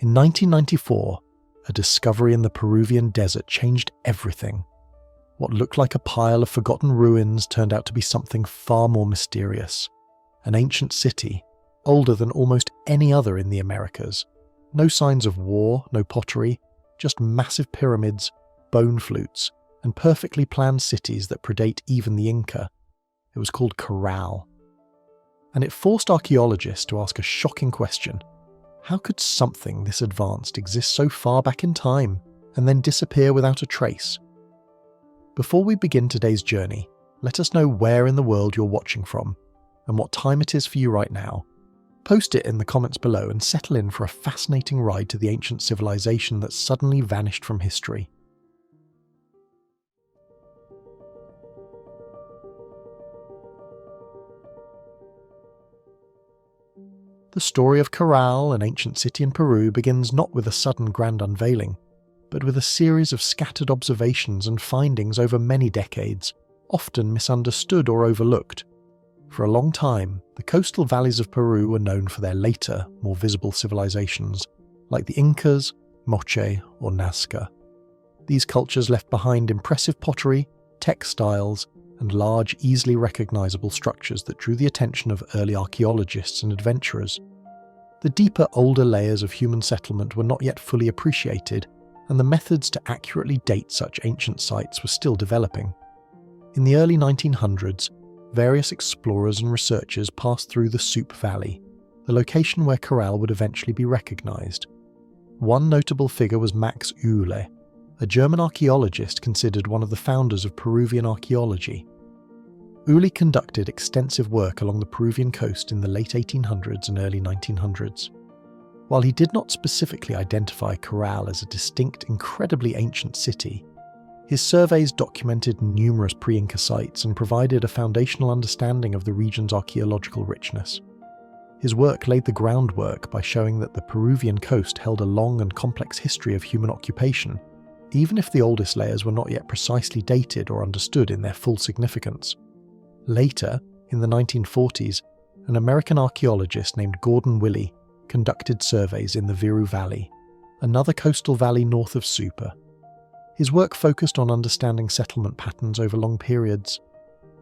In 1994, a discovery in the Peruvian desert changed everything. What looked like a pile of forgotten ruins turned out to be something far more mysterious. An ancient city, older than almost any other in the Americas. No signs of war, no pottery, just massive pyramids, bone flutes, and perfectly planned cities that predate even the Inca. It was called Caral. And it forced archaeologists to ask a shocking question. How could something this advanced exist so far back in time and then disappear without a trace? Before we begin today's journey, let us know where in the world you're watching from and what time it is for you right now. Post it in the comments below and settle in for a fascinating ride to the ancient civilization that suddenly vanished from history. The story of Caral, an ancient city in Peru, begins not with a sudden grand unveiling, but with a series of scattered observations and findings over many decades, often misunderstood or overlooked. For a long time, the coastal valleys of Peru were known for their later, more visible civilizations, like the Incas, Moche, or Nazca. These cultures left behind impressive pottery, textiles, and large, easily recognizable structures that drew the attention of early archaeologists and adventurers. The deeper, older layers of human settlement were not yet fully appreciated, and the methods to accurately date such ancient sites were still developing. In the early 1900s, various explorers and researchers passed through the Soup Valley, the location where Caral would eventually be recognized. One notable figure was Max Uhle, a German archaeologist considered one of the founders of Peruvian archaeology. Uhle conducted extensive work along the Peruvian coast in the late 1800s and early 1900s. While he did not specifically identify Caral as a distinct, incredibly ancient city, his surveys documented numerous pre-Inca sites and provided a foundational understanding of the region's archaeological richness. His work laid the groundwork by showing that the Peruvian coast held a long and complex history of human occupation, even if the oldest layers were not yet precisely dated or understood in their full significance. Later, in the 1940s, an American archaeologist named Gordon Willey conducted surveys in the Viru Valley, another coastal valley north of Supa. His work focused on understanding settlement patterns over long periods.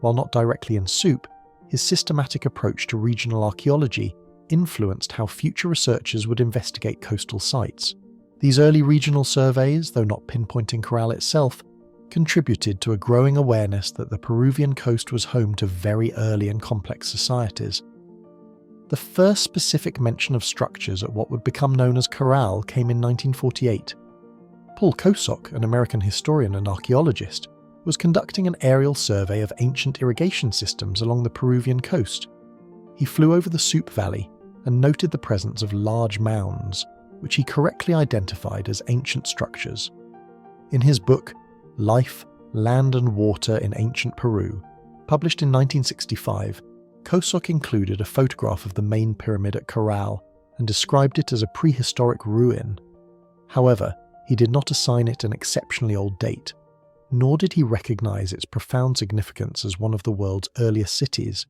While not directly in Sup, his systematic approach to regional archaeology influenced how future researchers would investigate coastal sites. These early regional surveys, though not pinpointing Caral itself, contributed to a growing awareness that the Peruvian coast was home to very early and complex societies. The first specific mention of structures at what would become known as Caral came in 1948. Paul Kosok, an American historian and archaeologist, was conducting an aerial survey of ancient irrigation systems along the Peruvian coast. He flew over the Soup Valley and noted the presence of large mounds, which he correctly identified as ancient structures. In his book, Life, Land and Water in Ancient Peru, published in 1965, Kosok included a photograph of the main pyramid at Caral and described it as a prehistoric ruin. However, he did not assign it an exceptionally old date, nor did he recognize its profound significance as one of the world's earliest cities.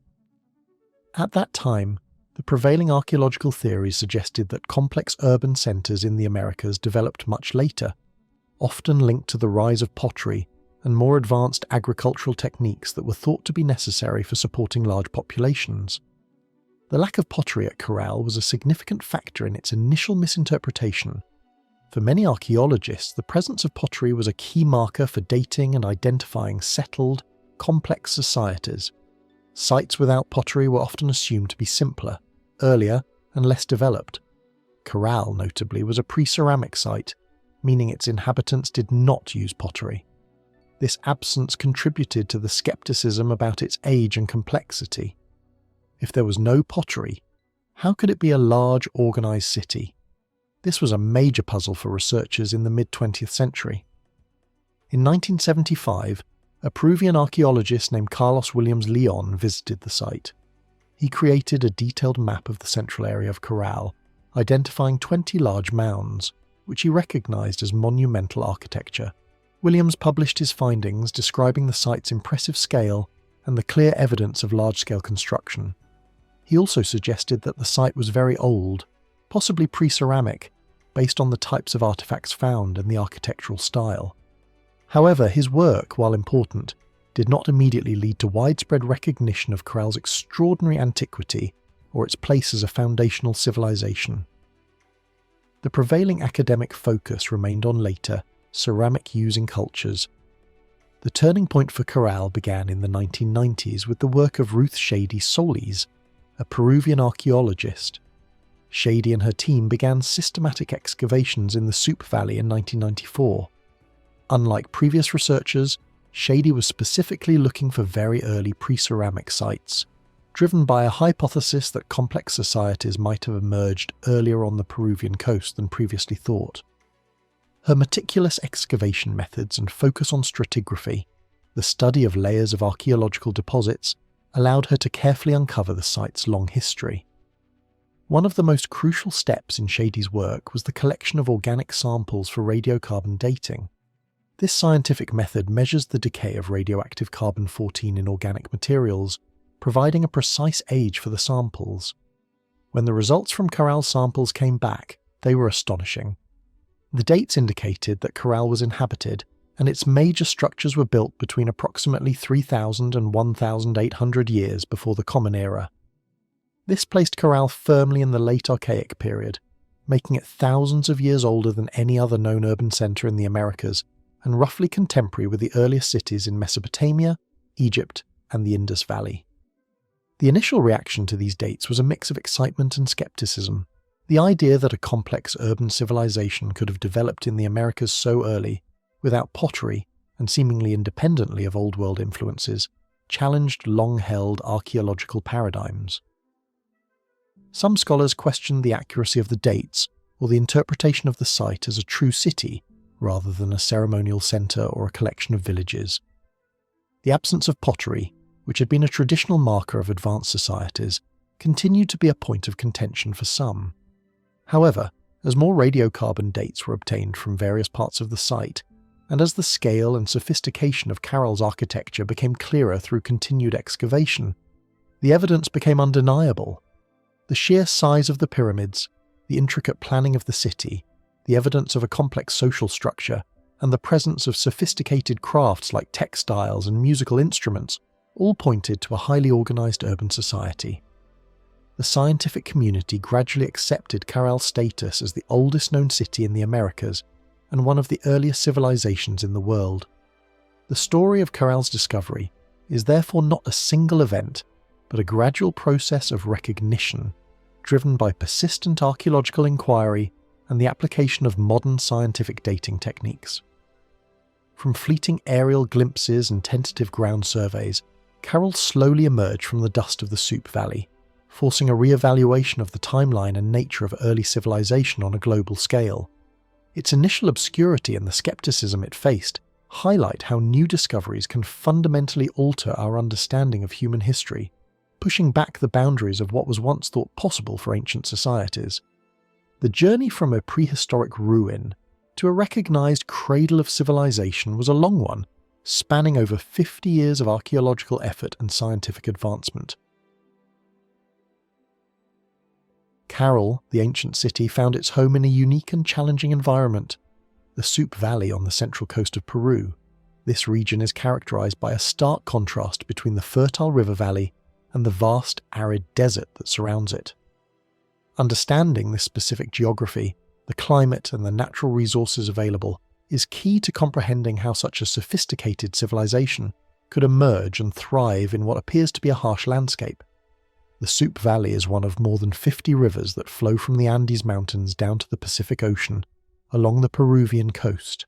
At that time, the prevailing archaeological theories suggested that complex urban centers in the Americas developed much later, often linked to the rise of pottery and more advanced agricultural techniques that were thought to be necessary for supporting large populations. The lack of pottery at Caral was a significant factor in its initial misinterpretation. For many archaeologists, the presence of pottery was a key marker for dating and identifying settled, complex societies. Sites without pottery were often assumed to be simpler, earlier, and less developed. Caral, notably, was a pre-ceramic site, meaning its inhabitants did not use pottery. This absence contributed to the skepticism about its age and complexity. If there was no pottery, how could it be a large, organized city? This was a major puzzle for researchers in the mid-20th century. In 1975, a Peruvian archaeologist named Carlos Williams Leon visited the site. He created a detailed map of the central area of Caral, identifying 20 large mounds, which he recognized as monumental architecture. Williams published his findings describing the site's impressive scale and the clear evidence of large-scale construction. He also suggested that the site was very old, possibly pre-ceramic, based on the types of artifacts found and the architectural style. However, his work, while important, did not immediately lead to widespread recognition of Caral's extraordinary antiquity or its place as a foundational civilization. The prevailing academic focus remained on later, ceramic-using cultures. The turning point for Caral began in the 1990s with the work of Ruth Shady Solis, a Peruvian archaeologist. Shady and her team began systematic excavations in the Soup Valley in 1994. Unlike previous researchers, Shady was specifically looking for very early pre-ceramic sites, driven by a hypothesis that complex societies might have emerged earlier on the Peruvian coast than previously thought. Her meticulous excavation methods and focus on stratigraphy, the study of layers of archaeological deposits, allowed her to carefully uncover the site's long history. One of the most crucial steps in Shady's work was the collection of organic samples for radiocarbon dating. This scientific method measures the decay of radioactive carbon-14 in organic materials, providing a precise age for the samples. When the results from Caral's samples came back, they were astonishing. The dates indicated that Caral was inhabited, and its major structures were built between approximately 3,000 and 1,800 years before the Common Era. This placed Caral firmly in the late Archaic period, making it thousands of years older than any other known urban centre in the Americas, and roughly contemporary with the earliest cities in Mesopotamia, Egypt, and the Indus Valley. The initial reaction to these dates was a mix of excitement and skepticism. The idea that a complex urban civilization could have developed in the Americas so early, without pottery and seemingly independently of Old World influences, challenged long-held archaeological paradigms. Some scholars questioned the accuracy of the dates or the interpretation of the site as a true city rather than a ceremonial centre or a collection of villages. The absence of pottery, which had been a traditional marker of advanced societies, continued to be a point of contention for some. However, as more radiocarbon dates were obtained from various parts of the site, and as the scale and sophistication of Caral's architecture became clearer through continued excavation, the evidence became undeniable. The sheer size of the pyramids, the intricate planning of the city, the evidence of a complex social structure, and the presence of sophisticated crafts like textiles and musical instruments all pointed to a highly organised urban society. The scientific community gradually accepted Caral's status as the oldest known city in the Americas and one of the earliest civilizations in the world. The story of Caral's discovery is therefore not a single event, but a gradual process of recognition, driven by persistent archaeological inquiry and the application of modern scientific dating techniques. From fleeting aerial glimpses and tentative ground surveys, Caral slowly emerged from the dust of the Soup Valley, forcing a re-evaluation of the timeline and nature of early civilization on a global scale. Its initial obscurity and the skepticism it faced highlight how new discoveries can fundamentally alter our understanding of human history, pushing back the boundaries of what was once thought possible for ancient societies. The journey from a prehistoric ruin to a recognized cradle of civilization was a long one, spanning over 50 years of archaeological effort and scientific advancement. Caral, the ancient city, found its home in a unique and challenging environment, the Soup Valley on the central coast of Peru. This region is characterized by a stark contrast between the fertile river valley and the vast arid desert that surrounds it. Understanding this specific geography, the climate and the natural resources available is key to comprehending how such a sophisticated civilization could emerge and thrive in what appears to be a harsh landscape. The Soup Valley is one of more than 50 rivers that flow from the Andes Mountains down to the Pacific Ocean, along the Peruvian coast.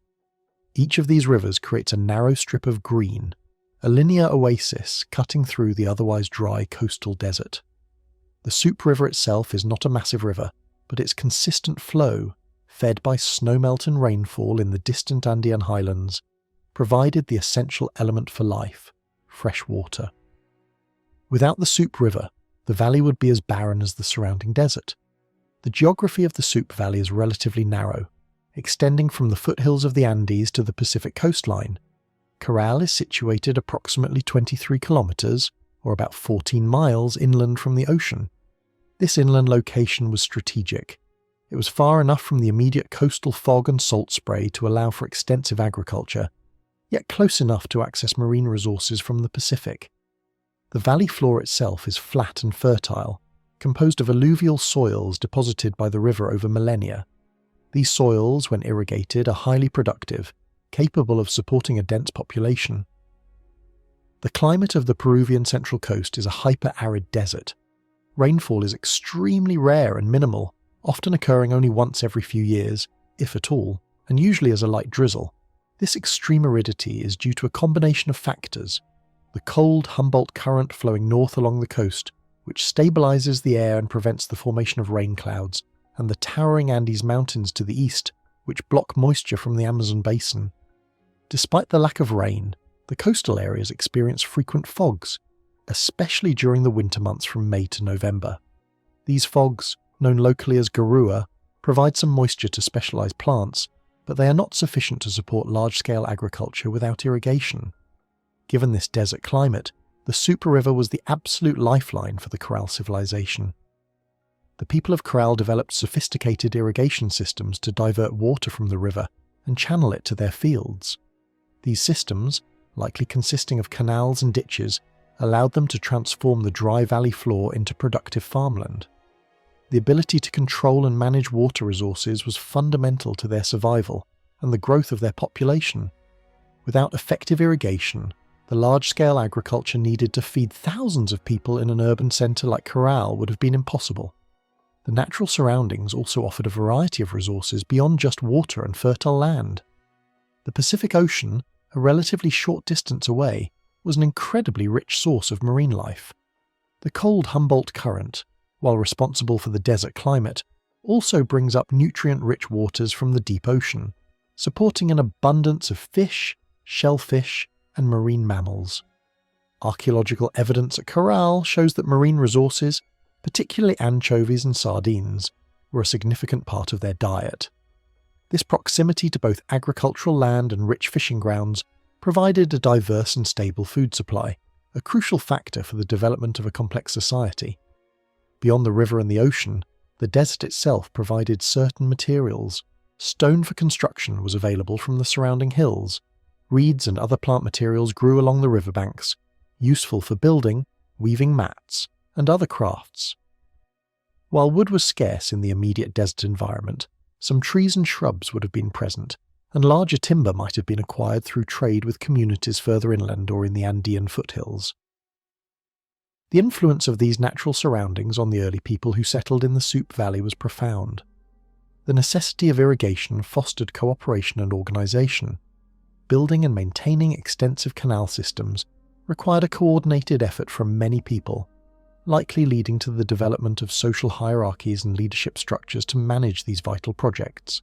Each of these rivers creates a narrow strip of green, a linear oasis cutting through the otherwise dry coastal desert. The Soup River itself is not a massive river, but its consistent flow, fed by snowmelt and rainfall in the distant Andean highlands, provided the essential element for life, fresh water. Without the Soup River, the valley would be as barren as the surrounding desert. The geography of the Soup Valley is relatively narrow, extending from the foothills of the Andes to the Pacific coastline. Caral is situated approximately 23 kilometers, or about 14 miles inland from the ocean. This inland location was strategic. It was far enough from the immediate coastal fog and salt spray to allow for extensive agriculture, yet close enough to access marine resources from the Pacific. The valley floor itself is flat and fertile, composed of alluvial soils deposited by the river over millennia. These soils, when irrigated, are highly productive, capable of supporting a dense population. The climate of the Peruvian central coast is a hyper-arid desert. Rainfall is extremely rare and minimal, often occurring only once every few years, if at all, and usually as a light drizzle. This extreme aridity is due to a combination of factors: the cold Humboldt current flowing north along the coast, which stabilizes the air and prevents the formation of rain clouds, and the towering Andes Mountains to the east, which block moisture from the Amazon basin. Despite the lack of rain, the coastal areas experience frequent fogs, especially during the winter months from May to November. These fogs, known locally as garua, provide some moisture to specialized plants, but they are not sufficient to support large-scale agriculture without irrigation. Given this desert climate, the Super River was the absolute lifeline for the Caral civilization. The people of Caral developed sophisticated irrigation systems to divert water from the river and channel it to their fields. These systems, likely consisting of canals and ditches, allowed them to transform the dry valley floor into productive farmland. The ability to control and manage water resources was fundamental to their survival and the growth of their population. Without effective irrigation, the large-scale agriculture needed to feed thousands of people in an urban centre like Caral would have been impossible. The natural surroundings also offered a variety of resources beyond just water and fertile land. The Pacific Ocean, a relatively short distance away, was an incredibly rich source of marine life. The cold Humboldt current, while responsible for the desert climate, also brings up nutrient-rich waters from the deep ocean, supporting an abundance of fish, shellfish, and marine mammals. Archaeological evidence at Caral shows that marine resources, particularly anchovies and sardines, were a significant part of their diet. This proximity to both agricultural land and rich fishing grounds provided a diverse and stable food supply, a crucial factor for the development of a complex society. Beyond the river and the ocean, the desert itself provided certain materials. Stone for construction was available from the surrounding hills. Reeds and other plant materials grew along the riverbanks, useful for building, weaving mats, and other crafts. While wood was scarce in the immediate desert environment, some trees and shrubs would have been present, and larger timber might have been acquired through trade with communities further inland or in the Andean foothills. The influence of these natural surroundings on the early people who settled in the Supe Valley was profound. The necessity of irrigation fostered cooperation and organisation. Building and maintaining extensive canal systems required a coordinated effort from many people, likely leading to the development of social hierarchies and leadership structures to manage these vital projects.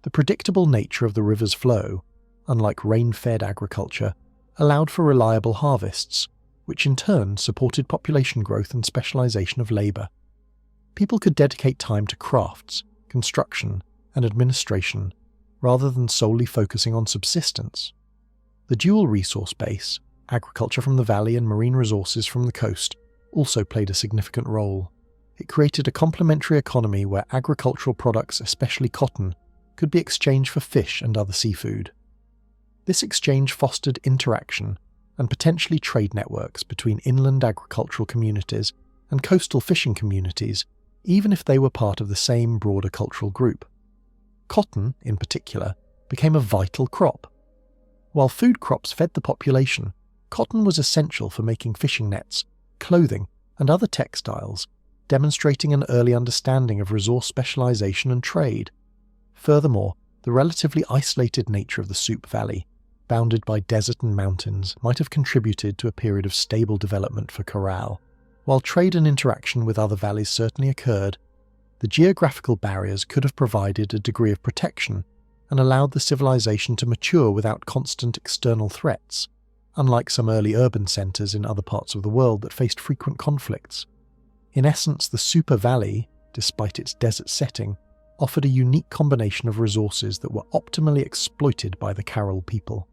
The predictable nature of the river's flow, unlike rain-fed agriculture, allowed for reliable harvests, which in turn supported population growth and specialization of labor. People could dedicate time to crafts, construction, and administration, rather than solely focusing on subsistence. The dual resource base, agriculture from the valley and marine resources from the coast, also played a significant role. It created a complementary economy where agricultural products, especially cotton, could be exchanged for fish and other seafood. This exchange fostered interaction and potentially trade networks between inland agricultural communities and coastal fishing communities, even if they were part of the same broader cultural group. Cotton, in particular, became a vital crop. While food crops fed the population, cotton was essential for making fishing nets, clothing, and other textiles, demonstrating an early understanding of resource specialization and trade. Furthermore, the relatively isolated nature of the Supe Valley, bounded by desert and mountains, might have contributed to a period of stable development for Caral. While trade and interaction with other valleys certainly occurred, the geographical barriers could have provided a degree of protection and allowed the civilization to mature without constant external threats, unlike some early urban centers in other parts of the world that faced frequent conflicts. In essence, the Super Valley, despite its desert setting, offered a unique combination of resources that were optimally exploited by the Caral people.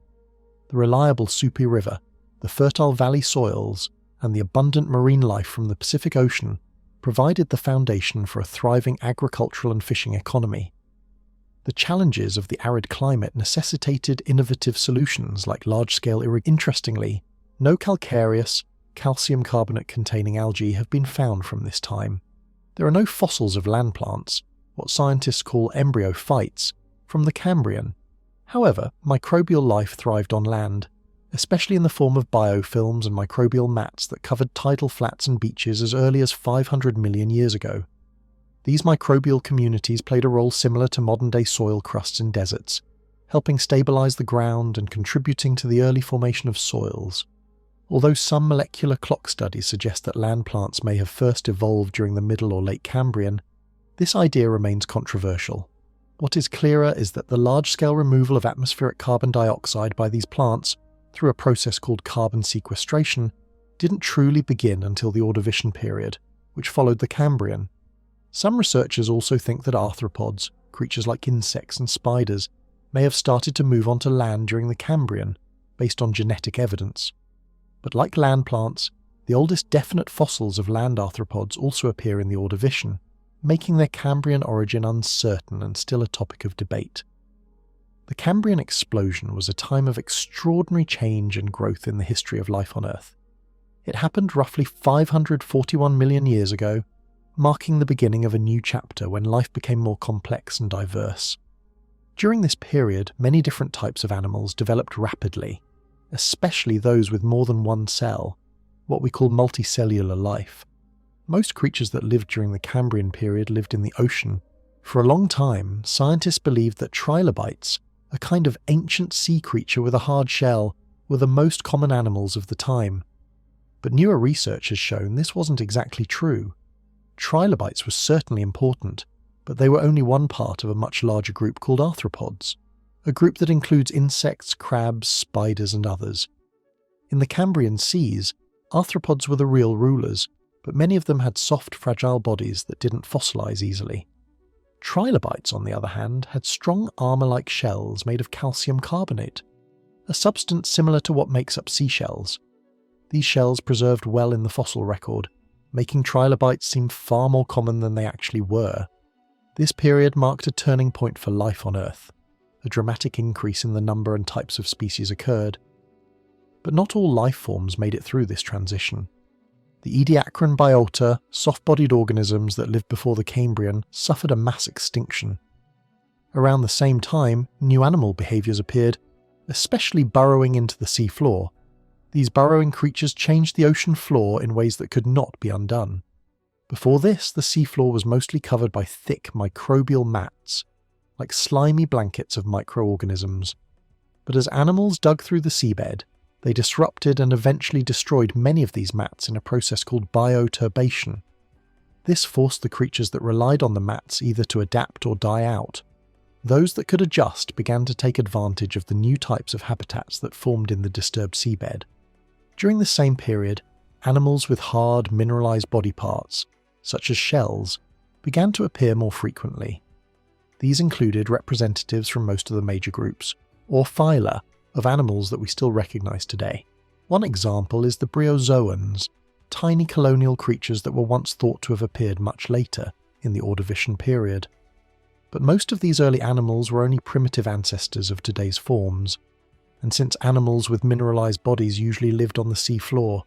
The reliable Supe River, the fertile valley soils, and the abundant marine life from the Pacific Ocean provided the foundation for a thriving agricultural and fishing economy. The challenges of the arid climate necessitated innovative solutions like large-scale irrigation. Interestingly, no calcareous, calcium carbonate-containing algae have been found from this time. There are no fossils of land plants, what scientists call embryophytes, from the Cambrian. However, microbial life thrived on land, especially in the form of biofilms and microbial mats that covered tidal flats and beaches as early as 500 million years ago. These microbial communities played a role similar to modern-day soil crusts in deserts, helping stabilize the ground and contributing to the early formation of soils. Although some molecular clock studies suggest that land plants may have first evolved during the Middle or Late Cambrian, this idea remains controversial. What is clearer is that the large-scale removal of atmospheric carbon dioxide by these plants through a process called carbon sequestration didn't truly begin until the Ordovician period, which followed the Cambrian. Some researchers also think that arthropods, creatures like insects and spiders, may have started to move onto land during the Cambrian, based on genetic evidence. But like land plants, the oldest definite fossils of land arthropods also appear in the Ordovician, making their Cambrian origin uncertain and still a topic of debate. The Cambrian explosion was a time of extraordinary change and growth in the history of life on Earth. It happened roughly 541 million years ago, marking the beginning of a new chapter when life became more complex and diverse. During this period, many different types of animals developed rapidly, especially those with more than one cell, what we call multicellular life. Most creatures that lived during the Cambrian period lived in the ocean. For a long time, scientists believed that trilobites, a kind of ancient sea creature with a hard shell, were the most common animals of the time. But newer research has shown this wasn't exactly true. Trilobites were certainly important, but they were only one part of a much larger group called arthropods, a group that includes insects, crabs, spiders, and others. In the Cambrian seas, arthropods were the real rulers, but many of them had soft, fragile bodies that didn't fossilize easily. Trilobites, on the other hand, had strong armor-like shells made of calcium carbonate, a substance similar to what makes up seashells. These shells preserved well in the fossil record, making trilobites seem far more common than they actually were. This period marked a turning point for life on Earth. A dramatic increase in the number and types of species occurred. But not all life forms made it through this transition. The Ediacaran biota, soft-bodied organisms that lived before the Cambrian, suffered a mass extinction. Around the same time, new animal behaviours appeared, especially burrowing into the seafloor. These burrowing creatures changed the ocean floor in ways that could not be undone. Before this, the seafloor was mostly covered by thick microbial mats, like slimy blankets of microorganisms. But as animals dug through the seabed, they disrupted and eventually destroyed many of these mats in a process called bioturbation. This forced the creatures that relied on the mats either to adapt or die out. Those that could adjust began to take advantage of the new types of habitats that formed in the disturbed seabed. During the same period, animals with hard, mineralized body parts, such as shells, began to appear more frequently. These included representatives from most of the major groups, or phyla, of animals that we still recognize today. One example is the bryozoans, tiny colonial creatures that were once thought to have appeared much later, in the Ordovician period. But most of these early animals were only primitive ancestors of today's forms, and since animals with mineralized bodies usually lived on the seafloor,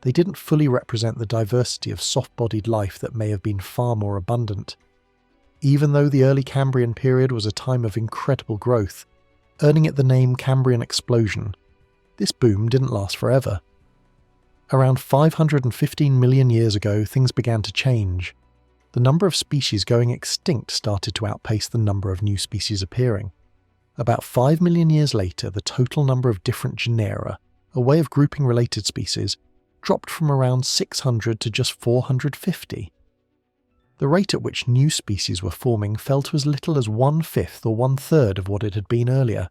they didn't fully represent the diversity of soft-bodied life that may have been far more abundant. Even though the early Cambrian period was a time of incredible growth, earning it the name Cambrian explosion, this boom didn't last forever. Around 515 million years ago, things began to change. The number of species going extinct started to outpace the number of new species appearing. About 5 million years later, the total number of different genera, a way of grouping related species, dropped from around 600 to just 450. The rate at which new species were forming fell to as little as 1/5 or 1/3 of what it had been earlier.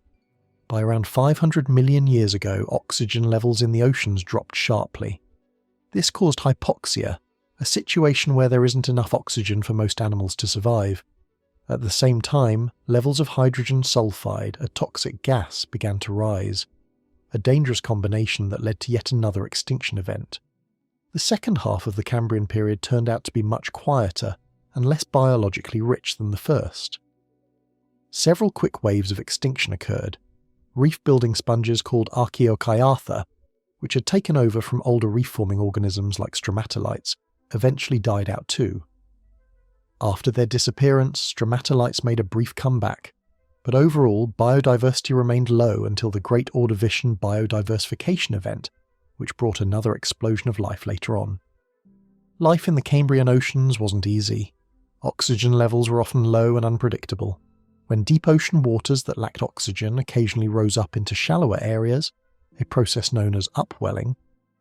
By around 500 million years ago, oxygen levels in the oceans dropped sharply. This caused hypoxia, a situation where there isn't enough oxygen for most animals to survive. At the same time, levels of hydrogen sulfide, a toxic gas, began to rise, a dangerous combination that led to yet another extinction event. The second half of the Cambrian period turned out to be much quieter and less biologically rich than the first. Several quick waves of extinction occurred. Reef-building sponges called Archaeological, which had taken over from older reef-forming organisms like stromatolites, eventually died out too. After their disappearance, stromatolites made a brief comeback, but overall biodiversity remained low until the Great Ordovician biodiversification event, which brought another explosion of life later on. Life in the Cambrian oceans wasn't easy. Oxygen levels were often low and unpredictable. When deep ocean waters that lacked oxygen occasionally rose up into shallower areas, a process known as upwelling,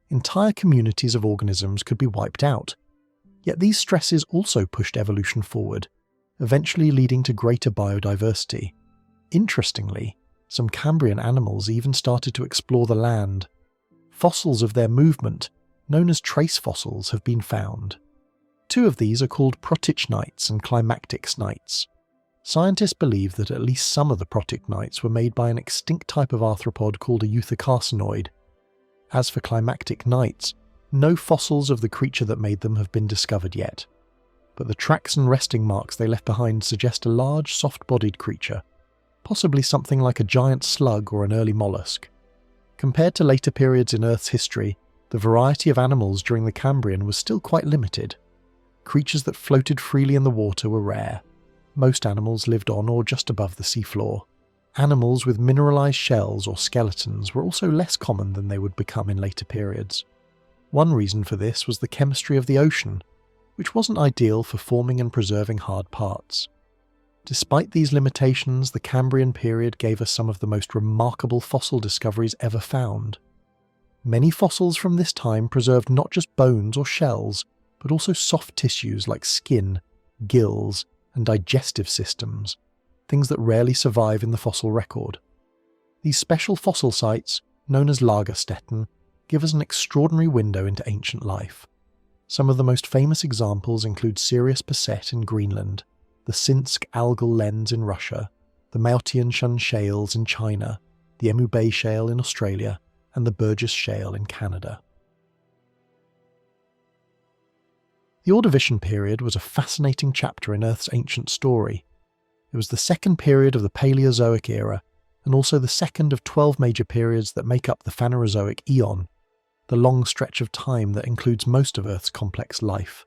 entire communities of organisms could be wiped out. Yet these stresses also pushed evolution forward, eventually leading to greater biodiversity. Interestingly, some Cambrian animals even started to explore the land. Fossils of their movement, known as trace fossils, have been found. Two of these are called protichnites and climatic snites. Scientists believe that at least some of the protichnites were made by an extinct type of arthropod called a euthocarcinoid. As for climatic knights, no fossils of the creature that made them have been discovered yet, but the tracks and resting marks they left behind suggest a large, soft-bodied creature, possibly something like a giant slug or an early mollusk. Compared to later periods in Earth's history, the variety of animals during the Cambrian was still quite limited. Creatures that floated freely in the water were rare. Most animals lived on or just above the seafloor. Animals with mineralized shells or skeletons were also less common than they would become in later periods. One reason for this was the chemistry of the ocean, which wasn't ideal for forming and preserving hard parts. Despite these limitations, the Cambrian period gave us some of the most remarkable fossil discoveries ever found. Many fossils from this time preserved not just bones or shells, but also soft tissues like skin, gills, and digestive systems, things that rarely survive in the fossil record. These special fossil sites, known as Lagerstätten, give us an extraordinary window into ancient life. Some of the most famous examples include Sirius Passet in Greenland, the Sinsk algal lens in Russia, the Maotianshan shales in China, the Emu Bay shale in Australia, and the Burgess shale in Canada. The Ordovician period was a fascinating chapter in Earth's ancient story. It was the second period of the Paleozoic era, and also the second of 12 major periods that make up the Phanerozoic Eon, the long stretch of time that includes most of Earth's complex life.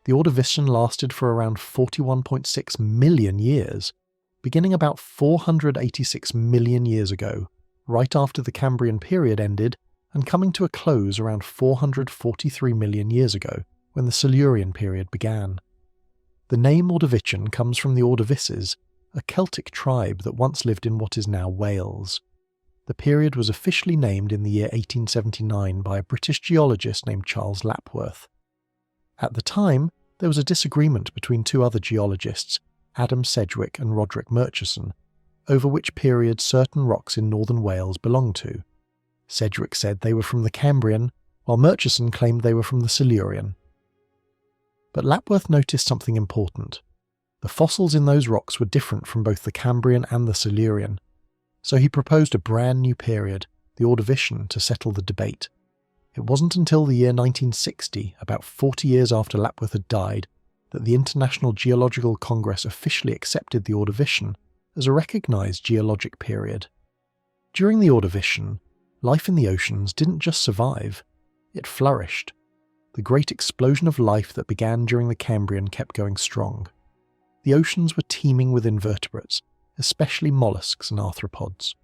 The Ordovician lasted for around 41.6 million years, beginning about 486 million years ago, right after the Cambrian period ended, and coming to a close around 443 million years ago, when the Silurian period began. The name Ordovician comes from the Ordovices, a Celtic tribe that once lived in what is now Wales. The period was officially named in the year 1879 by a British geologist named Charles Lapworth. At the time, there was a disagreement between two other geologists, Adam Sedgwick and Roderick Murchison, over which period certain rocks in northern Wales belonged to. Sedgwick said they were from the Cambrian, while Murchison claimed they were from the Silurian. But Lapworth noticed something important. The fossils in those rocks were different from both the Cambrian and the Silurian, so he proposed a brand new period, the Ordovician, to settle the debate. It wasn't until the year 1960, about 40 years after Lapworth had died, that the International Geological Congress officially accepted the Ordovician as a recognised geologic period. During the Ordovician, life in the oceans didn't just survive, it flourished. The great explosion of life that began during the Cambrian kept going strong. The oceans were teeming with invertebrates, especially mollusks and arthropods.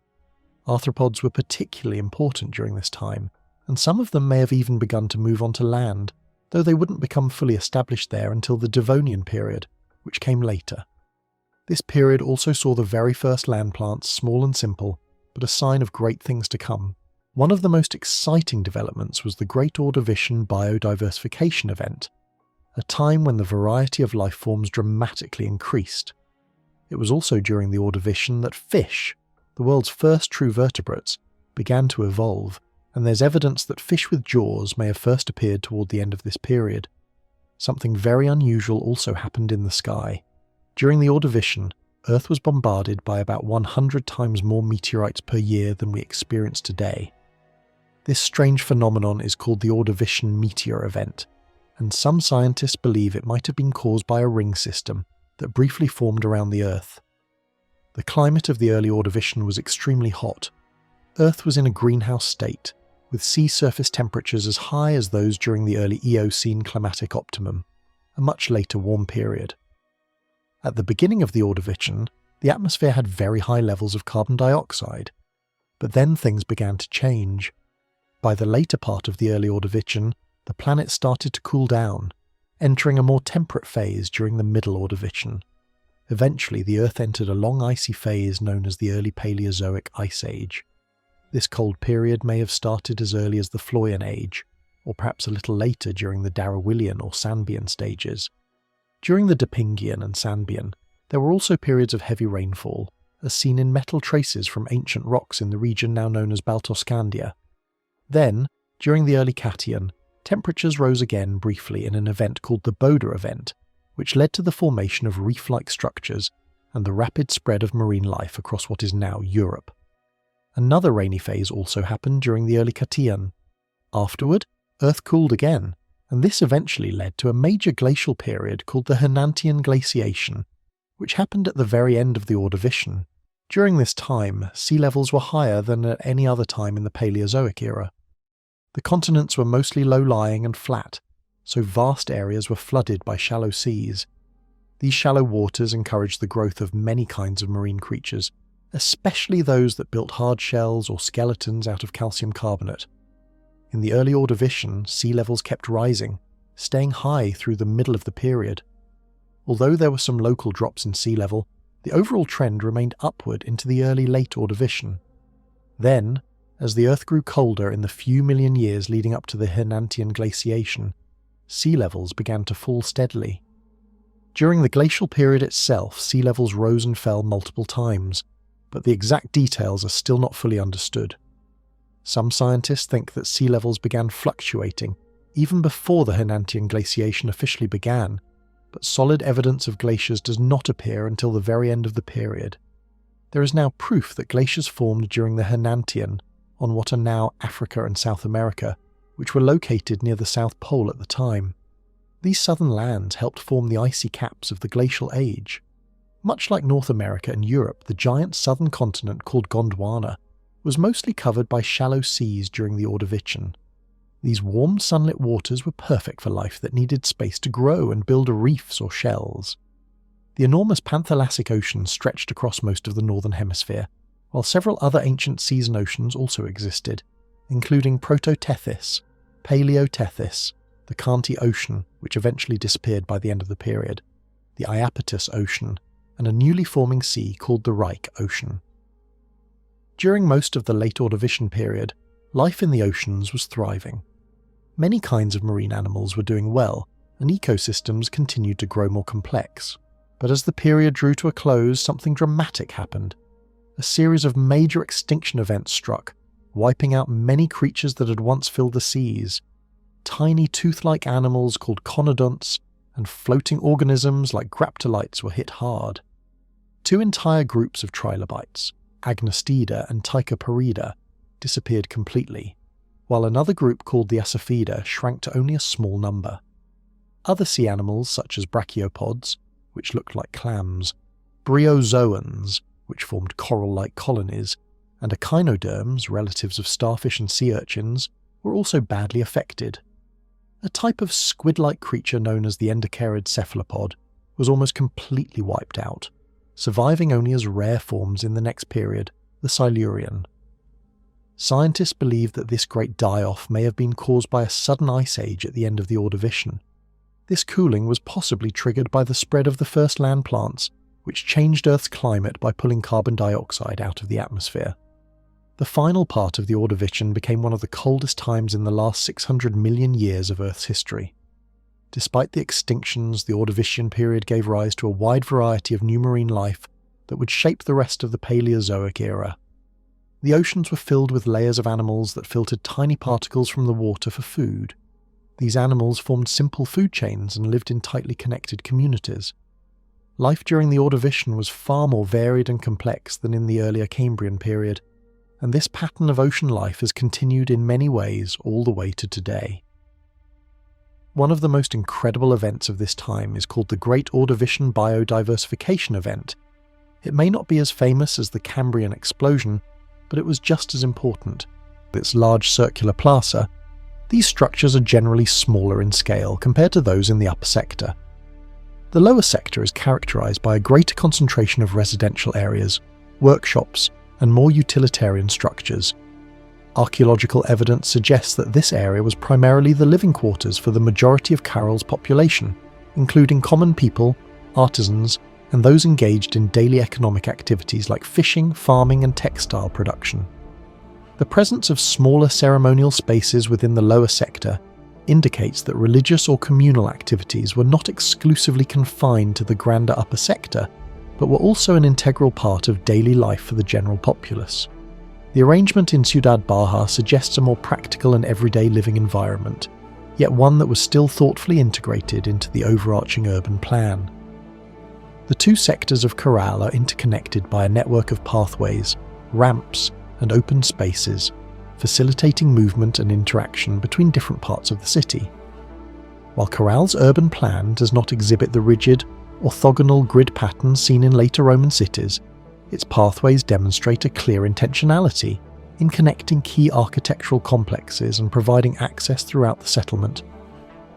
Arthropods were particularly important during this time, and some of them may have even begun to move onto land, though they wouldn't become fully established there until the Devonian period, which came later. This period also saw the very first land plants, small and simple, but a sign of great things to come. One of the most exciting developments was the Great Ordovician biodiversification event, a time when the variety of life forms dramatically increased. It was also during the Ordovician that fish, the world's first true vertebrates, began to evolve, and there's evidence that fish with jaws may have first appeared toward the end of this period. Something very unusual also happened in the sky. During the Ordovician, Earth was bombarded by about 100 times more meteorites per year than we experience today. This strange phenomenon is called the Ordovician meteor event, and some scientists believe it might have been caused by a ring system that briefly formed around the Earth. The climate of the early Ordovician was extremely hot. Earth was in a greenhouse state, with sea surface temperatures as high as those during the early Eocene climatic optimum, a much later warm period. At the beginning of the Ordovician, the atmosphere had very high levels of carbon dioxide, but then things began to change. By the later part of the early Ordovician, the planet started to cool down, entering a more temperate phase during the middle Ordovician. Eventually, the Earth entered a long icy phase known as the early Paleozoic Ice Age. This cold period may have started as early as the Florian Age, or perhaps a little later during the Darwinian or Sanbian stages. During the Dipingian and Sanbian, there were also periods of heavy rainfall, as seen in metal traces from ancient rocks in the region now known as Baltoscandia. Then, during the early Catian, temperatures rose again briefly in an event called the Boda event, which led to the formation of reef-like structures and the rapid spread of marine life across what is now Europe. Another rainy phase also happened during the early Catian. Afterward, Earth cooled again, and this eventually led to a major glacial period called the Hernantian glaciation, which happened at the very end of the Ordovician. During this time, sea levels were higher than at any other time in the Paleozoic era. The continents were mostly low-lying and flat, so vast areas were flooded by shallow seas. These shallow waters encouraged the growth of many kinds of marine creatures, especially those that built hard shells or skeletons out of calcium carbonate. In the early Ordovician, sea levels kept rising, staying high through the middle of the period. Although there were some local drops in sea level, the overall trend remained upward into the early late Ordovician. Then, as the Earth grew colder in the few million years leading up to the Hernantian glaciation, sea levels began to fall steadily. During the glacial period itself, sea levels rose and fell multiple times, but the exact details are still not fully understood. Some scientists think that sea levels began fluctuating even before the Hernantian glaciation officially began, but solid evidence of glaciers does not appear until the very end of the period. There is now proof that glaciers formed during the Hernantian on what are now Africa and South America, which were located near the South Pole at the time. These southern lands helped form the icy caps of the glacial age. Much like North America and Europe, the giant southern continent called Gondwana was mostly covered by shallow seas during the Ordovician. These warm, sunlit waters were perfect for life that needed space to grow and build reefs or shells. The enormous Panthalassic Ocean stretched across most of the northern hemisphere, while several other ancient seas and oceans also existed, including Proto-Tethys, Paleo-Tethys, the Canti Ocean, which eventually disappeared by the end of the period, the Iapetus Ocean, and a newly forming sea called the Reich Ocean. During most of the late Ordovician period, life in the oceans was thriving. Many kinds of marine animals were doing well, and ecosystems continued to grow more complex. But as the period drew to a close, something dramatic happened. A series of major extinction events struck, wiping out many creatures that had once filled the seas. Tiny tooth-like animals called conodonts and floating organisms like graptolites were hit hard. Two entire groups of trilobites, Agnostida and Tychoparida, disappeared completely, while another group called the Asaphida shrank to only a small number. Other sea animals such as brachiopods, which looked like clams, bryozoans, which formed coral-like colonies, and echinoderms, relatives of starfish and sea urchins, were also badly affected. A type of squid-like creature known as the endocarid cephalopod was almost completely wiped out, surviving only as rare forms in the next period, the Silurian. Scientists believe that this great die-off may have been caused by a sudden ice age at the end of the Ordovician. This cooling was possibly triggered by the spread of the first land plants, which changed Earth's climate by pulling carbon dioxide out of the atmosphere. The final part of the Ordovician became one of the coldest times in the last 600 million years of Earth's history. Despite the extinctions, the Ordovician period gave rise to a wide variety of new marine life that would shape the rest of the Paleozoic era. The oceans were filled with layers of animals that filtered tiny particles from the water for food. These animals formed simple food chains and lived in tightly connected communities. Life during the Ordovician was far more varied and complex than in the earlier Cambrian period, and this pattern of ocean life has continued in many ways all the way to today. One of the most incredible events of this time is called the Great Ordovician Biodiversification Event. It may not be as famous as the Cambrian explosion, but it was just as important. With its large circular plaza, these structures are generally smaller in scale compared to those in the upper sector. The lower sector is characterized by a greater concentration of residential areas, workshops, and more utilitarian structures. Archaeological evidence suggests that this area was primarily the living quarters for the majority of Caral's population, including common people, artisans, and those engaged in daily economic activities like fishing, farming, and textile production. The presence of smaller ceremonial spaces within the lower sector indicates that religious or communal activities were not exclusively confined to the grander upper sector, but were also an integral part of daily life for the general populace. The arrangement in Ciudad Baja suggests a more practical and everyday living environment, yet one that was still thoughtfully integrated into the overarching urban plan. The two sectors of Caral are interconnected by a network of pathways, ramps, and open spaces, facilitating movement and interaction between different parts of the city. While Caral's urban plan does not exhibit the rigid, orthogonal grid patterns seen in later Roman cities, its pathways demonstrate a clear intentionality in connecting key architectural complexes and providing access throughout the settlement.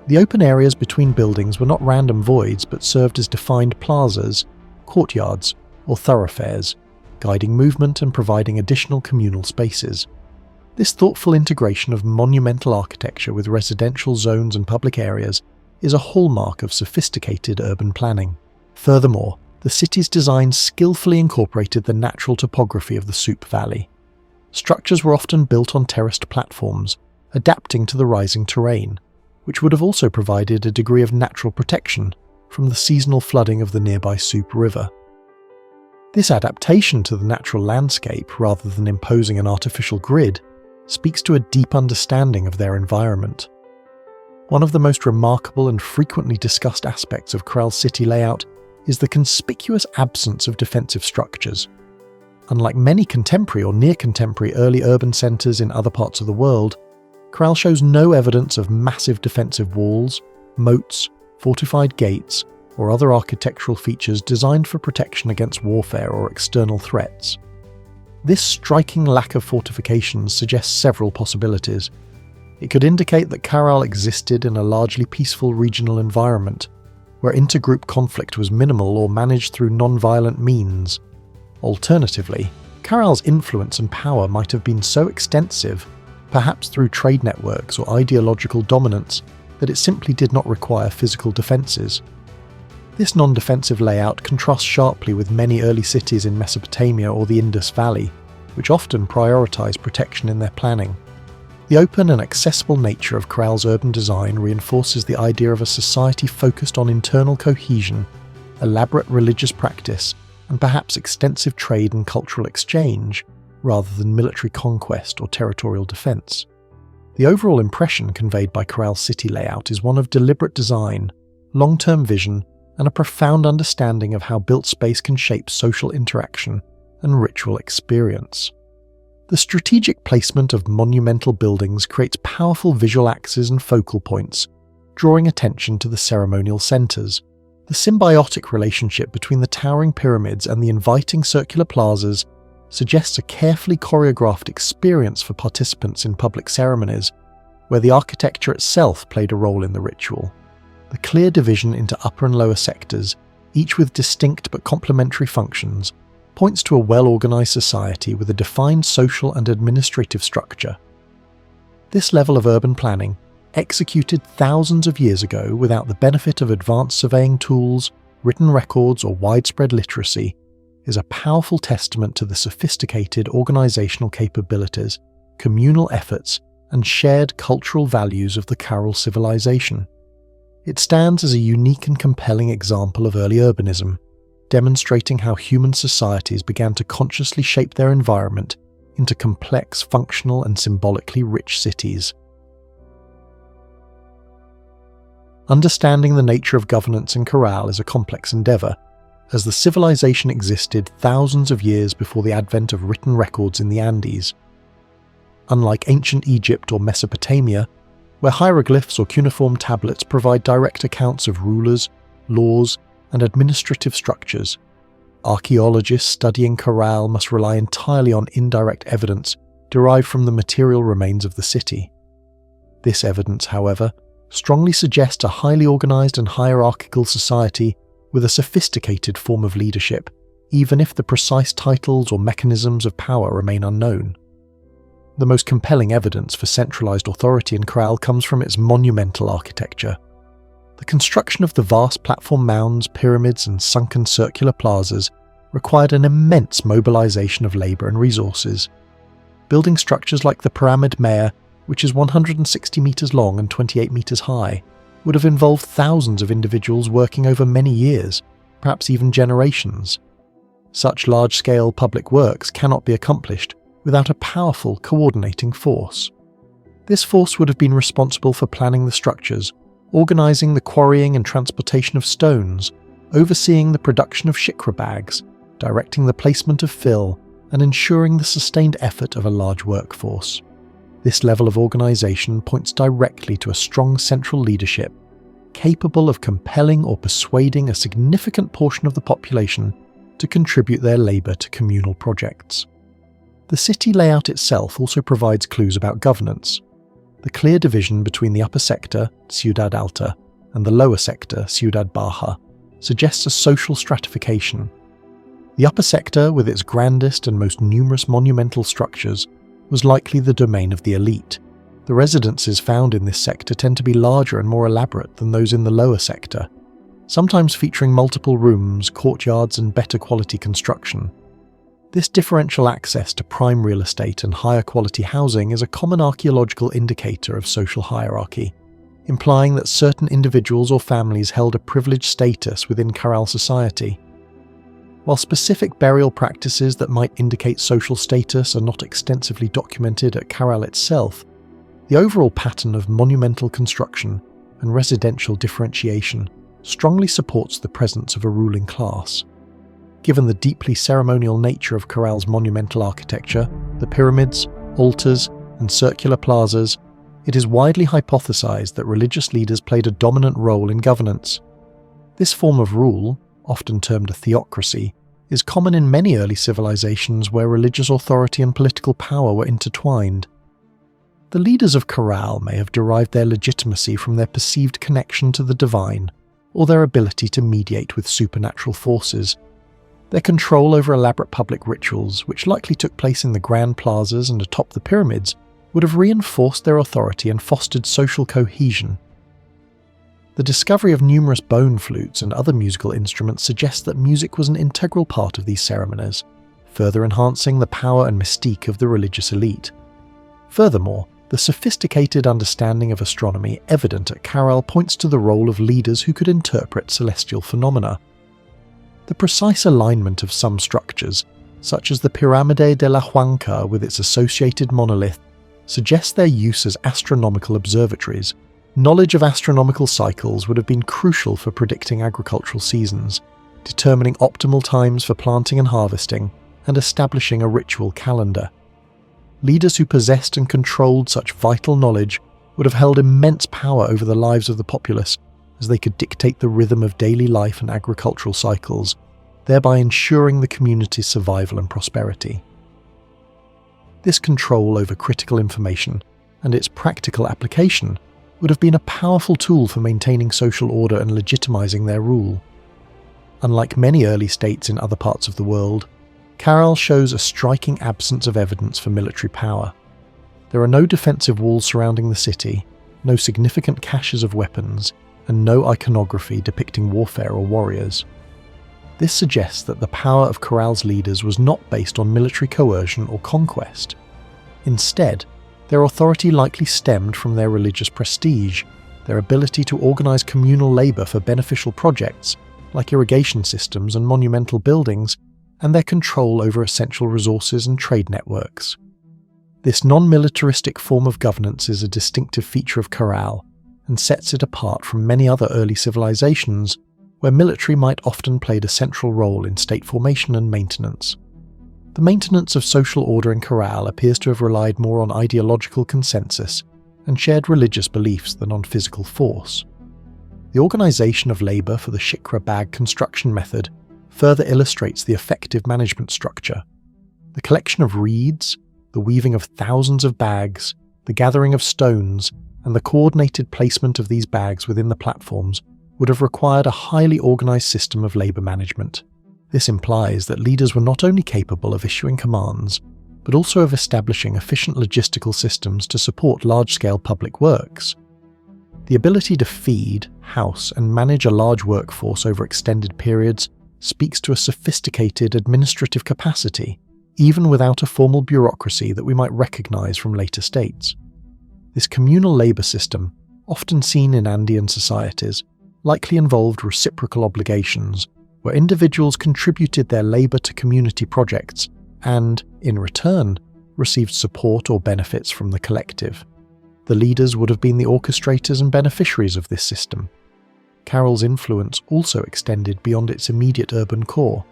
The open areas between buildings were not random voids but served as defined plazas, courtyards, or thoroughfares, guiding movement and providing additional communal spaces. This thoughtful integration of monumental architecture with residential zones and public areas is a hallmark of sophisticated urban planning. Furthermore, the city's design skillfully incorporated the natural topography of the Soup Valley. Structures were often built on terraced platforms, adapting to the rising terrain, which would have also provided a degree of natural protection from the seasonal flooding of the nearby Soup River. This adaptation to the natural landscape, rather than imposing an artificial grid, speaks to a deep understanding of their environment. One of the most remarkable and frequently discussed aspects of Caral's city layout is the conspicuous absence of defensive structures. Unlike many contemporary or near-contemporary early urban centres in other parts of the world, Caral shows no evidence of massive defensive walls, moats, fortified gates, or other architectural features designed for protection against warfare or external threats. This striking lack of fortifications suggests several possibilities. It could indicate that Caral existed in a largely peaceful regional environment, where intergroup conflict was minimal or managed through non-violent means. Alternatively, Caral's influence and power might have been so extensive, perhaps through trade networks or ideological dominance, that it simply did not require physical defences. This non-defensive layout contrasts sharply with many early cities in Mesopotamia or the Indus Valley, which often prioritise protection in their planning. The open and accessible nature of Caral's urban design reinforces the idea of a society focused on internal cohesion, elaborate religious practice, and perhaps extensive trade and cultural exchange, rather than military conquest or territorial defence. The overall impression conveyed by Caral's city layout is one of deliberate design, long-term vision, and a profound understanding of how built space can shape social interaction and ritual experience. The strategic placement of monumental buildings creates powerful visual axes and focal points, drawing attention to the ceremonial centres. The symbiotic relationship between the towering pyramids and the inviting circular plazas suggests a carefully choreographed experience for participants in public ceremonies, where the architecture itself played a role in the ritual. The clear division into upper and lower sectors, each with distinct but complementary functions, points to a well-organised society with a defined social and administrative structure. This level of urban planning, executed thousands of years ago without the benefit of advanced surveying tools, written records, or widespread literacy, is a powerful testament to the sophisticated organisational capabilities, communal efforts, and shared cultural values of the Caral civilization. It stands as a unique and compelling example of early urbanism, demonstrating how human societies began to consciously shape their environment into complex, functional, and symbolically rich cities. Understanding the nature of governance in Caral is a complex endeavour, as the civilization existed thousands of years before the advent of written records in the Andes. unlike ancient Egypt or Mesopotamia, where hieroglyphs or cuneiform tablets provide direct accounts of rulers, laws, and administrative structures. Archaeologists studying Caral must rely entirely on indirect evidence derived from the material remains of the city. This evidence, however, strongly suggests a highly organized and hierarchical society with a sophisticated form of leadership, even if the precise titles or mechanisms of power remain unknown. The most compelling evidence for centralized authority in Caral comes from its monumental architecture. The construction of the vast platform mounds, pyramids, and sunken circular plazas required an immense mobilization of labor and resources. Building structures like the Pyramid Maya, which is 160 meters long and 28 meters high, would have involved thousands of individuals working over many years, perhaps even generations. Such large-scale public works cannot be accomplished without a powerful coordinating force. This force would have been responsible for planning the structures, organizing the quarrying and transportation of stones, overseeing the production of shikra bags, directing the placement of fill, and ensuring the sustained effort of a large workforce. This level of organization points directly to a strong central leadership, capable of compelling or persuading a significant portion of the population to contribute their labor to communal projects. The city layout itself also provides clues about governance. The clear division between the upper sector, Ciudad Alta, and the lower sector, Ciudad Baja, suggests a social stratification. The upper sector, with its grandest and most numerous monumental structures, was likely the domain of the elite. The residences found in this sector tend to be larger and more elaborate than those in the lower sector, sometimes featuring multiple rooms, courtyards, and better quality construction. This differential access to prime real estate and higher quality housing is a common archaeological indicator of social hierarchy, implying that certain individuals or families held a privileged status within Caral society. While specific burial practices that might indicate social status are not extensively documented at Caral itself, the overall pattern of monumental construction and residential differentiation strongly supports the presence of a ruling class. Given the deeply ceremonial nature of Caral's monumental architecture, the pyramids, altars, and circular plazas, it is widely hypothesized that religious leaders played a dominant role in governance. This form of rule, often termed a theocracy, is common in many early civilizations where religious authority and political power were intertwined. The leaders of Caral may have derived their legitimacy from their perceived connection to the divine, or their ability to mediate with supernatural forces. Their control over elaborate public rituals, which likely took place in the grand plazas and atop the pyramids, would have reinforced their authority and fostered social cohesion. The discovery of numerous bone flutes and other musical instruments suggests that music was an integral part of these ceremonies, further enhancing the power and mystique of the religious elite. Furthermore, the sophisticated understanding of astronomy evident at Caral points to the role of leaders who could interpret celestial phenomena. The precise alignment of some structures, such as the Pirámide de la Huanca with its associated monolith, suggests their use as astronomical observatories. Knowledge of astronomical cycles would have been crucial for predicting agricultural seasons, determining optimal times for planting and harvesting, and establishing a ritual calendar. Leaders who possessed and controlled such vital knowledge would have held immense power over the lives of the populace, as they could dictate the rhythm of daily life and agricultural cycles, thereby ensuring the community's survival and prosperity. This control over critical information and its practical application would have been a powerful tool for maintaining social order and legitimizing their rule. Unlike many early states in other parts of the world, Caral shows a striking absence of evidence for military power. There are no defensive walls surrounding the city, no significant caches of weapons, and no iconography depicting warfare or warriors. This suggests that the power of Caral's leaders was not based on military coercion or conquest. Instead, their authority likely stemmed from their religious prestige, their ability to organize communal labor for beneficial projects, like irrigation systems and monumental buildings, and their control over essential resources and trade networks. This non-militaristic form of governance is a distinctive feature of Caral, and sets it apart from many other early civilizations where military might often played a central role in state formation and maintenance. The maintenance of social order in Caral appears to have relied more on ideological consensus and shared religious beliefs than on physical force. The organisation of labour for the shikra bag construction method further illustrates the effective management structure. The collection of reeds, the weaving of thousands of bags, the gathering of stones, and the coordinated placement of these bags within the platforms would have required a highly organised system of labour management. This implies that leaders were not only capable of issuing commands, but also of establishing efficient logistical systems to support large-scale public works. The ability to feed, house, and manage a large workforce over extended periods speaks to a sophisticated administrative capacity, even without a formal bureaucracy that we might recognise from later states. This communal labour system, often seen in Andean societies, likely involved reciprocal obligations, where individuals contributed their labour to community projects and, in return, received support or benefits from the collective. The leaders would have been the orchestrators and beneficiaries of this system. Caral's influence also extended beyond its immediate urban core.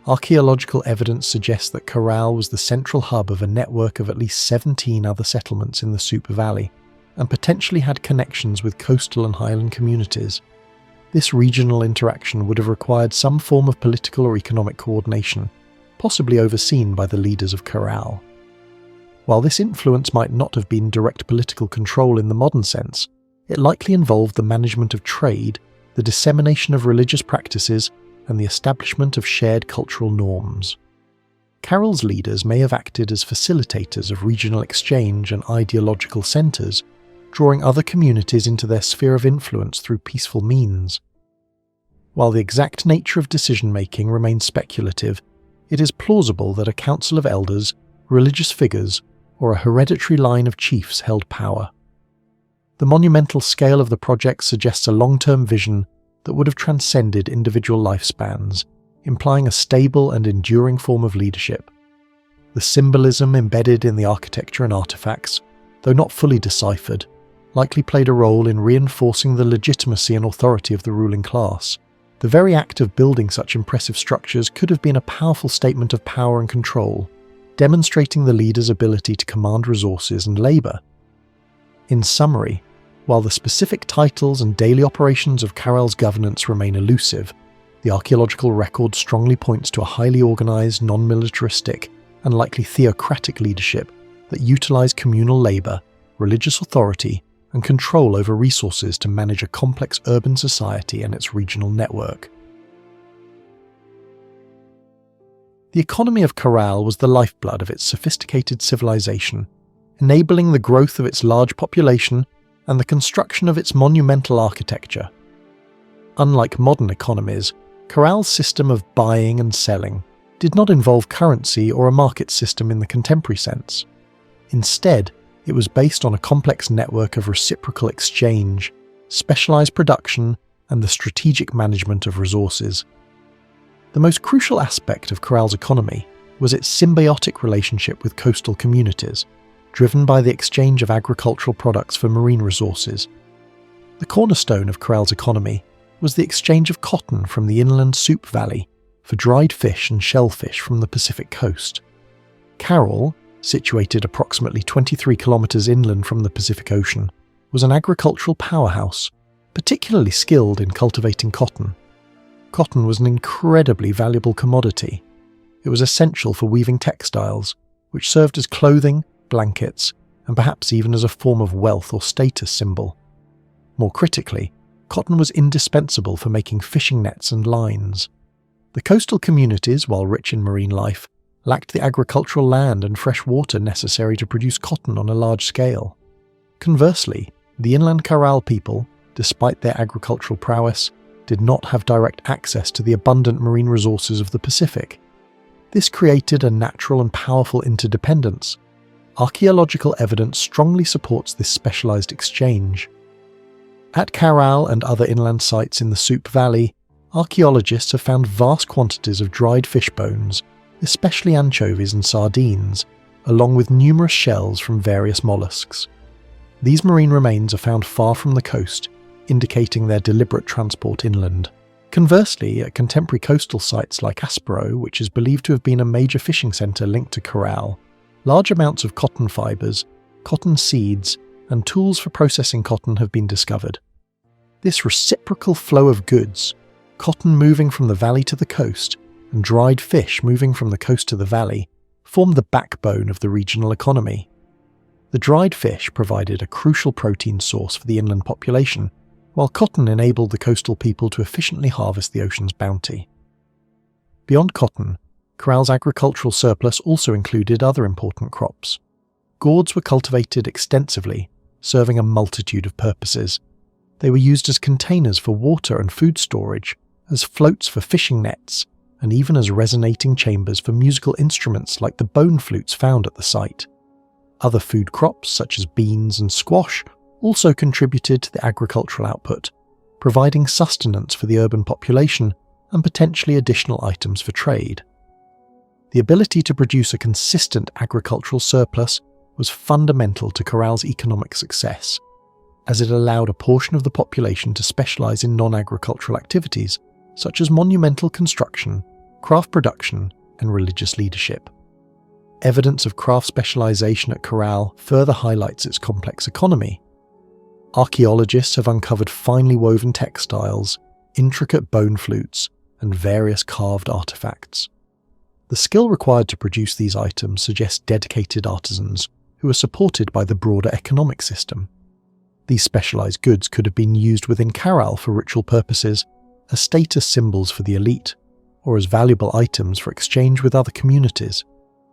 Archaeological evidence suggests that Caral was the central hub of a network of at least 17 other settlements in the Supe Valley, and potentially had connections with coastal and highland communities. This regional interaction would have required some form of political or economic coordination, possibly overseen by the leaders of Caral. While this influence might not have been direct political control in the modern sense, it likely involved the management of trade, the dissemination of religious practices, and the establishment of shared cultural norms. Caral's leaders may have acted as facilitators of regional exchange and ideological centres, drawing other communities into their sphere of influence through peaceful means. While the exact nature of decision-making remains speculative, it is plausible that a council of elders, religious figures, or a hereditary line of chiefs held power. The monumental scale of the project suggests a long-term vision that would have transcended individual lifespans, implying a stable and enduring form of leadership. The symbolism embedded in the architecture and artifacts, though not fully deciphered, likely played a role in reinforcing the legitimacy and authority of the ruling class. The very act of building such impressive structures could have been a powerful statement of power and control, demonstrating the leader's ability to command resources and labour. In summary, while the specific titles and daily operations of Caral's governance remain elusive, the archaeological record strongly points to a highly organised, non-militaristic, and likely theocratic leadership that utilised communal labour, religious authority, and control over resources to manage a complex urban society and its regional network. The economy of Caral was the lifeblood of its sophisticated civilization, enabling the growth of its large population and the construction of its monumental architecture. Unlike modern economies, Caral's system of buying and selling did not involve currency or a market system in the contemporary sense. Instead, it was based on a complex network of reciprocal exchange, specialized production, and the strategic management of resources. The most crucial aspect of Caral's economy was its symbiotic relationship with coastal communities, driven by the exchange of agricultural products for marine resources. The cornerstone of Caral's economy was the exchange of cotton from the inland Supe Valley for dried fish and shellfish from the Pacific coast. Caral, situated approximately 23 kilometers inland from the Pacific Ocean, was an agricultural powerhouse, particularly skilled in cultivating cotton. Cotton was an incredibly valuable commodity. It was essential for weaving textiles, which served as clothing, blankets, and perhaps even as a form of wealth or status symbol. More critically, cotton was indispensable for making fishing nets and lines. The coastal communities, while rich in marine life, lacked the agricultural land and fresh water necessary to produce cotton on a large scale. Conversely, the inland Caral people, despite their agricultural prowess, did not have direct access to the abundant marine resources of the Pacific. This created a natural and powerful interdependence. Archaeological evidence strongly supports this specialized exchange. At Caral and other inland sites in the Supe Valley, archaeologists have found vast quantities of dried fish bones, especially anchovies and sardines, along with numerous shells from various mollusks. These marine remains are found far from the coast, indicating their deliberate transport inland. Conversely, at contemporary coastal sites like Aspero, which is believed to have been a major fishing centre linked to Caral, large amounts of cotton fibres, cotton seeds, and tools for processing cotton have been discovered. This reciprocal flow of goods, cotton moving from the valley to the coast, and dried fish moving from the coast to the valley, formed the backbone of the regional economy. The dried fish provided a crucial protein source for the inland population, while cotton enabled the coastal people to efficiently harvest the ocean's bounty. Beyond cotton, Caral's agricultural surplus also included other important crops. Gourds were cultivated extensively, serving a multitude of purposes. They were used as containers for water and food storage, as floats for fishing nets, and even as resonating chambers for musical instruments like the bone flutes found at the site. Other food crops, such as beans and squash, also contributed to the agricultural output, providing sustenance for the urban population and potentially additional items for trade. The ability to produce a consistent agricultural surplus was fundamental to Caral's economic success, as it allowed a portion of the population to specialise in non-agricultural activities such as monumental construction, craft production, and religious leadership. Evidence of craft specialisation at Caral further highlights its complex economy. Archaeologists have uncovered finely woven textiles, intricate bone flutes, and various carved artefacts. The skill required to produce these items suggests dedicated artisans who are supported by the broader economic system. These specialised goods could have been used within Caral for ritual purposes, as status symbols for the elite, or as valuable items for exchange with other communities.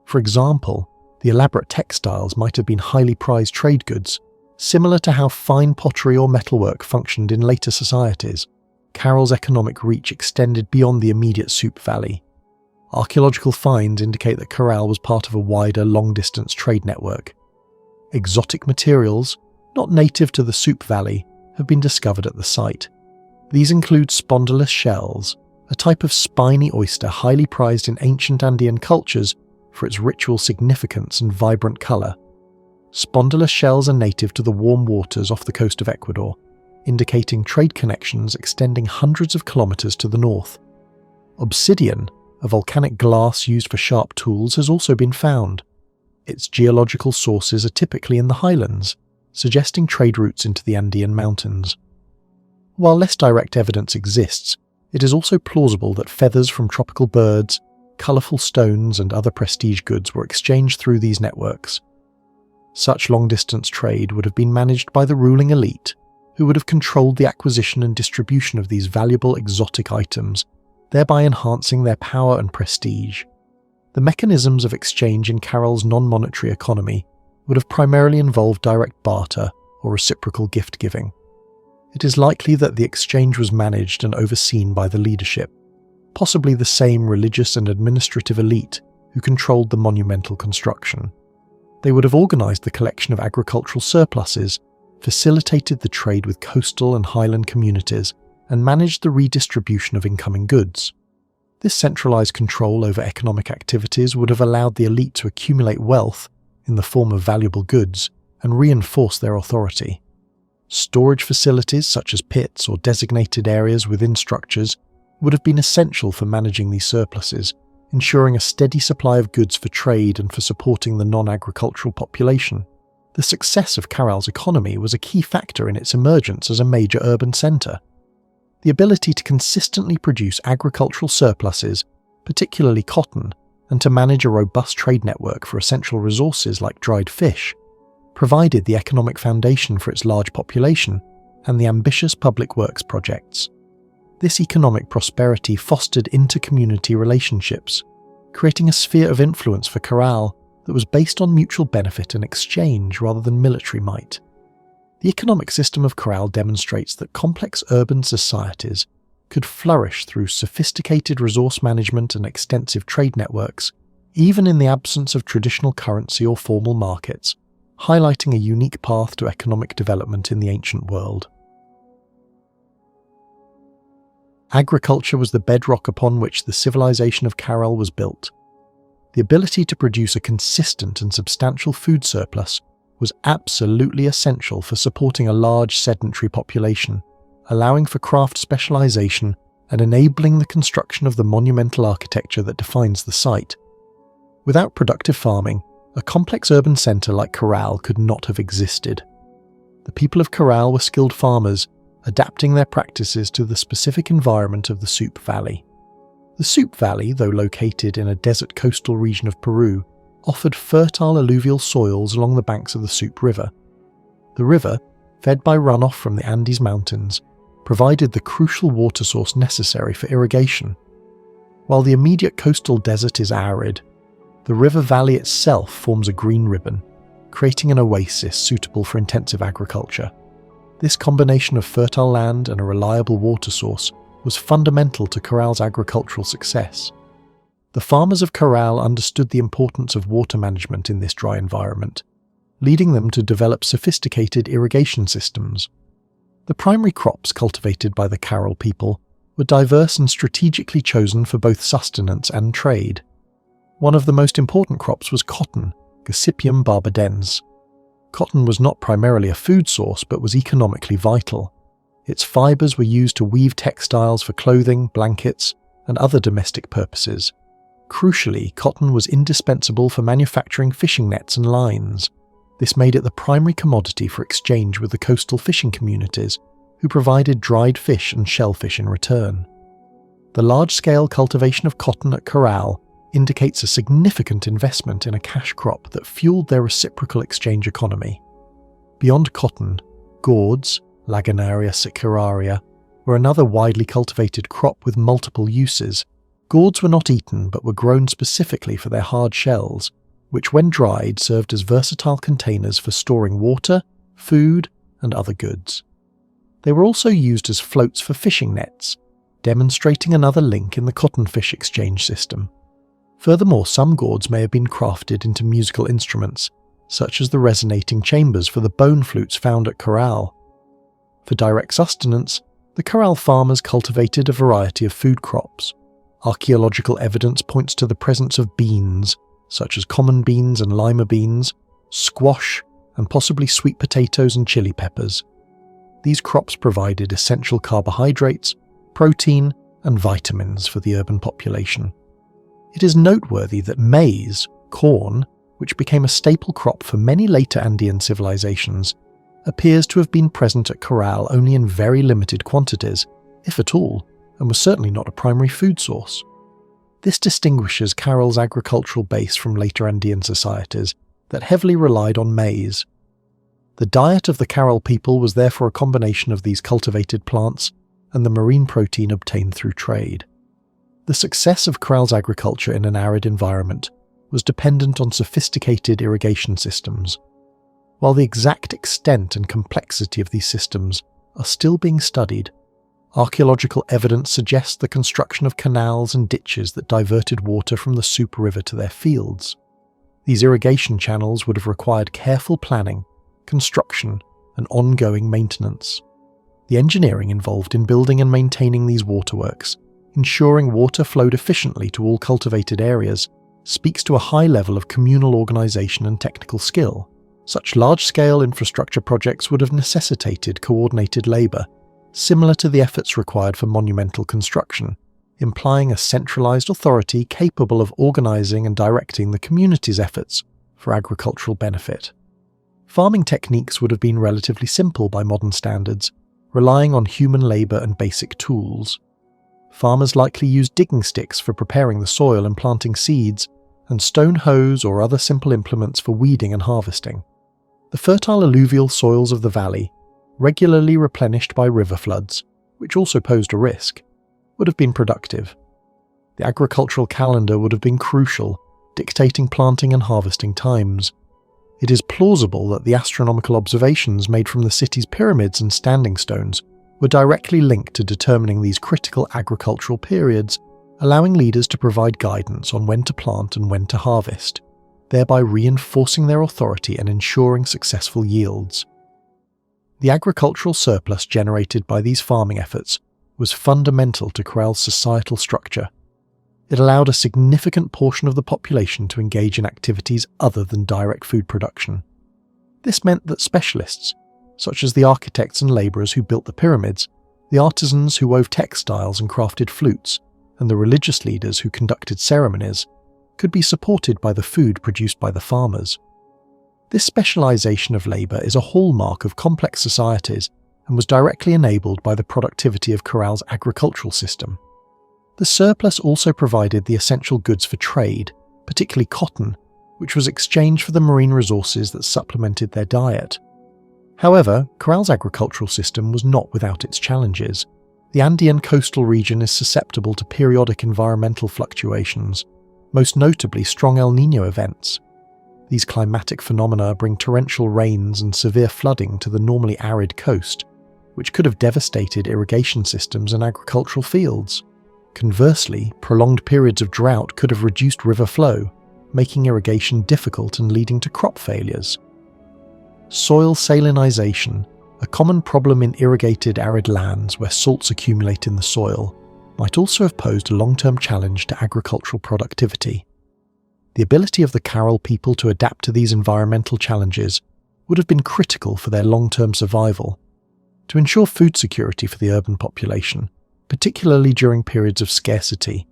For example, the elaborate textiles might have been highly prized trade goods, similar to how fine pottery or metalwork functioned in later societies. Caral's economic reach extended beyond the immediate Soup Valley. Archaeological finds indicate that Caral was part of a wider long-distance trade network. Exotic materials, not native to the Soup Valley, have been discovered at the site. These include spondylus shells, a type of spiny oyster highly prized in ancient Andean cultures for its ritual significance and vibrant colour. Spondylus shells are native to the warm waters off the coast of Ecuador, indicating trade connections extending hundreds of kilometres to the north. Obsidian, a volcanic glass used for sharp tools, has also been found. Its geological sources are typically in the highlands, suggesting trade routes into the Andean mountains. While less direct evidence exists, it is also plausible that feathers from tropical birds, colourful stones and other prestige goods were exchanged through these networks. Such long-distance trade would have been managed by the ruling elite, who would have controlled the acquisition and distribution of these valuable exotic items, thereby enhancing their power and prestige. The mechanisms of exchange in Caral's non-monetary economy would have primarily involved direct barter or reciprocal gift-giving. It is likely that the exchange was managed and overseen by the leadership, possibly the same religious and administrative elite who controlled the monumental construction. They would have organised the collection of agricultural surpluses, facilitated the trade with coastal and highland communities, and managed the redistribution of incoming goods. This centralised control over economic activities would have allowed the elite to accumulate wealth in the form of valuable goods and reinforce their authority. Storage facilities such as pits or designated areas within structures would have been essential for managing these surpluses, ensuring a steady supply of goods for trade and for supporting the non-agricultural population. The success of Caral's economy was a key factor in its emergence as a major urban centre. The ability to consistently produce agricultural surpluses, particularly cotton, and to manage a robust trade network for essential resources like dried fish, provided the economic foundation for its large population and the ambitious public works projects. This economic prosperity fostered inter-community relationships, creating a sphere of influence for Caral that was based on mutual benefit and exchange rather than military might. The economic system of Caral demonstrates that complex urban societies could flourish through sophisticated resource management and extensive trade networks, even in the absence of traditional currency or formal markets, highlighting a unique path to economic development in the ancient world. Agriculture was the bedrock upon which the civilization of Caral was built. The ability to produce a consistent and substantial food surplus was absolutely essential for supporting a large sedentary population, allowing for craft specialization and enabling the construction of the monumental architecture that defines the site. Without productive farming, a complex urban centre like Caral could not have existed. The people of Caral were skilled farmers, adapting their practices to the specific environment of the Supe Valley. The Supe Valley, though located in a desert coastal region of Peru, offered fertile alluvial soils along the banks of the Supe River. The river, fed by runoff from the Andes Mountains, provided the crucial water source necessary for irrigation. While the immediate coastal desert is arid, the river valley itself forms a green ribbon, creating an oasis suitable for intensive agriculture. This combination of fertile land and a reliable water source was fundamental to Caral's agricultural success. The farmers of Caral understood the importance of water management in this dry environment, leading them to develop sophisticated irrigation systems. The primary crops cultivated by the Caral people were diverse and strategically chosen for both sustenance and trade. One of the most important crops was cotton, Gossypium barbadense. Cotton was not primarily a food source but was economically vital. Its fibres were used to weave textiles for clothing, blankets, and other domestic purposes. Crucially, cotton was indispensable for manufacturing fishing nets and lines. This made it the primary commodity for exchange with the coastal fishing communities, who provided dried fish and shellfish in return. The large-scale cultivation of cotton at Caral indicates a significant investment in a cash crop that fueled their reciprocal exchange economy. Beyond cotton, gourds, Lagenaria siceraria, were another widely cultivated crop with multiple uses. Gourds were not eaten but were grown specifically for their hard shells, which when dried served as versatile containers for storing water, food, and other goods. They were also used as floats for fishing nets, demonstrating another link in the cotton-fish exchange system. Furthermore, some gourds may have been crafted into musical instruments, such as the resonating chambers for the bone flutes found at Caral. For direct sustenance, the Caral farmers cultivated a variety of food crops. Archaeological evidence points to the presence of beans, such as common beans and lima beans, squash, and possibly sweet potatoes and chili peppers. These crops provided essential carbohydrates, protein, and vitamins for the urban population. It is noteworthy that maize, corn, which became a staple crop for many later Andean civilizations, appears to have been present at Caral only in very limited quantities, if at all, and was certainly not a primary food source. This distinguishes Caral's agricultural base from later Andean societies that heavily relied on maize. The diet of the Caral people was therefore a combination of these cultivated plants and the marine protein obtained through trade. The success of Caral's agriculture in an arid environment was dependent on sophisticated irrigation systems. While the exact extent and complexity of these systems are still being studied, archaeological evidence suggests the construction of canals and ditches that diverted water from the Supe River to their fields. These irrigation channels would have required careful planning, construction, and ongoing maintenance. The engineering involved in building and maintaining these waterworks, ensuring water flowed efficiently to all cultivated areas, speaks to a high level of communal organisation and technical skill. Such large-scale infrastructure projects would have necessitated coordinated labour, similar to the efforts required for monumental construction, implying a centralised authority capable of organising and directing the community's efforts for agricultural benefit. Farming techniques would have been relatively simple by modern standards, relying on human labour and basic tools. Farmers likely used digging sticks for preparing the soil and planting seeds, and stone hoes or other simple implements for weeding and harvesting. The fertile alluvial soils of the valley, regularly replenished by river floods, which also posed a risk, would have been productive. The agricultural calendar would have been crucial, dictating planting and harvesting times. It is plausible that the astronomical observations made from the city's pyramids and standing stones were directly linked to determining these critical agricultural periods, allowing leaders to provide guidance on when to plant and when to harvest, thereby reinforcing their authority and ensuring successful yields. The agricultural surplus generated by these farming efforts was fundamental to Caral's societal structure. It allowed a significant portion of the population to engage in activities other than direct food production. This meant that specialists, such as the architects and labourers who built the pyramids, the artisans who wove textiles and crafted flutes, and the religious leaders who conducted ceremonies, could be supported by the food produced by the farmers. This specialization of labor is a hallmark of complex societies and was directly enabled by the productivity of Caral's agricultural system. The surplus also provided the essential goods for trade, particularly cotton, which was exchanged for the marine resources that supplemented their diet. However, Caral's agricultural system was not without its challenges. The Andean coastal region is susceptible to periodic environmental fluctuations, most notably strong El Nino events. These climatic phenomena bring torrential rains and severe flooding to the normally arid coast, which could have devastated irrigation systems and agricultural fields. Conversely, prolonged periods of drought could have reduced river flow, making irrigation difficult and leading to crop failures. Soil salinization, a common problem in irrigated arid lands where salts accumulate in the soil, might also have posed a long-term challenge to agricultural productivity. The ability of the Caral people to adapt to these environmental challenges would have been critical for their long-term survival. To ensure food security for the urban population, particularly during periods of scarcity,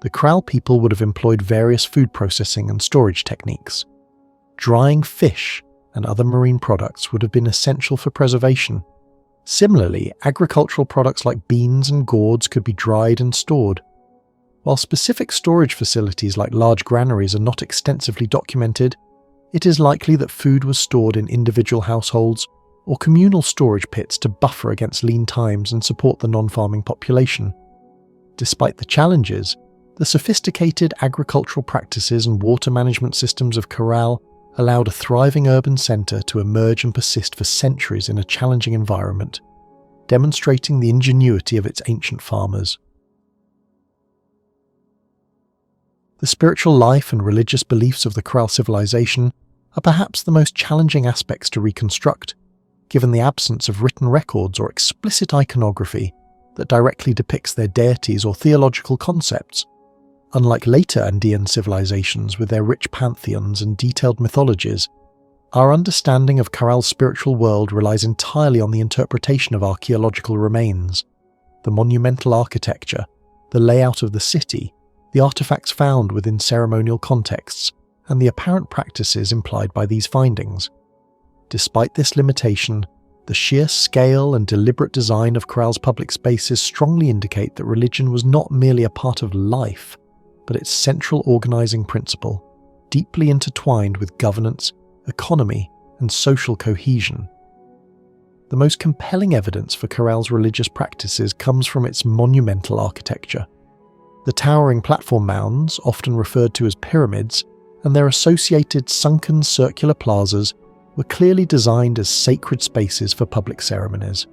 the Caral people would have employed various food processing and storage techniques. Drying fish and other marine products would have been essential for preservation. Similarly, agricultural products like beans and gourds could be dried and stored. While specific storage facilities like large granaries are not extensively documented, it is likely that food was stored in individual households or communal storage pits to buffer against lean times and support the non-farming population. Despite the challenges, the sophisticated agricultural practices and water management systems of Caral allowed a thriving urban centre to emerge and persist for centuries in a challenging environment, demonstrating the ingenuity of its ancient farmers. The spiritual life and religious beliefs of the Caral civilization are perhaps the most challenging aspects to reconstruct, given the absence of written records or explicit iconography that directly depicts their deities or theological concepts. Unlike later Andean civilizations with their rich pantheons and detailed mythologies, our understanding of Caral's spiritual world relies entirely on the interpretation of archaeological remains, the monumental architecture, the layout of the city, the artifacts found within ceremonial contexts, and the apparent practices implied by these findings. Despite this limitation, the sheer scale and deliberate design of Caral's public spaces strongly indicate that religion was not merely a part of life, but its central organizing principle, deeply intertwined with governance, economy, and social cohesion. The most compelling evidence for Caral's religious practices comes from its monumental architecture. The towering platform mounds, often referred to as pyramids, and their associated sunken circular plazas were clearly designed as sacred spaces for public ceremonies.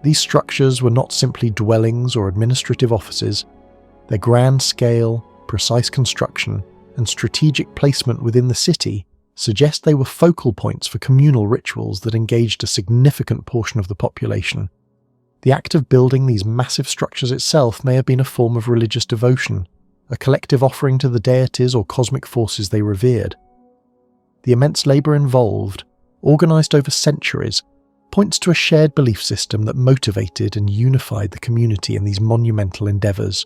These structures were not simply dwellings or administrative offices. Their grand scale, precise construction, and strategic placement within the city suggest they were focal points for communal rituals that engaged a significant portion of the population. The act of building these massive structures itself may have been a form of religious devotion, a collective offering to the deities or cosmic forces they revered. The immense labour involved, organised over centuries, points to a shared belief system that motivated and unified the community in these monumental endeavours.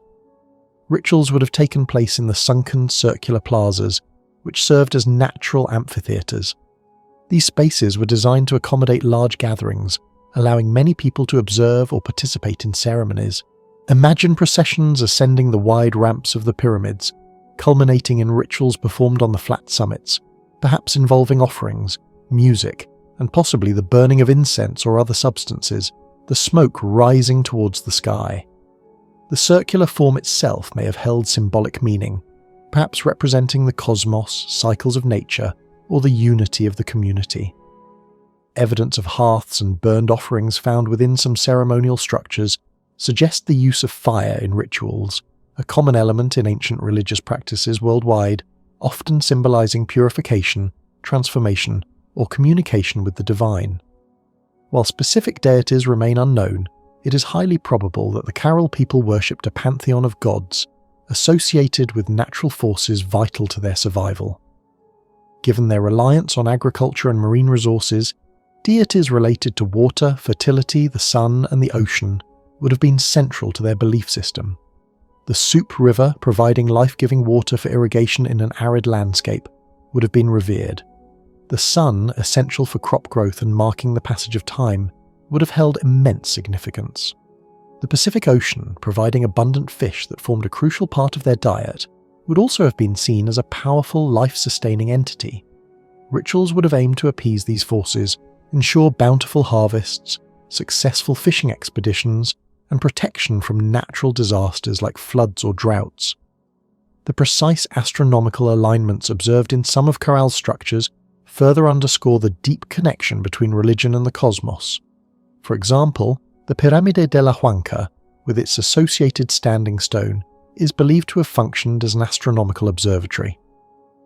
Rituals would have taken place in the sunken circular plazas, which served as natural amphitheatres. These spaces were designed to accommodate large gatherings, allowing many people to observe or participate in ceremonies. Imagine processions ascending the wide ramps of the pyramids, culminating in rituals performed on the flat summits, perhaps involving offerings, music, and possibly the burning of incense or other substances, the smoke rising towards the sky. The circular form itself may have held symbolic meaning, perhaps representing the cosmos, cycles of nature, or the unity of the community. Evidence of hearths and burned offerings found within some ceremonial structures suggest the use of fire in rituals, a common element in ancient religious practices worldwide, often symbolizing purification, transformation, or communication with the divine. While specific deities remain unknown, it is highly probable that the Caral people worshipped a pantheon of gods associated with natural forces vital to their survival. Given their reliance on agriculture and marine resources, Deities related to water, fertility, the sun, and the ocean would have been central to their belief system. The Soup River, providing life-giving water for irrigation in an arid landscape, would have been revered. The sun, essential for crop growth and marking the passage of time, would have held immense significance. The Pacific Ocean, providing abundant fish that formed a crucial part of their diet, would also have been seen as a powerful life-sustaining entity. Rituals would have aimed to appease these forces, ensure bountiful harvests, successful fishing expeditions, and protection from natural disasters like floods or droughts. The precise astronomical alignments observed in some of Caral's structures further underscore the deep connection between religion and the cosmos. For example, the Pirámide de la Huanca, with its associated standing stone, is believed to have functioned as an astronomical observatory.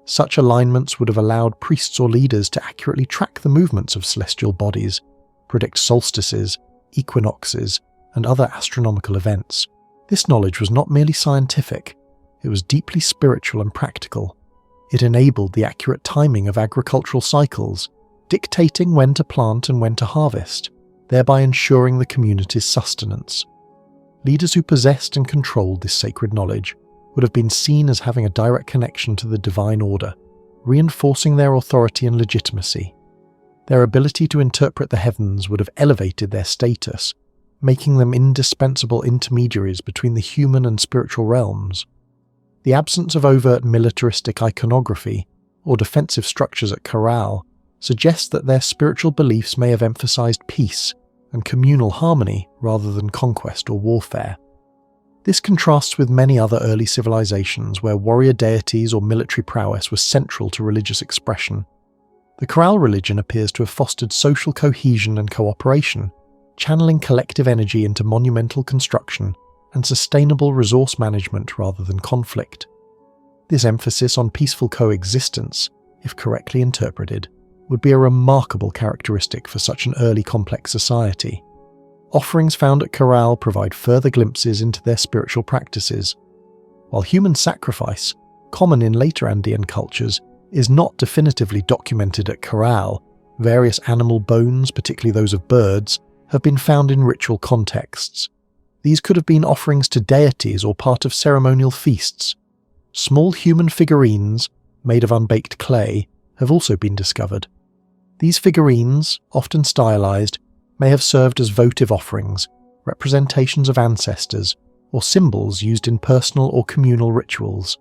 Such alignments would have allowed priests or leaders to accurately track the movements of celestial bodies, predict solstices, equinoxes, and other astronomical events. This knowledge was not merely scientific, it was deeply spiritual and practical. It enabled the accurate timing of agricultural cycles, dictating when to plant and when to harvest, thereby ensuring the community's sustenance. Leaders who possessed and controlled this sacred knowledge would have been seen as having a direct connection to the divine order, reinforcing their authority and legitimacy. Their ability to interpret the heavens would have elevated their status, making them indispensable intermediaries between the human and spiritual realms. The absence of overt militaristic iconography or defensive structures at Caral suggests that their spiritual beliefs may have emphasized peace and communal harmony rather than conquest or warfare. This contrasts with many other early civilizations where warrior deities or military prowess were central to religious expression. The Caral religion appears to have fostered social cohesion and cooperation, channeling collective energy into monumental construction and sustainable resource management rather than conflict. This emphasis on peaceful coexistence, if correctly interpreted, would be a remarkable characteristic for such an early complex society. Offerings found at Caral provide further glimpses into their spiritual practices. While human sacrifice, common in later Andean cultures, is not definitively documented at Caral, various animal bones, particularly those of birds, have been found in ritual contexts. These could have been offerings to deities or part of ceremonial feasts. Small human figurines, made of unbaked clay, have also been discovered. These figurines, often stylized, may have served as votive offerings, representations of ancestors, or symbols used in personal or communal rituals.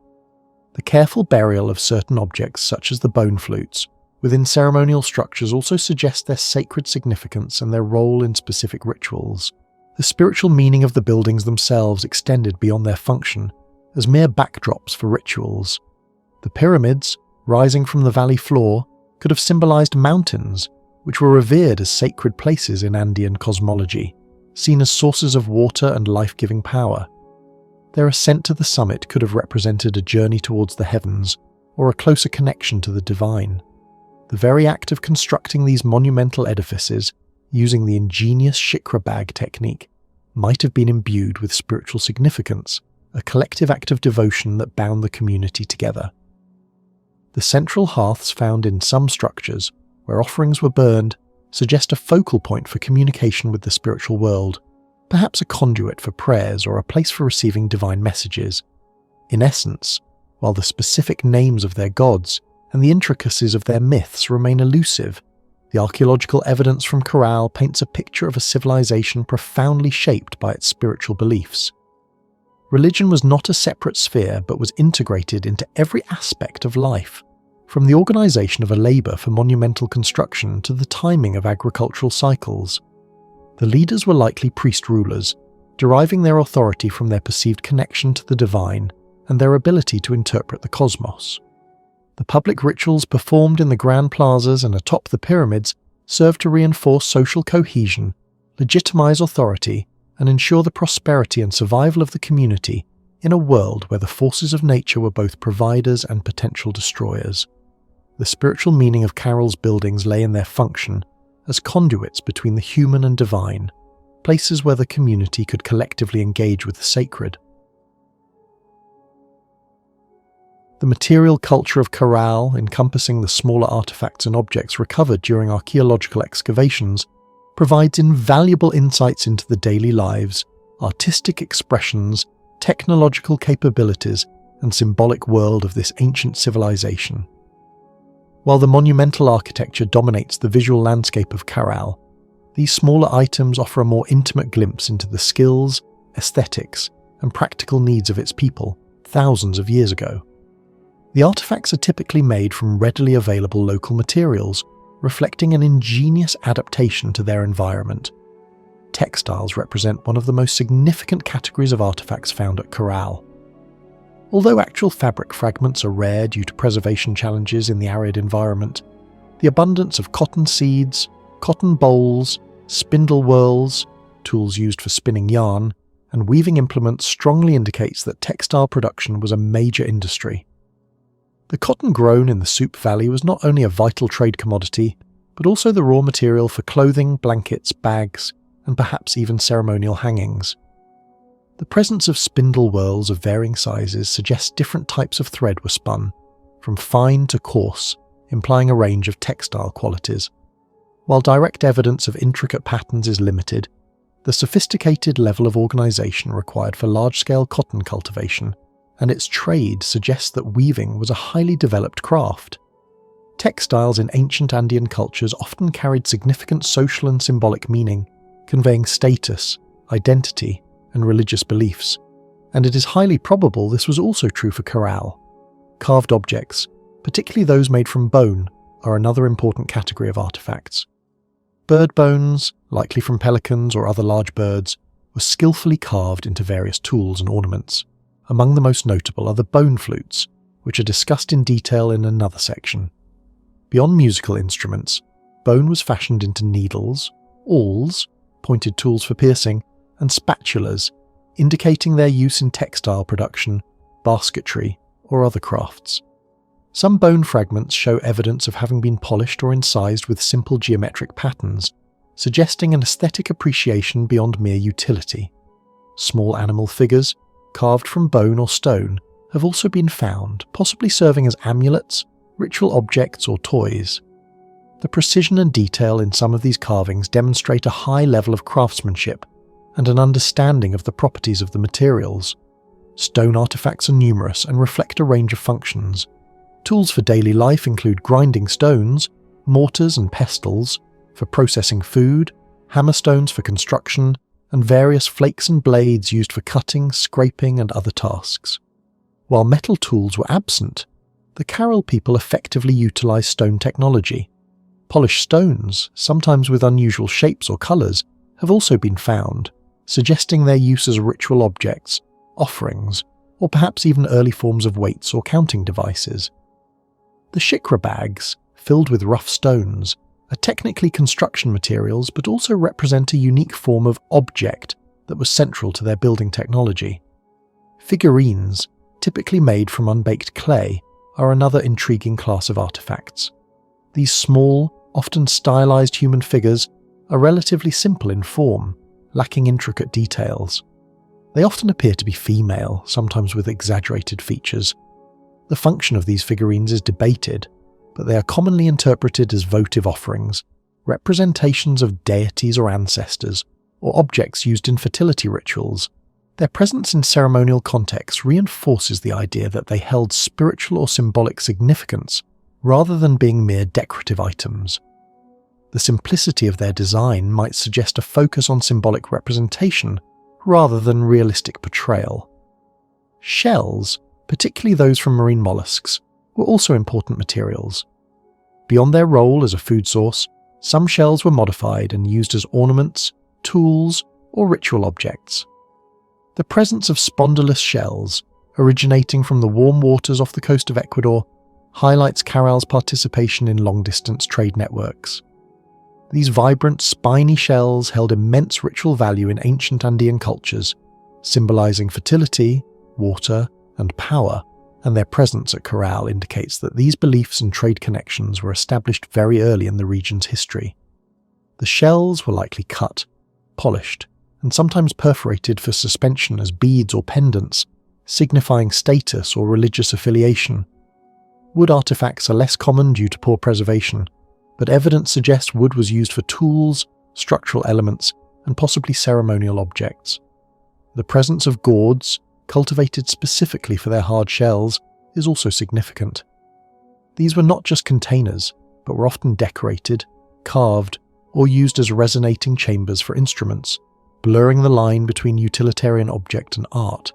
The careful burial of certain objects, such as the bone flutes, within ceremonial structures also suggests their sacred significance and their role in specific rituals. The spiritual meaning of the buildings themselves extended beyond their function, as mere backdrops for rituals. The pyramids, rising from the valley floor, could have symbolized mountains, which were revered as sacred places in Andean cosmology, seen as sources of water and life-giving power. Their ascent to the summit could have represented a journey towards the heavens, or a closer connection to the divine. The very act of constructing these monumental edifices, using the ingenious shikra bag technique, might have been imbued with spiritual significance, a collective act of devotion that bound the community together. The central hearths found in some structures, where offerings were burned, suggest a focal point for communication with the spiritual world, perhaps a conduit for prayers or a place for receiving divine messages. In essence, while the specific names of their gods and the intricacies of their myths remain elusive, the archaeological evidence from Caral paints a picture of a civilization profoundly shaped by its spiritual beliefs. Religion was not a separate sphere but was integrated into every aspect of life, from the organization of a labor for monumental construction to the timing of agricultural cycles. The leaders were likely priest-rulers, deriving their authority from their perceived connection to the divine and their ability to interpret the cosmos. The public rituals performed in the grand plazas and atop the pyramids served to reinforce social cohesion, legitimize authority, and ensure the prosperity and survival of the community in a world where the forces of nature were both providers and potential destroyers. The spiritual meaning of Caral's buildings lay in their function as conduits between the human and divine, places where the community could collectively engage with the sacred. The material culture of Caral, encompassing the smaller artifacts and objects recovered during archaeological excavations, provides invaluable insights into the daily lives, artistic expressions, technological capabilities, and symbolic world of this ancient civilization. While the monumental architecture dominates the visual landscape of Caral, these smaller items offer a more intimate glimpse into the skills, aesthetics, and practical needs of its people thousands of years ago. The artifacts are typically made from readily available local materials, reflecting an ingenious adaptation to their environment. Textiles represent one of the most significant categories of artifacts found at Caral. Although actual fabric fragments are rare due to preservation challenges in the arid environment, the abundance of cotton seeds, cotton bowls, spindle whorls, tools used for spinning yarn, and weaving implements strongly indicates that textile production was a major industry. The cotton grown in the Soup Valley was not only a vital trade commodity, but also the raw material for clothing, blankets, bags, and perhaps even ceremonial hangings. The presence of spindle whorls of varying sizes suggests different types of thread were spun, from fine to coarse, implying a range of textile qualities. While direct evidence of intricate patterns is limited, the sophisticated level of organisation required for large-scale cotton cultivation and its trade suggests that weaving was a highly developed craft. Textiles in ancient Andean cultures often carried significant social and symbolic meaning, conveying status, identity, and religious beliefs, and it is highly probable this was also true for Caral. Carved objects, particularly those made from bone, are another important category of artifacts. Bird bones, likely from pelicans or other large birds, were skillfully carved into various tools and ornaments. Among the most notable are the bone flutes, which are discussed in detail in another section. Beyond musical instruments, bone was fashioned into needles, awls, pointed tools for piercing, and spatulas, indicating their use in textile production, basketry, or other crafts. Some bone fragments show evidence of having been polished or incised with simple geometric patterns, suggesting an aesthetic appreciation beyond mere utility. Small animal figures, carved from bone or stone, have also been found, possibly serving as amulets, ritual objects, or toys. The precision and detail in some of these carvings demonstrate a high level of craftsmanship and an understanding of the properties of the materials. Stone artifacts are numerous and reflect a range of functions. Tools for daily life include grinding stones, mortars and pestles for processing food, hammerstones for construction, and various flakes and blades used for cutting, scraping, and other tasks. While metal tools were absent, the Caral people effectively utilized stone technology. Polished stones, sometimes with unusual shapes or colors, have also been found, suggesting their use as ritual objects, offerings, or perhaps even early forms of weights or counting devices. The shikra bags, filled with rough stones, are technically construction materials but also represent a unique form of object that was central to their building technology. Figurines, typically made from unbaked clay, are another intriguing class of artifacts. These small, often stylized human figures are relatively simple in form, lacking intricate details. They often appear to be female, sometimes with exaggerated features. The function of these figurines is debated, but they are commonly interpreted as votive offerings, representations of deities or ancestors, or objects used in fertility rituals. Their presence in ceremonial contexts reinforces the idea that they held spiritual or symbolic significance, rather than being mere decorative items. The simplicity of their design might suggest a focus on symbolic representation, rather than realistic portrayal. Shells, particularly those from marine mollusks, were also important materials. Beyond their role as a food source, some shells were modified and used as ornaments, tools, or ritual objects. The presence of spondylus shells, originating from the warm waters off the coast of Ecuador, highlights Caral's participation in long-distance trade networks. These vibrant, spiny shells held immense ritual value in ancient Andean cultures, symbolizing fertility, water, and power, and their presence at Caral indicates that these beliefs and trade connections were established very early in the region's history. The shells were likely cut, polished, and sometimes perforated for suspension as beads or pendants, signifying status or religious affiliation, Wood artifacts are less common due to poor preservation, but evidence suggests wood was used for tools, structural elements, and possibly ceremonial objects. The presence of gourds, cultivated specifically for their hard shells, is also significant. These were not just containers, but were often decorated, carved, or used as resonating chambers for instruments, blurring the line between utilitarian object and art.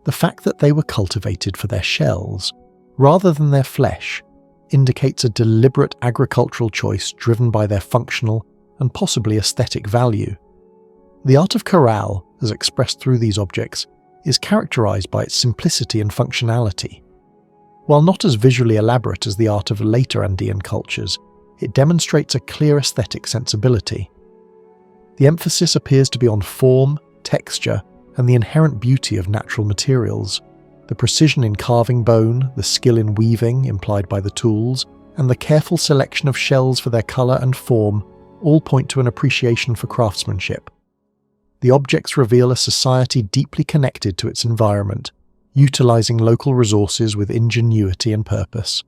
The fact that they were cultivated for their shells, rather than their flesh, indicates a deliberate agricultural choice driven by their functional and possibly aesthetic value. The art of Caral, as expressed through these objects, is characterized by its simplicity and functionality. While not as visually elaborate as the art of later Andean cultures, it demonstrates a clear aesthetic sensibility. The emphasis appears to be on form, texture, and the inherent beauty of natural materials. The precision in carving bone, the skill in weaving implied by the tools, and the careful selection of shells for their colour and form all point to an appreciation for craftsmanship. The objects reveal a society deeply connected to its environment, utilising local resources with ingenuity and purpose.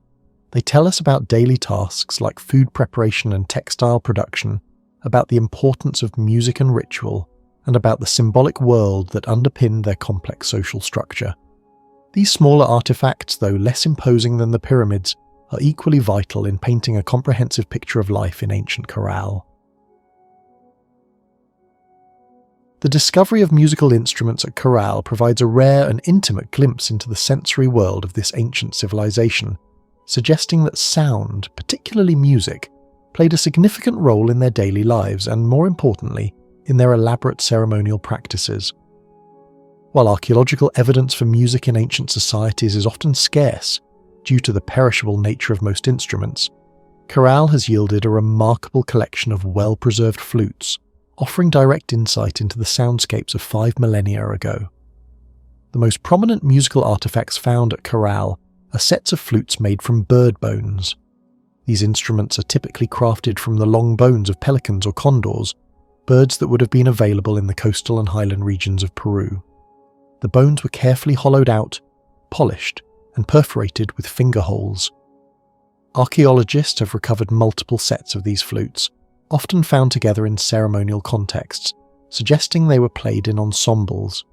They tell us about daily tasks like food preparation and textile production, about the importance of music and ritual, and about the symbolic world that underpinned their complex social structure. These smaller artifacts, though less imposing than the pyramids, are equally vital in painting a comprehensive picture of life in ancient Caral. The discovery of musical instruments at Caral provides a rare and intimate glimpse into the sensory world of this ancient civilization, suggesting that sound, particularly music, played a significant role in their daily lives and, more importantly, in their elaborate ceremonial practices. While archaeological evidence for music in ancient societies is often scarce due to the perishable nature of most instruments, Caral has yielded a remarkable collection of well-preserved flutes, offering direct insight into the soundscapes of 5 millennia ago. The most prominent musical artifacts found at Caral are sets of flutes made from bird bones. These instruments are typically crafted from the long bones of pelicans or condors, birds that would have been available in the coastal and highland regions of Peru. The bones were carefully hollowed out, polished, and perforated with finger holes. Archaeologists have recovered multiple sets of these flutes, often found together in ceremonial contexts, suggesting they were played in ensembles.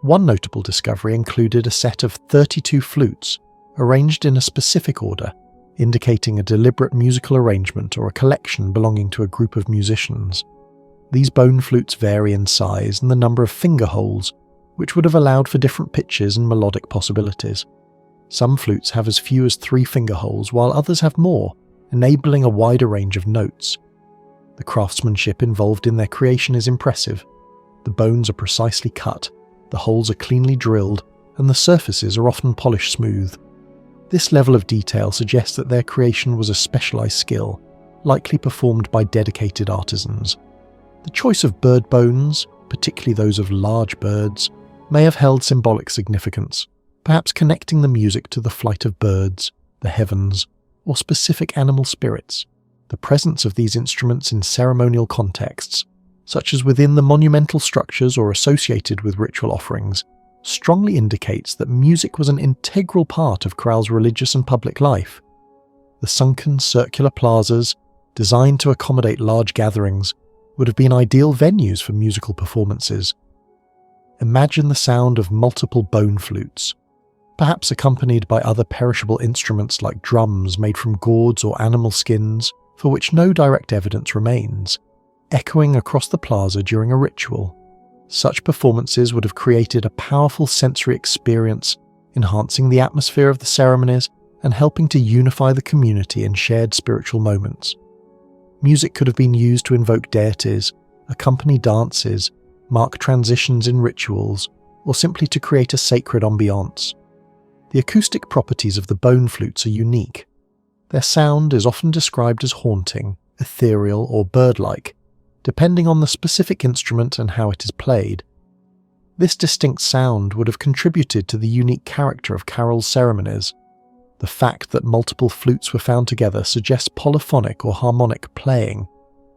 One notable discovery included a set of 32 flutes, arranged in a specific order, indicating a deliberate musical arrangement or a collection belonging to a group of musicians. These bone flutes vary in size and the number of finger holes, which would have allowed for different pitches and melodic possibilities. Some flutes have as few as 3 finger holes, while others have more, enabling a wider range of notes. The craftsmanship involved in their creation is impressive. The bones are precisely cut, the holes are cleanly drilled, and the surfaces are often polished smooth. This level of detail suggests that their creation was a specialized skill, likely performed by dedicated artisans. The choice of bird bones, particularly those of large birds, may have held symbolic significance, perhaps connecting the music to the flight of birds, the heavens, or specific animal spirits. The presence of these instruments in ceremonial contexts, such as within the monumental structures or associated with ritual offerings, strongly indicates that music was an integral part of Caral's religious and public life. The sunken circular plazas, designed to accommodate large gatherings, would have been ideal venues for musical performances. Imagine the sound of multiple bone flutes, perhaps accompanied by other perishable instruments like drums made from gourds or animal skins, for which no direct evidence remains, echoing across the plaza during a ritual. Such performances would have created a powerful sensory experience, enhancing the atmosphere of the ceremonies and helping to unify the community in shared spiritual moments. Music could have been used to invoke deities, accompany dances, mark transitions in rituals, or simply to create a sacred ambiance. The acoustic properties of the bone flutes are unique. Their sound is often described as haunting, ethereal, or bird-like, depending on the specific instrument and how it is played. This distinct sound would have contributed to the unique character of Caral's ceremonies. The fact that multiple flutes were found together suggests polyphonic or harmonic playing,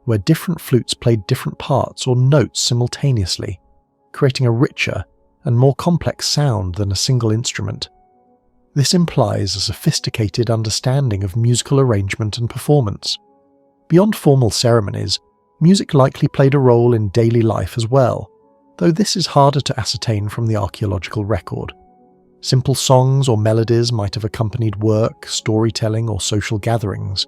where different flutes played different parts or notes simultaneously, creating a richer and more complex sound than a single instrument. This implies a sophisticated understanding of musical arrangement and performance. Beyond formal ceremonies, music likely played a role in daily life as well, though this is harder to ascertain from the archaeological record. Simple songs or melodies might have accompanied work, storytelling, or social gatherings.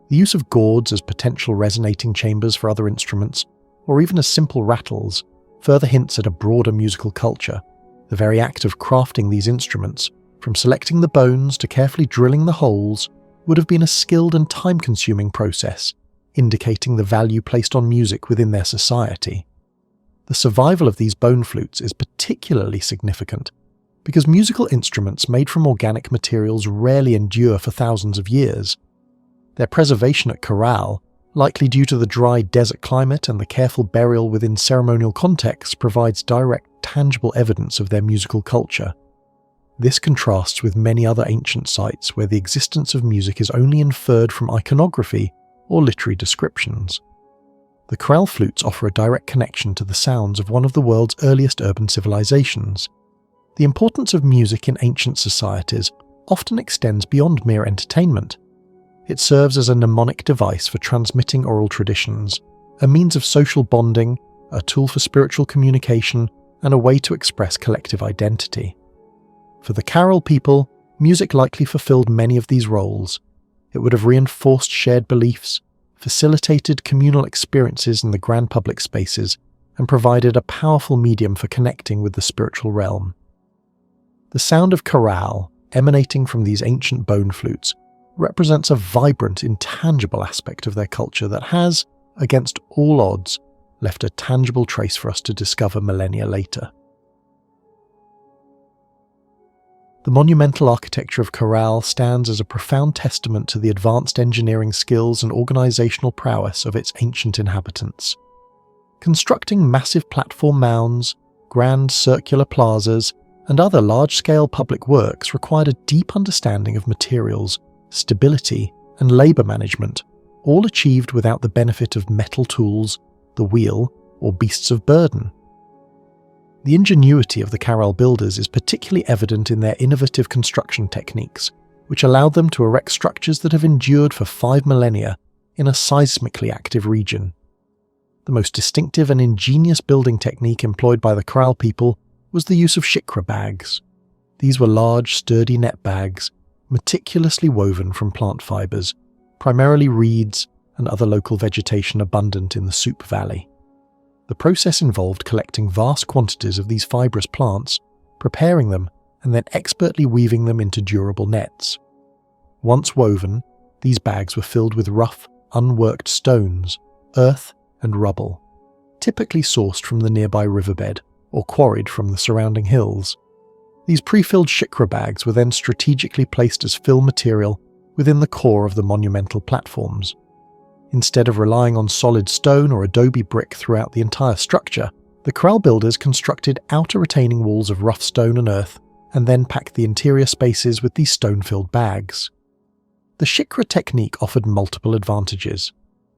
The use of gourds as potential resonating chambers for other instruments, or even as simple rattles, further hints at a broader musical culture. The very act of crafting these instruments, from selecting the bones to carefully drilling the holes, would have been a skilled and time-consuming process, indicating the value placed on music within their society. The survival of these bone flutes is particularly significant, because musical instruments made from organic materials rarely endure for thousands of years. Their preservation at Caral, likely due to the dry desert climate and the careful burial within ceremonial contexts, provides direct, tangible evidence of their musical culture. This contrasts with many other ancient sites where the existence of music is only inferred from iconography or literary descriptions. The Caral flutes offer a direct connection to the sounds of one of the world's earliest urban civilizations. The importance of music in ancient societies often extends beyond mere entertainment. It serves as a mnemonic device for transmitting oral traditions, a means of social bonding, a tool for spiritual communication, and a way to express collective identity. For the Caral people, music likely fulfilled many of these roles. It would have reinforced shared beliefs, facilitated communal experiences in the grand public spaces, and provided a powerful medium for connecting with the spiritual realm. The sound of Caral, emanating from these ancient bone flutes, represents a vibrant, intangible aspect of their culture that has, against all odds, left a tangible trace for us to discover millennia later. The monumental architecture of Caral stands as a profound testament to the advanced engineering skills and organizational prowess of its ancient inhabitants. Constructing massive platform mounds, grand circular plazas, and other large-scale public works required a deep understanding of materials, stability, and labor management, all achieved without the benefit of metal tools, the wheel, or beasts of burden. The ingenuity of the Caral builders is particularly evident in their innovative construction techniques, which allowed them to erect structures that have endured for 5 millennia in a seismically active region. The most distinctive and ingenious building technique employed by the Caral people was the use of shikra bags. These were large, sturdy net bags, meticulously woven from plant fibers, primarily reeds and other local vegetation abundant in the Soup Valley. The process involved collecting vast quantities of these fibrous plants, preparing them, and then expertly weaving them into durable nets. Once woven, these bags were filled with rough, unworked stones, earth, and rubble, typically sourced from the nearby riverbed or quarried from the surrounding hills. These pre-filled shikra bags were then strategically placed as fill material within the core of the monumental platforms. Instead of relying on solid stone or adobe brick throughout the entire structure, the Caral builders constructed outer retaining walls of rough stone and earth, and then packed the interior spaces with these stone-filled bags. The shikra technique offered multiple advantages.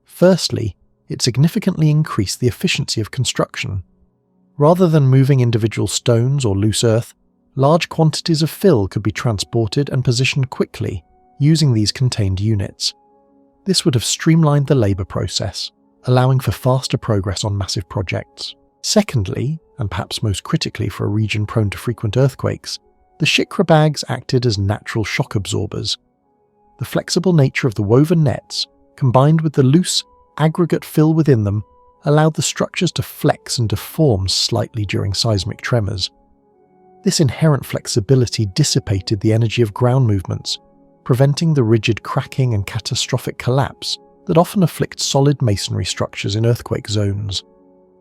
Firstly, it significantly increased the efficiency of construction. Rather than moving individual stones or loose earth, large quantities of fill could be transported and positioned quickly using these contained units. This would have streamlined the labour process, allowing for faster progress on massive projects. Secondly, and perhaps most critically for a region prone to frequent earthquakes, the shikra bags acted as natural shock absorbers. The flexible nature of the woven nets, combined with the loose, aggregate fill within them, allowed the structures to flex and deform slightly during seismic tremors. This inherent flexibility dissipated the energy of ground movements, preventing the rigid cracking and catastrophic collapse that often afflict solid masonry structures in earthquake zones.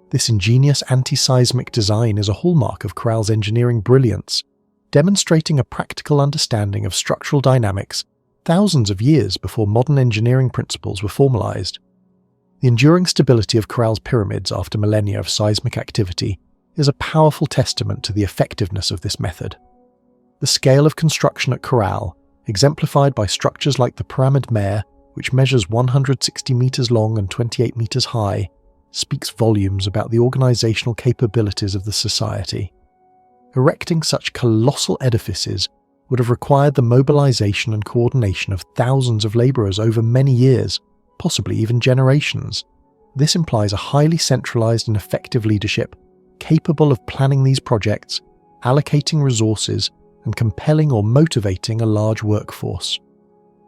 This ingenious anti-seismic design is a hallmark of Caral's engineering brilliance, demonstrating a practical understanding of structural dynamics thousands of years before modern engineering principles were formalized. The enduring stability of Caral's pyramids after millennia of seismic activity is a powerful testament to the effectiveness of this method. The scale of construction at Caral, exemplified by structures like the Pyramid Mare, which measures 160 meters long and 28 meters high, speaks volumes about the organizational capabilities of the society. Erecting such colossal edifices would have required the mobilization and coordination of thousands of laborers over many years, possibly even generations. This implies a highly centralized and effective leadership, capable of planning these projects, allocating resources, and compelling or motivating a large workforce.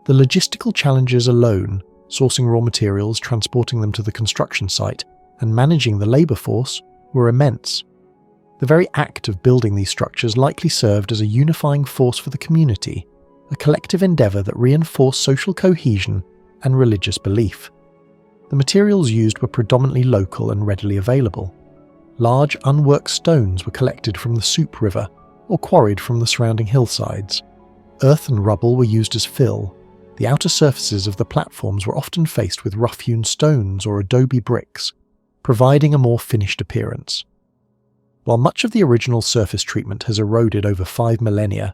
The logistical challenges alone, sourcing raw materials, transporting them to the construction site, and managing the labor force, were immense. The very act of building these structures likely served as a unifying force for the community, a collective endeavor that reinforced social cohesion and religious belief. The materials used were predominantly local and readily available. Large unworked stones were collected from the Soup River or quarried from the surrounding hillsides. Earth and rubble were used as fill. The outer surfaces of the platforms were often faced with rough-hewn stones or adobe bricks, providing a more finished appearance. While much of the original surface treatment has eroded over 5 millennia,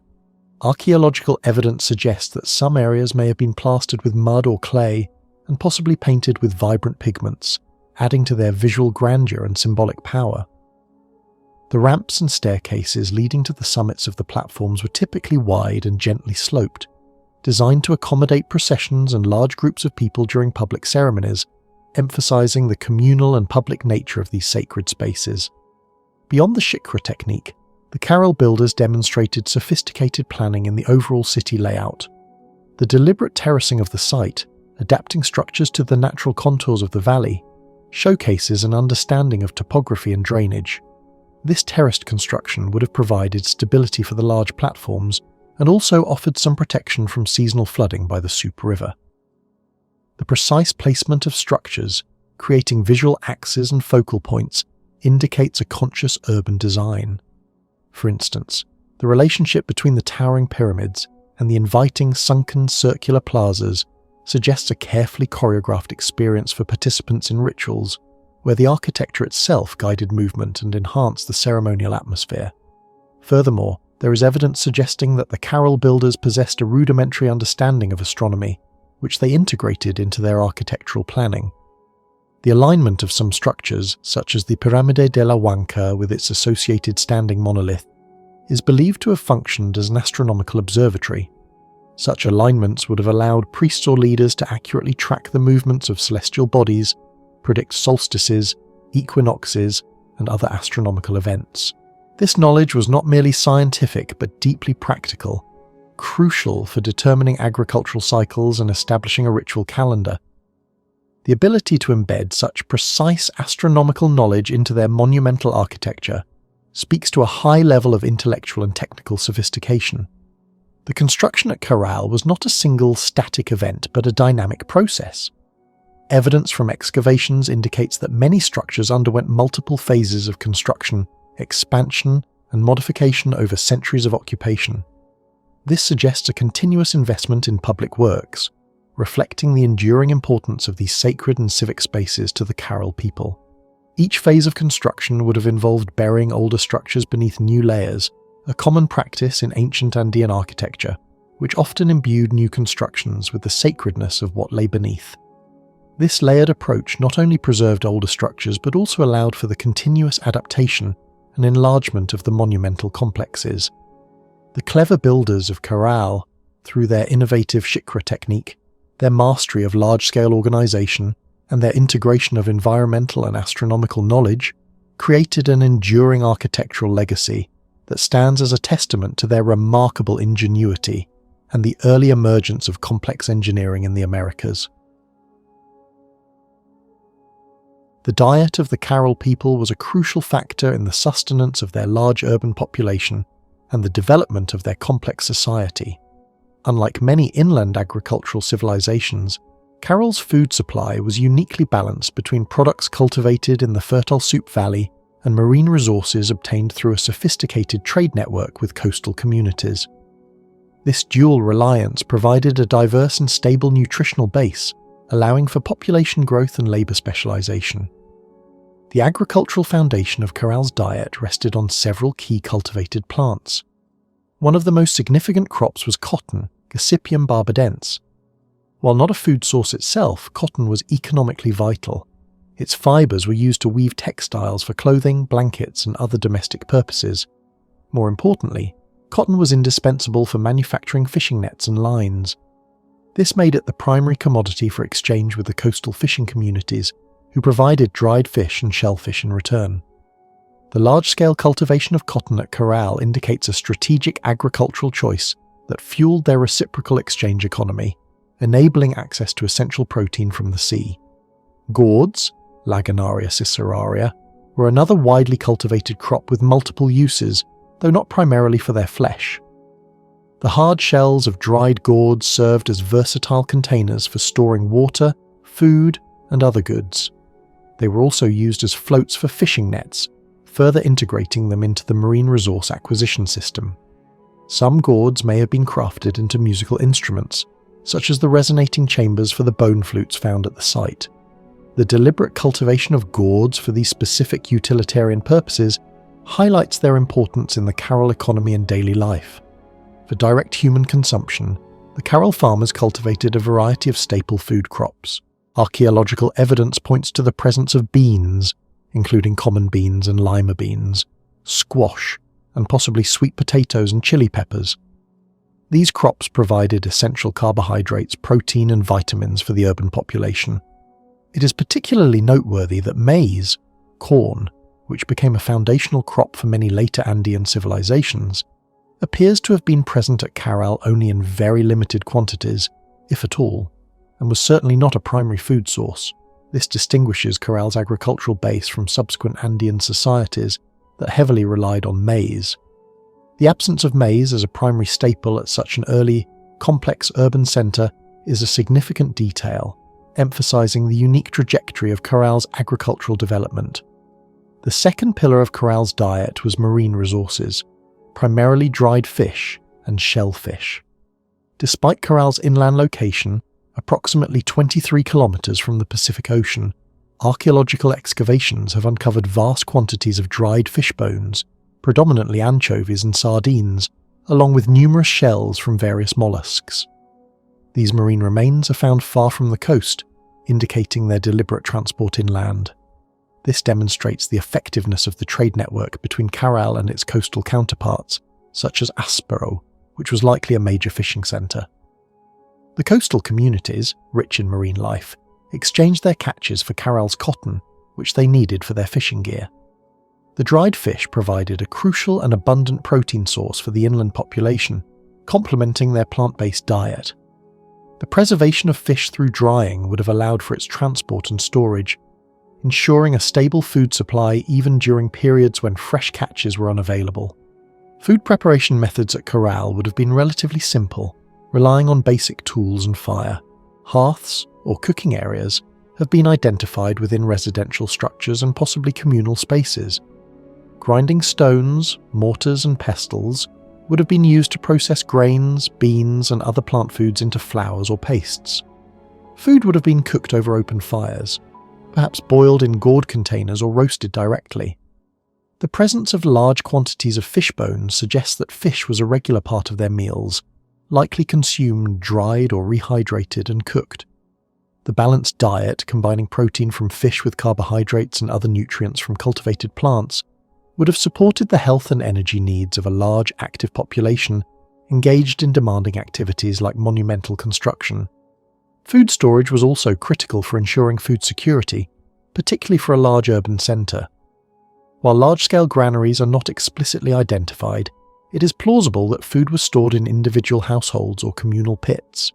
archaeological evidence suggests that some areas may have been plastered with mud or clay and possibly painted with vibrant pigments, adding to their visual grandeur and symbolic power. The ramps and staircases leading to the summits of the platforms were typically wide and gently sloped, designed to accommodate processions and large groups of people during public ceremonies, emphasizing the communal and public nature of these sacred spaces. Beyond the shikra technique, the Caral builders demonstrated sophisticated planning in the overall city layout. The deliberate terracing of the site, adapting structures to the natural contours of the valley, showcases an understanding of topography and drainage. This terraced construction would have provided stability for the large platforms and also offered some protection from seasonal flooding by the Soup River. The precise placement of structures, creating visual axes and focal points, indicates a conscious urban design. For instance, the relationship between the towering pyramids and the inviting sunken circular plazas suggests a carefully choreographed experience for participants in rituals, where the architecture itself guided movement and enhanced the ceremonial atmosphere. Furthermore, there is evidence suggesting that the Caral builders possessed a rudimentary understanding of astronomy, which they integrated into their architectural planning. The alignment of some structures, such as the Pirámide de la Huanca with its associated standing monolith, is believed to have functioned as an astronomical observatory. Such alignments would have allowed priests or leaders to accurately track the movements of celestial bodies, predict solstices, equinoxes, and other astronomical events. This knowledge was not merely scientific but deeply practical, crucial for determining agricultural cycles and establishing a ritual calendar. The ability to embed such precise astronomical knowledge into their monumental architecture speaks to a high level of intellectual and technical sophistication. The construction at Caral was not a single static event but a dynamic process. Evidence from excavations indicates that many structures underwent multiple phases of construction, expansion, and modification over centuries of occupation. This suggests a continuous investment in public works, reflecting the enduring importance of these sacred and civic spaces to the Caral people. Each phase of construction would have involved burying older structures beneath new layers, a common practice in ancient Andean architecture, which often imbued new constructions with the sacredness of what lay beneath. This layered approach not only preserved older structures but also allowed for the continuous adaptation and enlargement of the monumental complexes. The clever builders of Caral, through their innovative shikra technique, their mastery of large-scale organization, and their integration of environmental and astronomical knowledge, created an enduring architectural legacy that stands as a testament to their remarkable ingenuity and the early emergence of complex engineering in the Americas. The diet of the Caral people was a crucial factor in the sustenance of their large urban population and the development of their complex society. Unlike many inland agricultural civilizations, Caral's food supply was uniquely balanced between products cultivated in the fertile Soup Valley and marine resources obtained through a sophisticated trade network with coastal communities. This dual reliance provided a diverse and stable nutritional base, allowing for population growth and labor specialization. The agricultural foundation of Caral's diet rested on several key cultivated plants. One of the most significant crops was cotton, Gossypium barbadense. While not a food source itself, cotton was economically vital. Its fibers were used to weave textiles for clothing, blankets, and other domestic purposes. More importantly, cotton was indispensable for manufacturing fishing nets and lines. This made it the primary commodity for exchange with the coastal fishing communities, who provided dried fish and shellfish in return. The large-scale cultivation of cotton at Caral indicates a strategic agricultural choice that fueled their reciprocal exchange economy, enabling access to essential protein from the sea. Gourds, Lagenaria ciceraria, were another widely cultivated crop with multiple uses, though not primarily for their flesh. The hard shells of dried gourds served as versatile containers for storing water, food, and other goods. They were also used as floats for fishing nets, further integrating them into the marine resource acquisition system. Some gourds may have been crafted into musical instruments, such as the resonating chambers for the bone flutes found at the site. The deliberate cultivation of gourds for these specific utilitarian purposes highlights their importance in the Caral economy and daily life. For direct human consumption, the Caral farmers cultivated a variety of staple food crops. Archaeological evidence points to the presence of beans, including common beans and lima beans, squash, and possibly sweet potatoes and chili peppers. These crops provided essential carbohydrates, protein, and vitamins for the urban population. It is particularly noteworthy that maize, corn, which became a foundational crop for many later Andean civilizations, appears to have been present at Caral only in very limited quantities, if at all, and was certainly not a primary food source. This distinguishes Caral's agricultural base from subsequent Andean societies that heavily relied on maize. The absence of maize as a primary staple at such an early, complex urban centre is a significant detail, emphasising the unique trajectory of Caral's agricultural development. The second pillar of Caral's diet was marine resources, primarily dried fish and shellfish. Despite Caral's inland location, approximately 23 kilometres from the Pacific Ocean, archaeological excavations have uncovered vast quantities of dried fish bones, predominantly anchovies and sardines, along with numerous shells from various mollusks. These marine remains are found far from the coast, indicating their deliberate transport inland. This demonstrates the effectiveness of the trade network between Caral and its coastal counterparts, such as Aspero, which was likely a major fishing centre. The coastal communities, rich in marine life, exchanged their catches for Caral's cotton, which they needed for their fishing gear. The dried fish provided a crucial and abundant protein source for the inland population, complementing their plant-based diet. The preservation of fish through drying would have allowed for its transport and storage, ensuring a stable food supply even during periods when fresh catches were unavailable. Food preparation methods at Caral would have been relatively simple, relying on basic tools and fire. Hearths, or cooking areas, have been identified within residential structures and possibly communal spaces. Grinding stones, mortars and pestles would have been used to process grains, beans and other plant foods into flours or pastes. Food would have been cooked over open fires, perhaps boiled in gourd containers or roasted directly. The presence of large quantities of fish bones suggests that fish was a regular part of their meals, likely consumed dried or rehydrated and cooked. The balanced diet, combining protein from fish with carbohydrates and other nutrients from cultivated plants, would have supported the health and energy needs of a large active population engaged in demanding activities like monumental construction. Food storage was also critical for ensuring food security, particularly for a large urban centre. While large-scale granaries are not explicitly identified, it is plausible that food was stored in individual households or communal pits.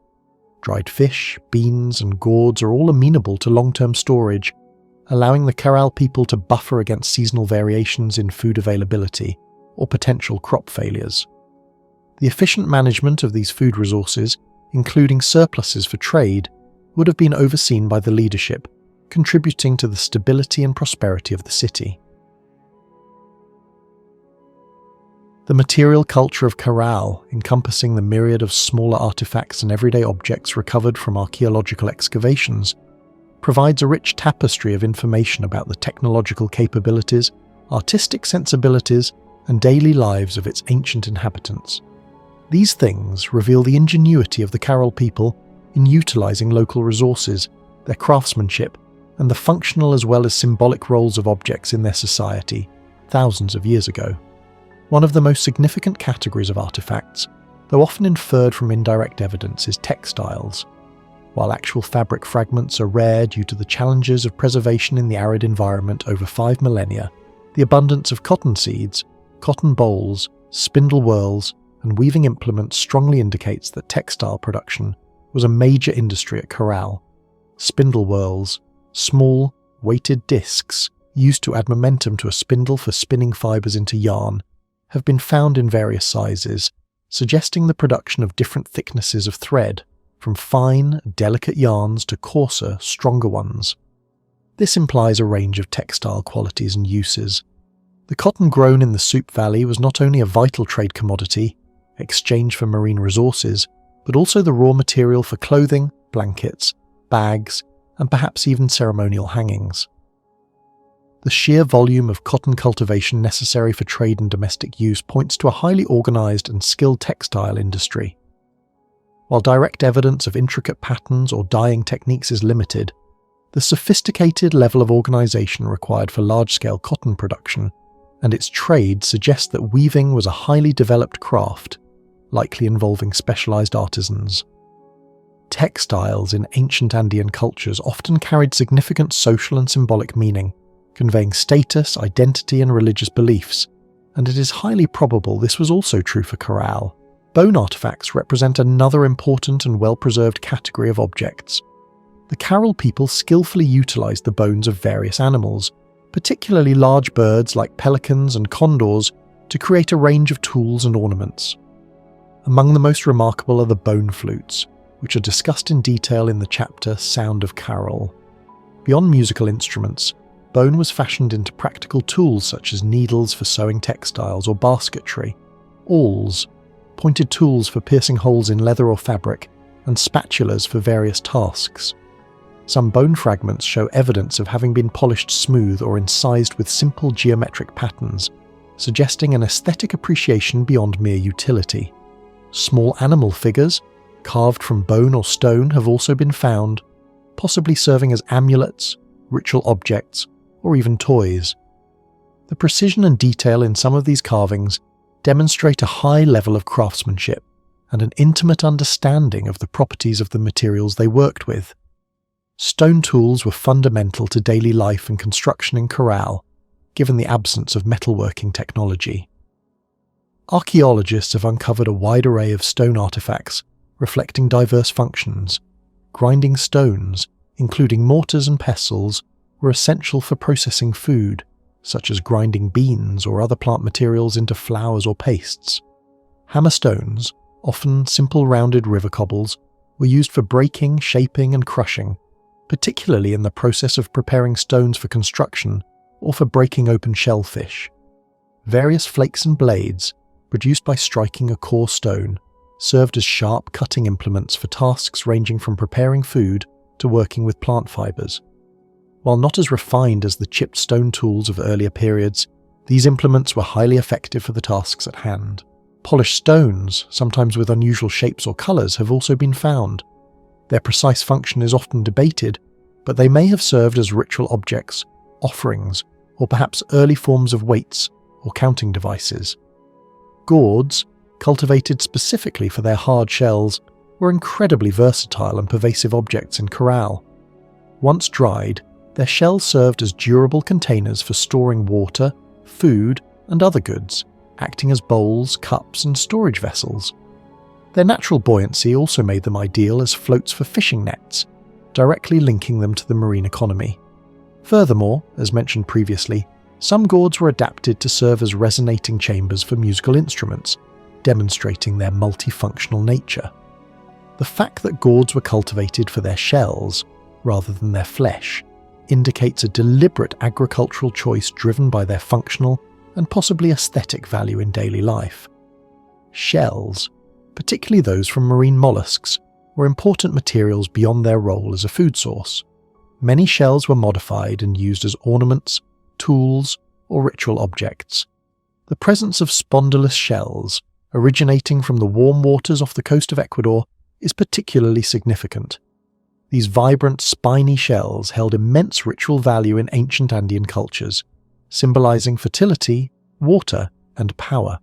Dried fish, beans and gourds are all amenable to long-term storage, allowing the Caral people to buffer against seasonal variations in food availability or potential crop failures. The efficient management of these food resources, including surpluses for trade, would have been overseen by the leadership, contributing to the stability and prosperity of the city. The material culture of Caral, encompassing the myriad of smaller artifacts and everyday objects recovered from archaeological excavations, provides a rich tapestry of information about the technological capabilities, artistic sensibilities, and daily lives of its ancient inhabitants. These things reveal the ingenuity of the Caral people in utilising local resources, their craftsmanship, and the functional as well as symbolic roles of objects in their society, thousands of years ago. One of the most significant categories of artifacts, though often inferred from indirect evidence, is textiles. While actual fabric fragments are rare due to the challenges of preservation in the arid environment over 5 millennia, the abundance of cotton seeds, cotton bowls, spindle whorls, and weaving implements strongly indicates that textile production was a major industry at Caral. Spindle whorls, small, weighted discs used to add momentum to a spindle for spinning fibres into yarn, have been found in various sizes, suggesting the production of different thicknesses of thread, from fine, delicate yarns to coarser, stronger ones. This implies a range of textile qualities and uses. The cotton grown in the Soup Valley was not only a vital trade commodity, exchanged for marine resources, but also the raw material for clothing, blankets, bags, and perhaps even ceremonial hangings. The sheer volume of cotton cultivation necessary for trade and domestic use points to a highly organised and skilled textile industry. While direct evidence of intricate patterns or dyeing techniques is limited, the sophisticated level of organisation required for large-scale cotton production and its trade suggests that weaving was a highly developed craft, likely involving specialised artisans. Textiles in ancient Andean cultures often carried significant social and symbolic meaning, conveying status, identity and religious beliefs, and it is highly probable this was also true for Caral. Bone artifacts represent another important and well-preserved category of objects. The Caral people skillfully utilised the bones of various animals, particularly large birds like pelicans and condors, to create a range of tools and ornaments. Among the most remarkable are the bone flutes, which are discussed in detail in the chapter Sound of Caral. Beyond musical instruments, bone was fashioned into practical tools such as needles for sewing textiles or basketry, awls, pointed tools for piercing holes in leather or fabric, and spatulas for various tasks. Some bone fragments show evidence of having been polished smooth or incised with simple geometric patterns, suggesting an aesthetic appreciation beyond mere utility. Small animal figures, carved from bone or stone, have also been found, possibly serving as amulets, ritual objects, or even toys. The precision and detail in some of these carvings demonstrate a high level of craftsmanship and an intimate understanding of the properties of the materials they worked with. Stone tools were fundamental to daily life and construction in Caral, given the absence of metalworking technology. Archaeologists have uncovered a wide array of stone artifacts reflecting diverse functions. Grinding stones, including mortars and pestles, were essential for processing food, such as grinding beans or other plant materials into flours or pastes. Hammerstones, often simple rounded river cobbles, were used for breaking, shaping and crushing, particularly in the process of preparing stones for construction or for breaking open shellfish. Various flakes and blades, produced by striking a coarse stone, served as sharp cutting implements for tasks ranging from preparing food to working with plant fibres. While not as refined as the chipped stone tools of earlier periods, these implements were highly effective for the tasks at hand. Polished stones, sometimes with unusual shapes or colours, have also been found. Their precise function is often debated, but they may have served as ritual objects, offerings, or perhaps early forms of weights or counting devices. Gourds, cultivated specifically for their hard shells, were incredibly versatile and pervasive objects in Caral. Once dried, their shells served as durable containers for storing water, food, and other goods, acting as bowls, cups, and storage vessels. Their natural buoyancy also made them ideal as floats for fishing nets, directly linking them to the marine economy. Furthermore, as mentioned previously, some gourds were adapted to serve as resonating chambers for musical instruments, demonstrating their multifunctional nature. The fact that gourds were cultivated for their shells, rather than their flesh, indicates a deliberate agricultural choice driven by their functional and possibly aesthetic value in daily life. Shells, particularly those from marine mollusks, were important materials beyond their role as a food source. Many shells were modified and used as ornaments, tools, or ritual objects. The presence of spondylus shells, originating from the warm waters off the coast of Ecuador, is particularly significant. These vibrant, spiny shells held immense ritual value in ancient Andean cultures, symbolizing fertility, water, and power.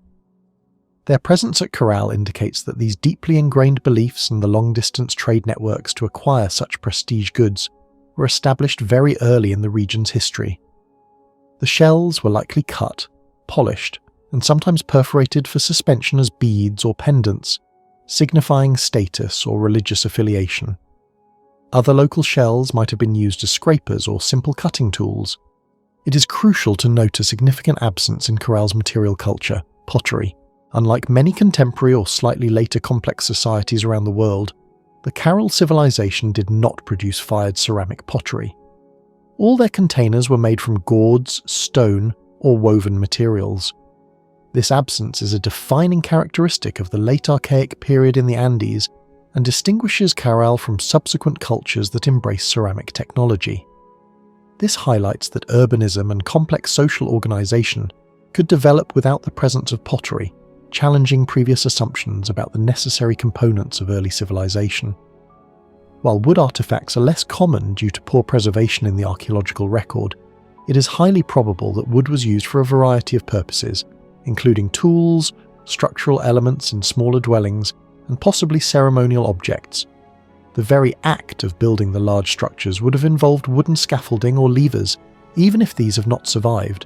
Their presence at Caral indicates that these deeply ingrained beliefs and the long-distance trade networks to acquire such prestige goods were established very early in the region's history. The shells were likely cut, polished, and sometimes perforated for suspension as beads or pendants, signifying status or religious affiliation. Other local shells might have been used as scrapers or simple cutting tools. It is crucial to note a significant absence in Caral's material culture, pottery. Unlike many contemporary or slightly later complex societies around the world, the Caral civilization did not produce fired ceramic pottery. All their containers were made from gourds, stone, or woven materials. This absence is a defining characteristic of the late Archaic period in the Andes and distinguishes Caral from subsequent cultures that embrace ceramic technology. This highlights that urbanism and complex social organization could develop without the presence of pottery, challenging previous assumptions about the necessary components of early civilization. While wood artifacts are less common due to poor preservation in the archaeological record, it is highly probable that wood was used for a variety of purposes, including tools, structural elements in smaller dwellings, and possibly ceremonial objects. The very act of building the large structures would have involved wooden scaffolding or levers, even if these have not survived.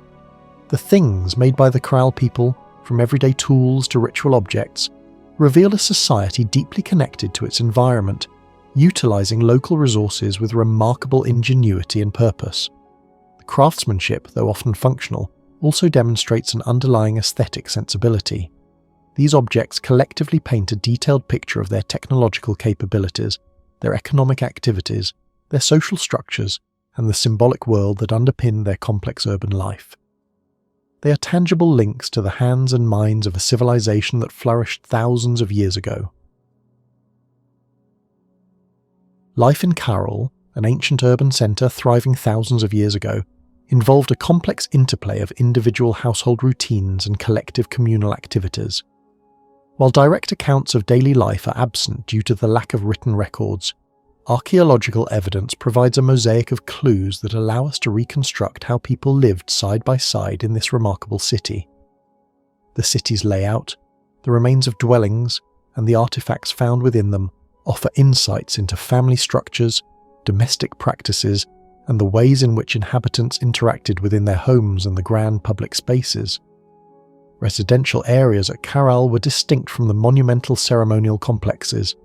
The things made by the Caral people, from everyday tools to ritual objects, reveal a society deeply connected to its environment, utilizing local resources with remarkable ingenuity and purpose. The craftsmanship, though often functional, also demonstrates an underlying aesthetic sensibility. These objects collectively paint a detailed picture of their technological capabilities, their economic activities, their social structures, and the symbolic world that underpin their complex urban life. They are tangible links to the hands and minds of a civilization that flourished thousands of years ago. Life in Caral, an ancient urban centre thriving thousands of years ago, involved a complex interplay of individual household routines and collective communal activities. While direct accounts of daily life are absent due to the lack of written records, archaeological evidence provides a mosaic of clues that allow us to reconstruct how people lived side by side in this remarkable city. The city's layout, the remains of dwellings, and the artifacts found within them offer insights into family structures, domestic practices, and the ways in which inhabitants interacted within their homes and the grand public spaces. Residential areas at Caral were distinct from the monumental ceremonial complexes.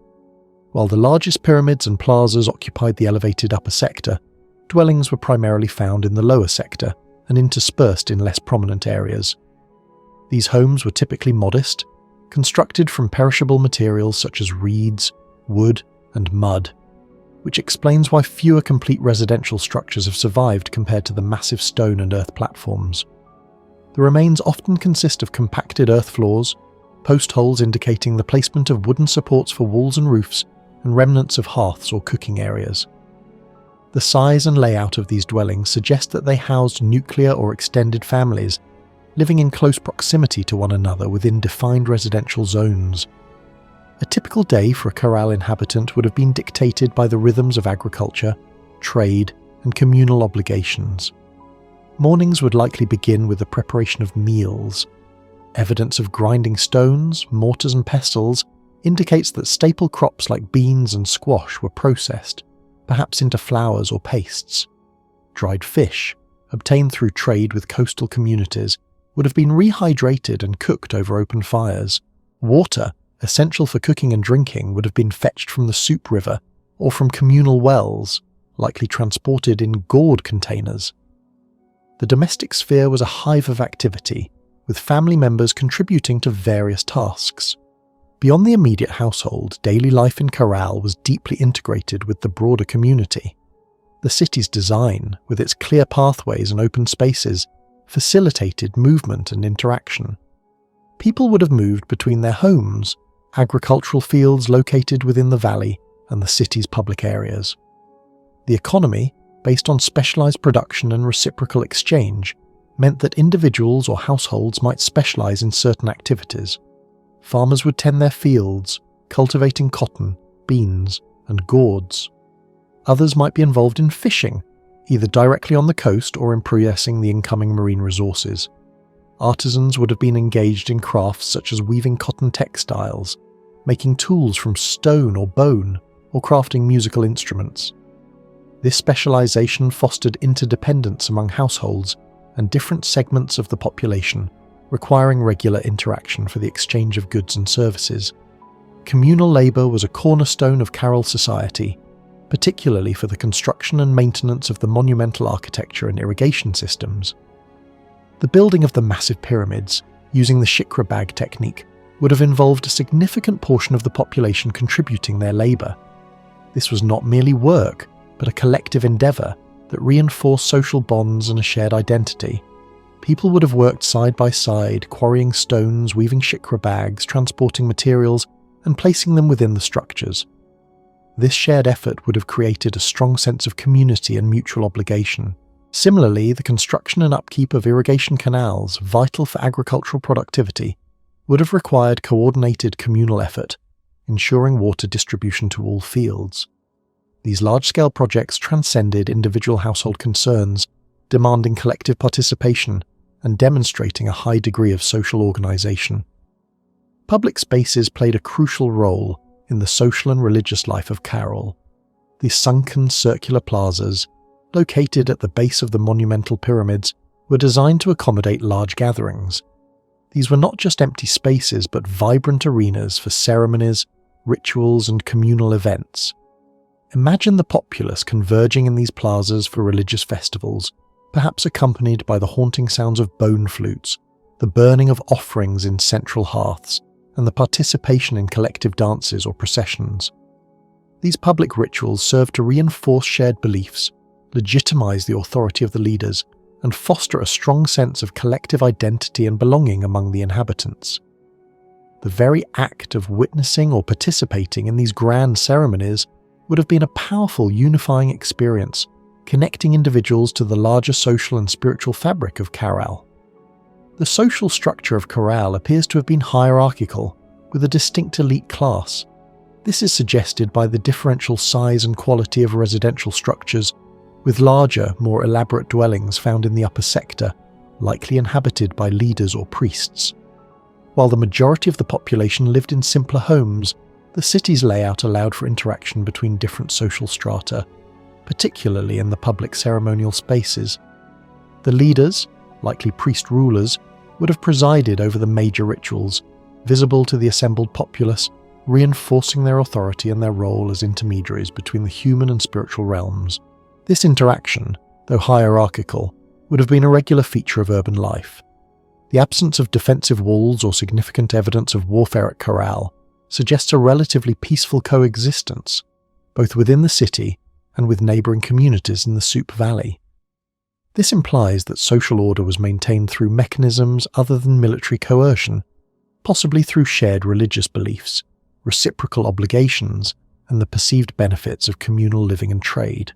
While the largest pyramids and plazas occupied the elevated upper sector, dwellings were primarily found in the lower sector and interspersed in less prominent areas. These homes were typically modest, constructed from perishable materials such as reeds, wood, and mud, which explains why fewer complete residential structures have survived compared to the massive stone and earth platforms. The remains often consist of compacted earth floors, post holes indicating the placement of wooden supports for walls and roofs, and remnants of hearths or cooking areas. The size and layout of these dwellings suggest that they housed nuclear or extended families, living in close proximity to one another within defined residential zones. A typical day for a Caral inhabitant would have been dictated by the rhythms of agriculture, trade, and communal obligations. Mornings would likely begin with the preparation of meals. Evidence of grinding stones, mortars and pestles indicates that staple crops like beans and squash were processed, perhaps into flours or pastes. Dried fish, obtained through trade with coastal communities, would have been rehydrated and cooked over open fires. Water, essential for cooking and drinking, would have been fetched from the soup river or from communal wells, likely transported in gourd containers. The domestic sphere was a hive of activity, with family members contributing to various tasks. Beyond the immediate household, daily life in Caral was deeply integrated with the broader community. The city's design, with its clear pathways and open spaces, facilitated movement and interaction. People would have moved between their homes, agricultural fields located within the valley, and the city's public areas. The economy, based on specialized production and reciprocal exchange, meant that individuals or households might specialize in certain activities. Farmers would tend their fields, cultivating cotton, beans, and gourds. Others might be involved in fishing, either directly on the coast or in processing the incoming marine resources. artisans would have been engaged in crafts such as weaving cotton textiles, making tools from stone or bone, or crafting musical instruments. This specialization fostered interdependence among households and different segments of the population, requiring regular interaction for the exchange of goods and services. Communal labor was a cornerstone of Caral society, particularly for the construction and maintenance of the monumental architecture and irrigation systems. The building of the massive pyramids, using the shikra bag technique, would have involved a significant portion of the population contributing their labor. This was not merely work, but a collective endeavor that reinforced social bonds and a shared identity. People would have worked side by side, quarrying stones, weaving shikra bags, transporting materials, and placing them within the structures. This shared effort would have created a strong sense of community and mutual obligation. Similarly, the construction and upkeep of irrigation canals, vital for agricultural productivity, would have required coordinated communal effort, ensuring water distribution to all fields. These large-scale projects transcended individual household concerns, demanding collective participation and demonstrating a high degree of social organization. Public spaces played a crucial role in the social and religious life of Caral. These sunken circular plazas, located at the base of the monumental pyramids, were designed to accommodate large gatherings. These were not just empty spaces, but vibrant arenas for ceremonies, rituals, and communal events. Imagine the populace converging in these plazas for religious festivals, perhaps accompanied by the haunting sounds of bone flutes, the burning of offerings in central hearths, and the participation in collective dances or processions. These public rituals serve to reinforce shared beliefs, legitimize the authority of the leaders, and foster a strong sense of collective identity and belonging among the inhabitants. The very act of witnessing or participating in these grand ceremonies would have been a powerful unifying experience, connecting individuals to the larger social and spiritual fabric of Caral. The social structure of Caral appears to have been hierarchical, with a distinct elite class. This is suggested by the differential size and quality of residential structures, with larger, more elaborate dwellings found in the upper sector, likely inhabited by leaders or priests. While the majority of the population lived in simpler homes, the city's layout allowed for interaction between different social strata, particularly in the public ceremonial spaces. The leaders, likely priest-rulers, would have presided over the major rituals, visible to the assembled populace, reinforcing their authority and their role as intermediaries between the human and spiritual realms. This interaction, though hierarchical, would have been a regular feature of urban life. The absence of defensive walls or significant evidence of warfare at Caral suggests a relatively peaceful coexistence, both within the city and with neighbouring communities in the Soup Valley. This implies that social order was maintained through mechanisms other than military coercion, possibly through shared religious beliefs, reciprocal obligations, and the perceived benefits of communal living and trade.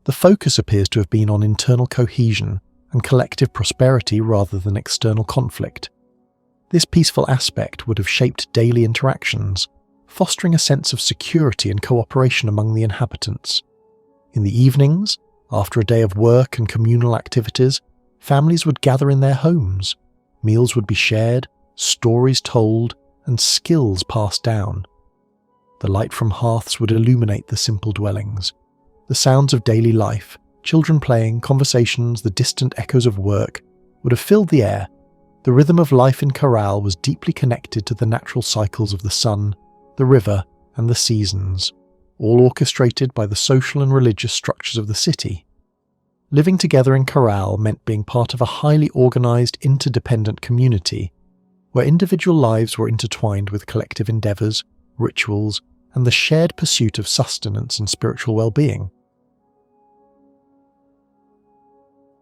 The focus appears to have been on internal cohesion and collective prosperity rather than external conflict. This peaceful aspect would have shaped daily interactions, fostering a sense of security and cooperation among the inhabitants. In the evenings, after a day of work and communal activities, families would gather in their homes. Meals would be shared, stories told, and skills passed down. The light from hearths would illuminate the simple dwellings. The sounds of daily life, children playing, conversations, the distant echoes of work, would have filled the air. The rhythm of life in Caral was deeply connected to the natural cycles of the sun, the river, and the seasons, all orchestrated by the social and religious structures of the city. Living together in Caral meant being part of a highly organised, interdependent community, where individual lives were intertwined with collective endeavours, rituals, and the shared pursuit of sustenance and spiritual well-being.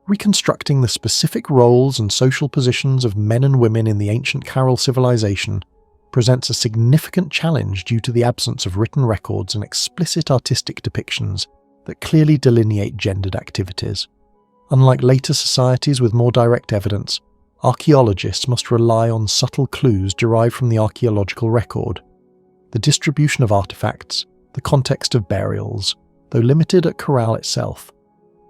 Reconstructing the specific roles and social positions of men and women in the ancient Caral civilization presents a significant challenge due to the absence of written records and explicit artistic depictions that clearly delineate gendered activities. Unlike later societies with more direct evidence, archaeologists must rely on subtle clues derived from the archaeological record. The distribution of artifacts, the context of burials, though limited at Caral itself,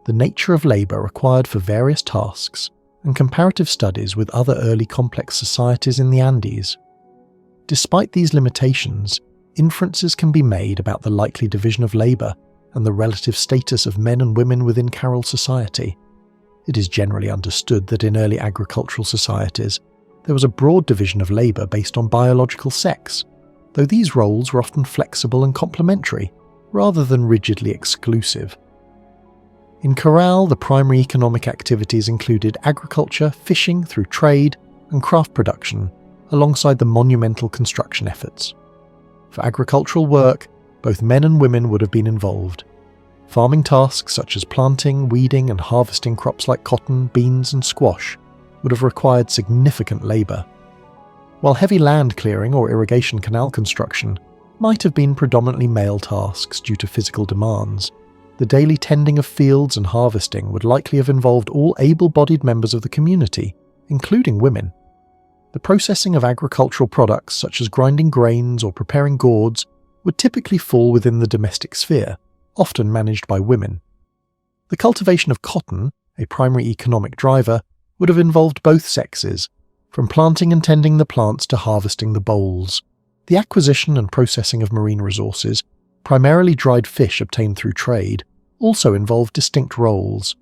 the nature of labour required for various tasks, and comparative studies with other early complex societies in the Andes. Despite these limitations, inferences can be made about the likely division of labour and the relative status of men and women within Caral society. It is generally understood that in early agricultural societies, there was a broad division of labour based on biological sex, though these roles were often flexible and complementary, rather than rigidly exclusive. In Caral, the primary economic activities included agriculture, fishing through trade, and craft production, alongside the monumental construction efforts. For agricultural work, both men and women would have been involved. Farming tasks such as planting, weeding, and harvesting crops like cotton, beans, and squash would have required significant labour, while heavy land clearing or irrigation canal construction might have been predominantly male tasks due to physical demands. The daily tending of fields and harvesting would likely have involved all able-bodied members of the community, including women. The processing of agricultural products such as grinding grains or preparing gourds would typically fall within the domestic sphere, often managed by women. The cultivation of cotton, a primary economic driver, would have involved both sexes, from planting and tending the plants to harvesting the bolls. The acquisition and processing of marine resources, primarily dried fish obtained through trade, also involved distinct roles.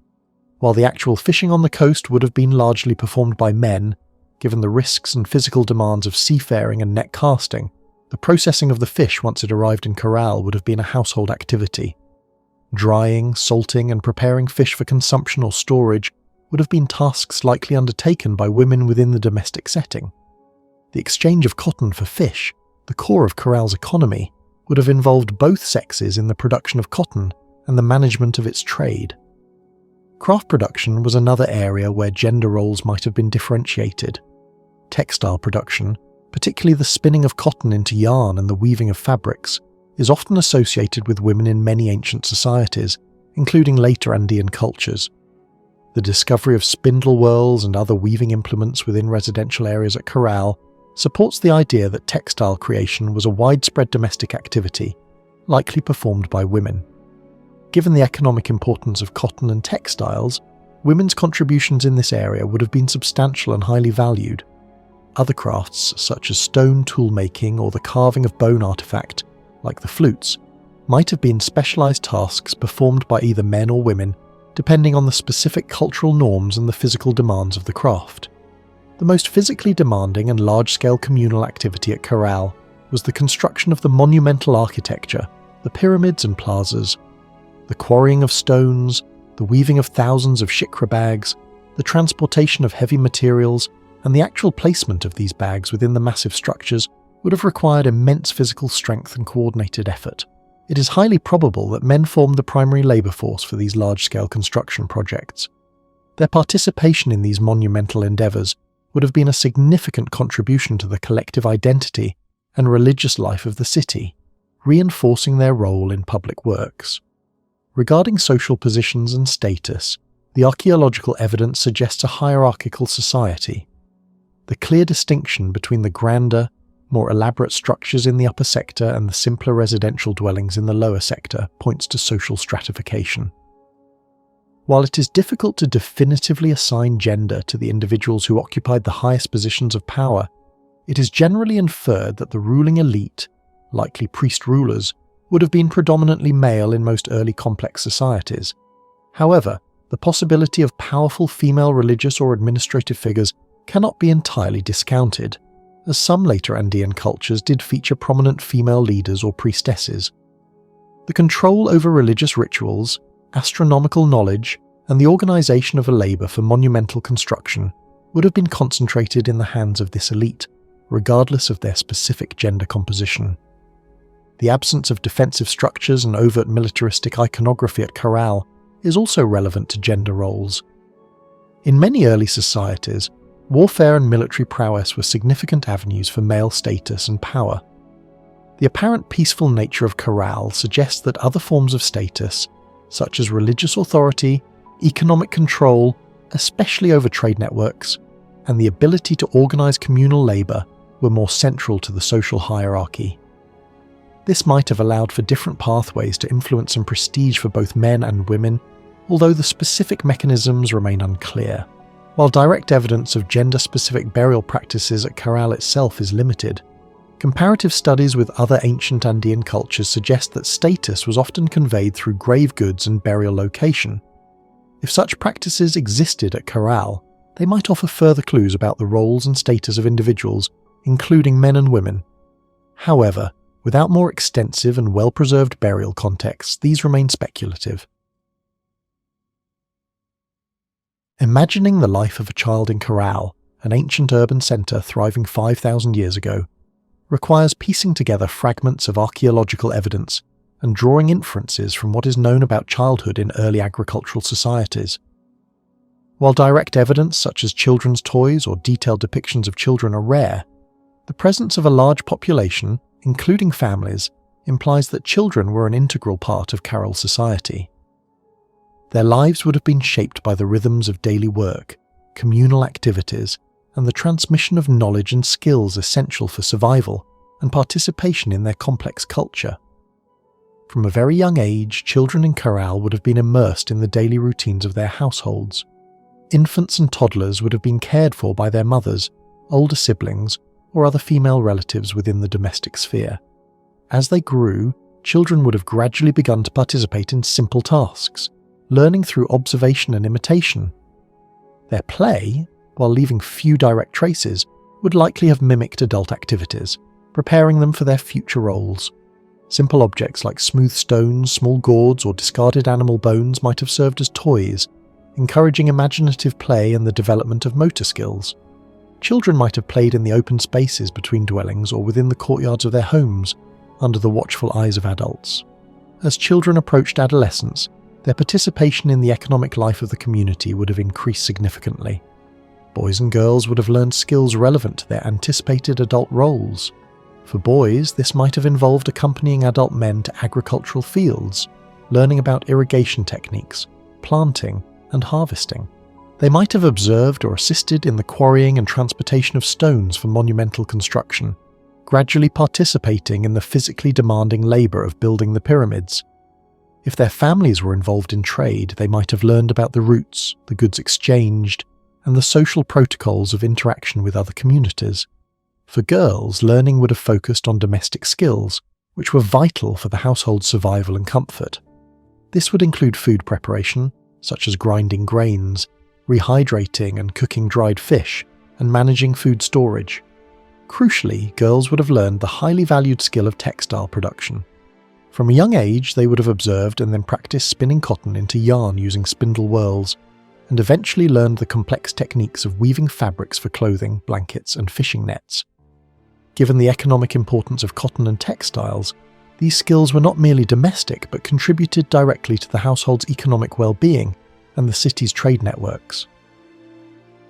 While the actual fishing on the coast would have been largely performed by men, given the risks and physical demands of seafaring and net casting, the processing of the fish once it arrived in Caral would have been a household activity. Drying, salting, and preparing fish for consumption or storage would have been tasks likely undertaken by women within the domestic setting. The exchange of cotton for fish, the core of Caral's economy, would have involved both sexes in the production of cotton and the management of its trade. Craft production was another area where gender roles might have been differentiated. Textile production, particularly the spinning of cotton into yarn and the weaving of fabrics, is often associated with women in many ancient societies, including later Andean cultures. The discovery of spindle whorls and other weaving implements within residential areas at Caral supports the idea that textile creation was a widespread domestic activity, likely performed by women. Given the economic importance of cotton and textiles, women's contributions in this area would have been substantial and highly valued. Other crafts, such as stone tool-making or the carving of bone artifact, like the flutes, might have been specialised tasks performed by either men or women, depending on the specific cultural norms and the physical demands of the craft. The most physically demanding and large-scale communal activity at Caral was the construction of the monumental architecture, the pyramids and plazas. The quarrying of stones, the weaving of thousands of shikra bags, the transportation of heavy materials, and the actual placement of these bags within the massive structures would have required immense physical strength and coordinated effort. It is highly probable that men formed the primary labour force for these large-scale construction projects. Their participation in these monumental endeavours would have been a significant contribution to the collective identity and religious life of the city, reinforcing their role in public works. Regarding social positions and status, the archaeological evidence suggests a hierarchical society. The clear distinction between the grander, more elaborate structures in the upper sector and the simpler residential dwellings in the lower sector points to social stratification. While it is difficult to definitively assign gender to the individuals who occupied the highest positions of power, it is generally inferred that the ruling elite, likely priest rulers, would have been predominantly male in most early complex societies. However, the possibility of powerful female religious or administrative figures cannot be entirely discounted, as some later Andean cultures did feature prominent female leaders or priestesses. The control over religious rituals, astronomical knowledge, and the organisation of a labour for monumental construction would have been concentrated in the hands of this elite, regardless of their specific gender composition. The absence of defensive structures and overt militaristic iconography at Caral is also relevant to gender roles. In many early societies, warfare and military prowess were significant avenues for male status and power. The apparent peaceful nature of Caral suggests that other forms of status, such as religious authority, economic control, especially over trade networks, and the ability to organise communal labour, were more central to the social hierarchy. This might have allowed for different pathways to influence and prestige for both men and women, although the specific mechanisms remain unclear. While direct evidence of gender-specific burial practices at Caral itself is limited, comparative studies with other ancient Andean cultures suggest that status was often conveyed through grave goods and burial location. If such practices existed at Caral, they might offer further clues about the roles and status of individuals, including men and women. However, without more extensive and well-preserved burial contexts, these remain speculative. Imagining the life of a child in Caral, an ancient urban centre thriving 5,000 years ago, requires piecing together fragments of archaeological evidence and drawing inferences from what is known about childhood in early agricultural societies. While direct evidence such as children's toys or detailed depictions of children are rare, the presence of a large population, including families, implies that children were an integral part of Caral society. Their lives would have been shaped by the rhythms of daily work, communal activities, and the transmission of knowledge and skills essential for survival and participation in their complex culture. From a very young age, children in Caral would have been immersed in the daily routines of their households. Infants and toddlers would have been cared for by their mothers, older siblings, or other female relatives within the domestic sphere. As they grew, children would have gradually begun to participate in simple tasks, learning through observation and imitation. Their play, while leaving few direct traces, would likely have mimicked adult activities, preparing them for their future roles. Simple objects like smooth stones, small gourds, or discarded animal bones might have served as toys, encouraging imaginative play and the development of motor skills. Children might have played in the open spaces between dwellings or within the courtyards of their homes, under the watchful eyes of adults. As children approached adolescence, their participation in the economic life of the community would have increased significantly. Boys and girls would have learned skills relevant to their anticipated adult roles. For boys, this might have involved accompanying adult men to agricultural fields, learning about irrigation techniques, planting, and harvesting. They might have observed or assisted in the quarrying and transportation of stones for monumental construction, gradually participating in the physically demanding labour of building the pyramids. If their families were involved in trade, they might have learned about the routes, the goods exchanged, and the social protocols of interaction with other communities. For girls, learning would have focused on domestic skills, which were vital for the household's survival and comfort. This would include food preparation, such as grinding grains, rehydrating and cooking dried fish, and managing food storage. Crucially, girls would have learned the highly valued skill of textile production. From a young age, they would have observed and then practiced spinning cotton into yarn using spindle whorls, and eventually learned the complex techniques of weaving fabrics for clothing, blankets, and fishing nets. Given the economic importance of cotton and textiles, these skills were not merely domestic but contributed directly to the household's economic well-being and the city's trade networks.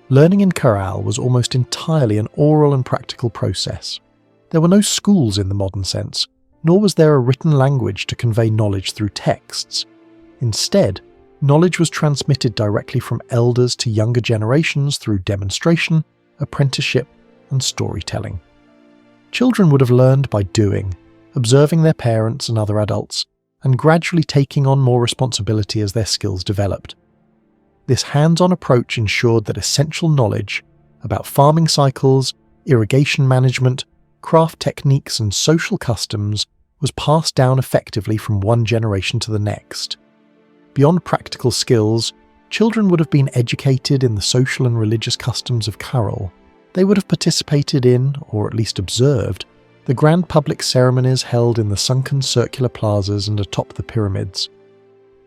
Learning in Caral was almost entirely an oral and practical process. There were no schools in the modern sense, nor was there a written language to convey knowledge through texts. Instead, knowledge was transmitted directly from elders to younger generations through demonstration, apprenticeship, and storytelling. Children would have learned by doing, observing their parents and other adults, and gradually taking on more responsibility as their skills developed. This hands-on approach ensured that essential knowledge about farming cycles, irrigation management, craft techniques, and social customs was passed down effectively from one generation to the next. Beyond practical skills, children would have been educated in the social and religious customs of Caral. They would have participated in, or at least observed, the grand public ceremonies held in the sunken circular plazas and atop the pyramids.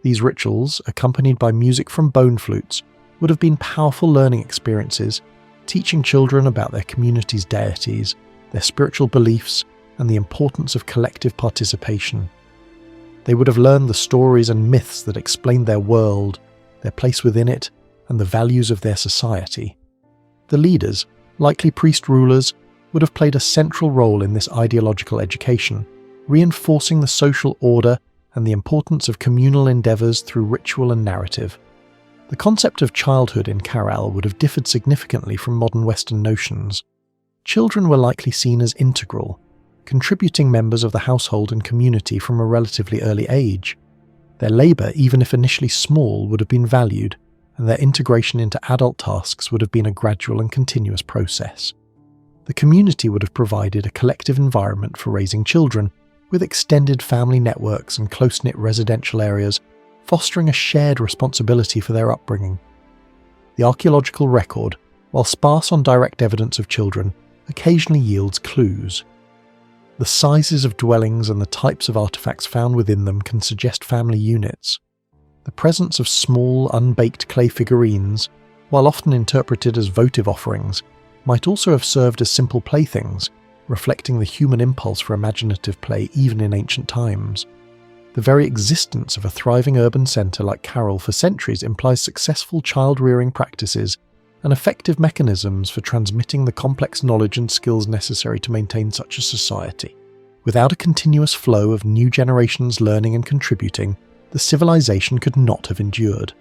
These rituals, accompanied by music from bone flutes, would have been powerful learning experiences, teaching children about their community's deities, their spiritual beliefs, and the importance of collective participation. They would have learned the stories and myths that explained their world, their place within it, and the values of their society. The leaders, likely priest-rulers, would have played a central role in this ideological education, reinforcing the social order and the importance of communal endeavours through ritual and narrative. The concept of childhood in Caral would have differed significantly from modern Western notions. Children were likely seen as integral, contributing members of the household and community from a relatively early age. Their labour, even if initially small, would have been valued, and their integration into adult tasks would have been a gradual and continuous process. The community would have provided a collective environment for raising children, with extended family networks and close-knit residential areas, fostering a shared responsibility for their upbringing. The archaeological record, while sparse on direct evidence of children, occasionally yields clues. The sizes of dwellings and the types of artifacts found within them can suggest family units. The presence of small, unbaked clay figurines, while often interpreted as votive offerings, might also have served as simple playthings, reflecting the human impulse for imaginative play even in ancient times. The very existence of a thriving urban centre like Caral for centuries implies successful child-rearing practices and effective mechanisms for transmitting the complex knowledge and skills necessary to maintain such a society. Without a continuous flow of new generations learning and contributing, the civilization could not have endured.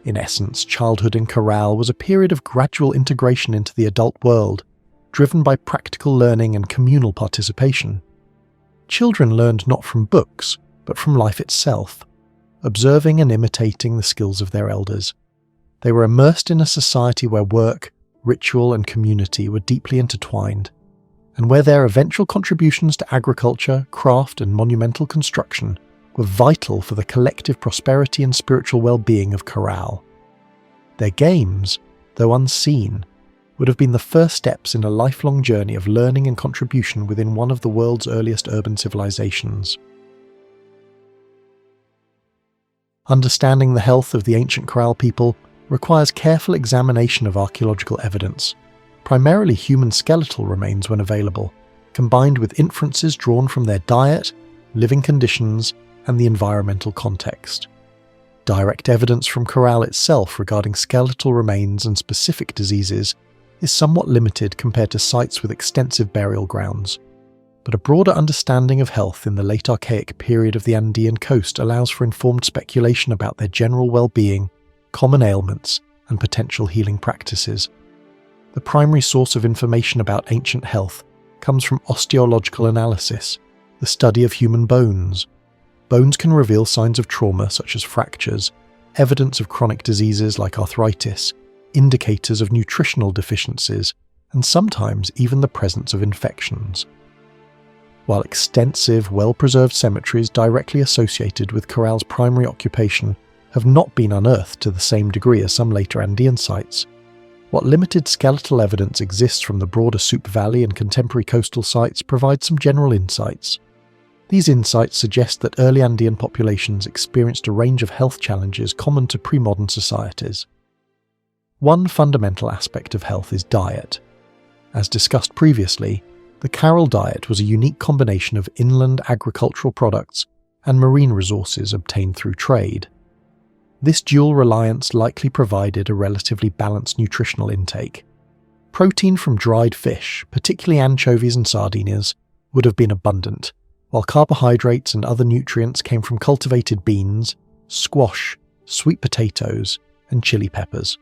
In essence, childhood in Caral was a period of gradual integration into the adult world, driven by practical learning and communal participation. Children learned not from books, but from life itself, observing and imitating the skills of their elders. They were immersed in a society where work, ritual, and community were deeply intertwined, and where their eventual contributions to agriculture, craft, and monumental construction were vital for the collective prosperity and spiritual well-being of Caral. Their games, though unseen, would have been the first steps in a lifelong journey of learning and contribution within one of the world's earliest urban civilizations. Understanding the health of the ancient Caral people requires careful examination of archaeological evidence, primarily human skeletal remains when available, combined with inferences drawn from their diet, living conditions, and the environmental context. Direct evidence from Caral itself regarding skeletal remains and specific diseases is somewhat limited compared to sites with extensive burial grounds, but a broader understanding of health in the late Archaic period of the Andean coast allows for informed speculation about their general well-being, common ailments, and potential healing practices. The primary source of information about ancient health comes from osteological analysis, the study of human bones. Bones can reveal signs of trauma such as fractures, evidence of chronic diseases like arthritis, indicators of nutritional deficiencies, and sometimes even the presence of infections. While extensive, well-preserved cemeteries directly associated with Caral's primary occupation have not been unearthed to the same degree as some later Andean sites, what limited skeletal evidence exists from the broader Soup Valley and contemporary coastal sites provides some general insights. These insights suggest that early Andean populations experienced a range of health challenges common to pre-modern societies. One fundamental aspect of health is diet. As discussed previously, the Caral diet was a unique combination of inland agricultural products and marine resources obtained through trade. This dual reliance likely provided a relatively balanced nutritional intake. Protein from dried fish, particularly anchovies and sardines, would have been abundant, while carbohydrates and other nutrients came from cultivated beans, squash, sweet potatoes, and chili peppers.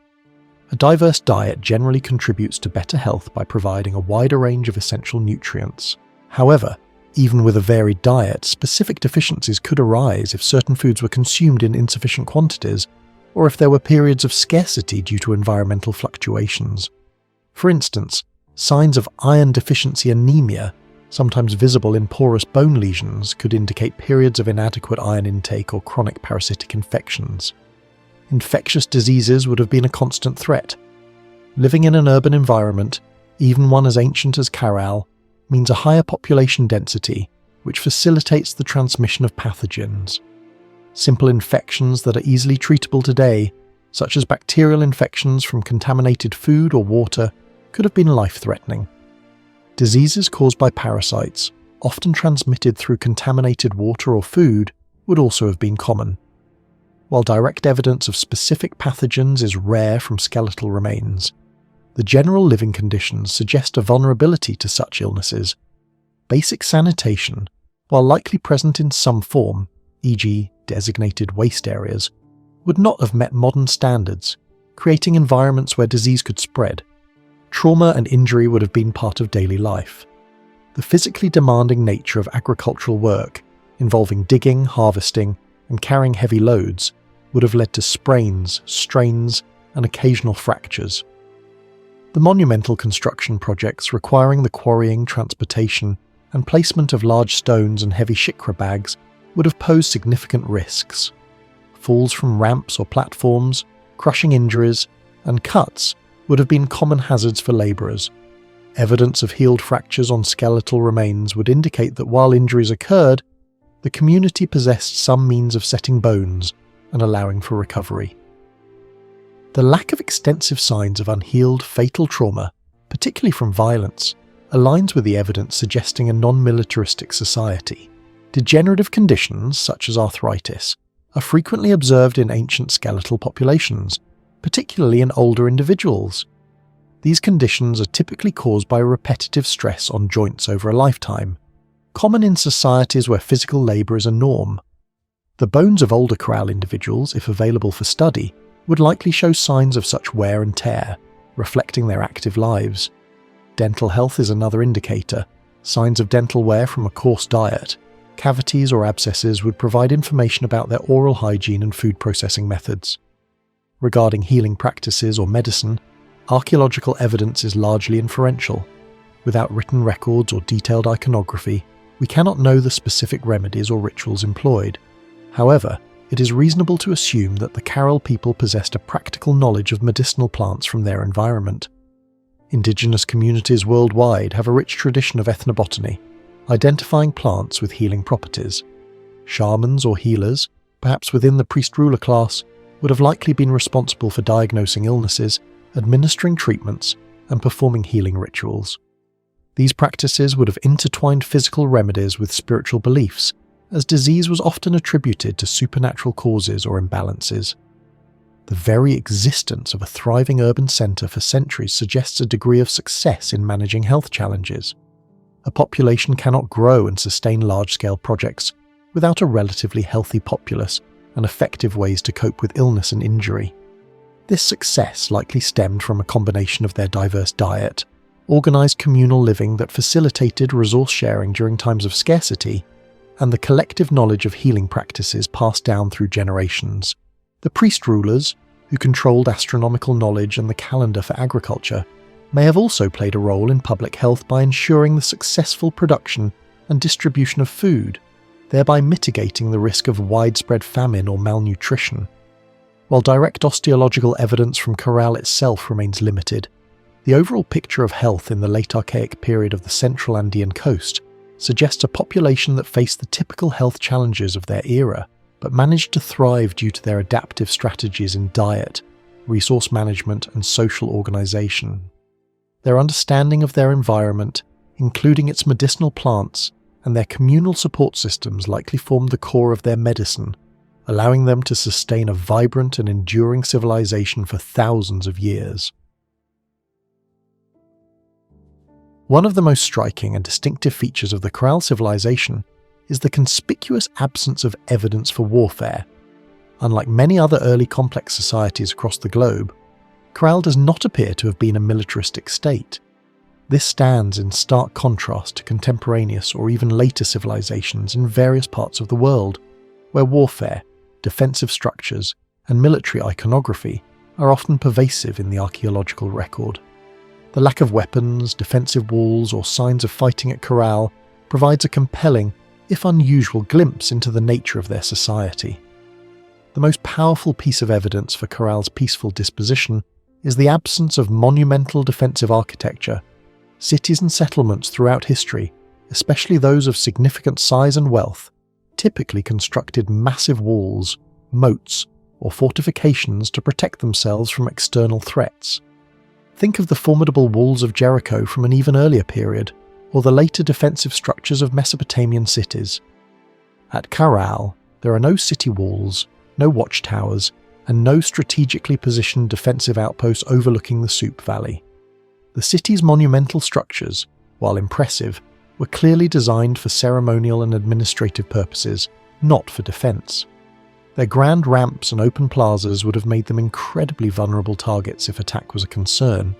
A diverse diet generally contributes to better health by providing a wider range of essential nutrients. However, even with a varied diet, specific deficiencies could arise if certain foods were consumed in insufficient quantities, or if there were periods of scarcity due to environmental fluctuations. For instance, signs of iron deficiency anemia, sometimes visible in porous bone lesions, could indicate periods of inadequate iron intake or chronic parasitic infections. Infectious diseases would have been a constant threat. Living in an urban environment, even one as ancient as Caral, means a higher population density, which facilitates the transmission of pathogens. Simple infections that are easily treatable today, such as bacterial infections from contaminated food or water, could have been life-threatening. Diseases caused by parasites, often transmitted through contaminated water or food, would also have been common. While direct evidence of specific pathogens is rare from skeletal remains, the general living conditions suggest a vulnerability to such illnesses. Basic sanitation, while likely present in some form, e.g. designated waste areas, would not have met modern standards, creating environments where disease could spread. Trauma and injury would have been part of daily life. The physically demanding nature of agricultural work, involving digging, harvesting, and carrying heavy loads, would have led to sprains, strains, and occasional fractures. The monumental construction projects requiring the quarrying, transportation, and placement of large stones and heavy shikra bags would have posed significant risks. Falls from ramps or platforms, crushing injuries, and cuts would have been common hazards for labourers. Evidence of healed fractures on skeletal remains would indicate that while injuries occurred, the community possessed some means of setting bones and allowing for recovery. The lack of extensive signs of unhealed, fatal trauma, particularly from violence, aligns with the evidence suggesting a non-militaristic society. Degenerative conditions, such as arthritis, are frequently observed in ancient skeletal populations, particularly in older individuals. These conditions are typically caused by repetitive stress on joints over a lifetime, common in societies where physical labour is a norm. The bones of older Caral individuals, if available for study, would likely show signs of such wear and tear, reflecting their active lives. Dental health is another indicator. Signs of dental wear from a coarse diet, cavities or abscesses would provide information about their oral hygiene and food processing methods. Regarding healing practices or medicine, archaeological evidence is largely inferential. Without written records or detailed iconography, we cannot know the specific remedies or rituals employed. However, it is reasonable to assume that the Caral people possessed a practical knowledge of medicinal plants from their environment. Indigenous communities worldwide have a rich tradition of ethnobotany, identifying plants with healing properties. Shamans or healers, perhaps within the priest-ruler class, would have likely been responsible for diagnosing illnesses, administering treatments, and performing healing rituals. These practices would have intertwined physical remedies with spiritual beliefs, as disease was often attributed to supernatural causes or imbalances. The very existence of a thriving urban centre for centuries suggests a degree of success in managing health challenges. A population cannot grow and sustain large-scale projects without a relatively healthy populace and effective ways to cope with illness and injury. This success likely stemmed from a combination of their diverse diet, organised communal living that facilitated resource sharing during times of scarcity, and the collective knowledge of healing practices passed down through generations. The priest-rulers, who controlled astronomical knowledge and the calendar for agriculture, may have also played a role in public health by ensuring the successful production and distribution of food, thereby mitigating the risk of widespread famine or malnutrition. While direct osteological evidence from Caral itself remains limited, the overall picture of health in the late Archaic period of the central Andean coast suggests a population that faced the typical health challenges of their era, but managed to thrive due to their adaptive strategies in diet, resource management, and social organisation. Their understanding of their environment, including its medicinal plants, and their communal support systems likely formed the core of their medicine, allowing them to sustain a vibrant and enduring civilization for thousands of years. One of the most striking and distinctive features of the Caral civilization is the conspicuous absence of evidence for warfare. Unlike many other early complex societies across the globe, Caral does not appear to have been a militaristic state. This stands in stark contrast to contemporaneous or even later civilizations in various parts of the world, where warfare, defensive structures, and military iconography are often pervasive in the archaeological record. The lack of weapons, defensive walls, or signs of fighting at Caral provides a compelling, if unusual, glimpse into the nature of their society. The most powerful piece of evidence for Caral's peaceful disposition is the absence of monumental defensive architecture. Cities and settlements throughout history, especially those of significant size and wealth, typically constructed massive walls, moats, or fortifications to protect themselves from external threats. Think of the formidable walls of Jericho from an even earlier period, or the later defensive structures of Mesopotamian cities. At Caral, there are no city walls, no watchtowers, and no strategically positioned defensive outposts overlooking the Soup Valley. The city's monumental structures, while impressive, were clearly designed for ceremonial and administrative purposes, not for defense. Their grand ramps and open plazas would have made them incredibly vulnerable targets if attack was a concern.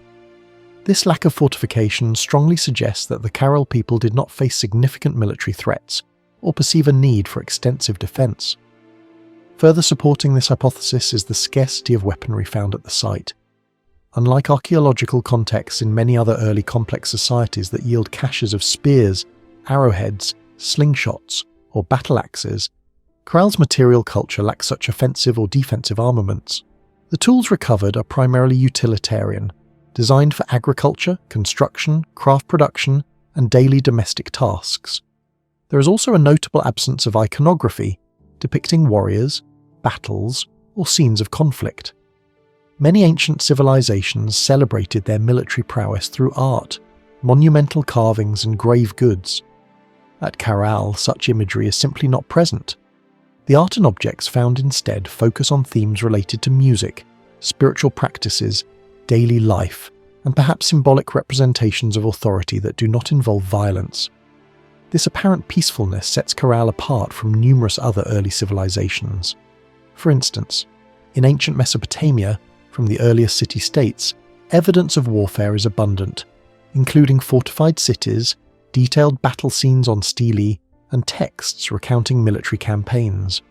This lack of fortification strongly suggests that the Caral people did not face significant military threats, or perceive a need for extensive defense. Further supporting this hypothesis is the scarcity of weaponry found at the site. Unlike archaeological contexts in many other early complex societies that yield caches of spears, arrowheads, slingshots, or battle axes, Caral's material culture lacks such offensive or defensive armaments. The tools recovered are primarily utilitarian, designed for agriculture, construction, craft production, and daily domestic tasks. There is also a notable absence of iconography, depicting warriors, battles, or scenes of conflict. Many ancient civilizations celebrated their military prowess through art, monumental carvings, and grave goods. At Caral, such imagery is simply not present. The art and objects found instead focus on themes related to music, spiritual practices, daily life, and perhaps symbolic representations of authority that do not involve violence. This apparent peacefulness sets Caral apart from numerous other early civilizations. For instance, in ancient Mesopotamia, from the earliest city-states, evidence of warfare is abundant, including fortified cities, detailed battle scenes on stelae, and texts recounting military campaigns.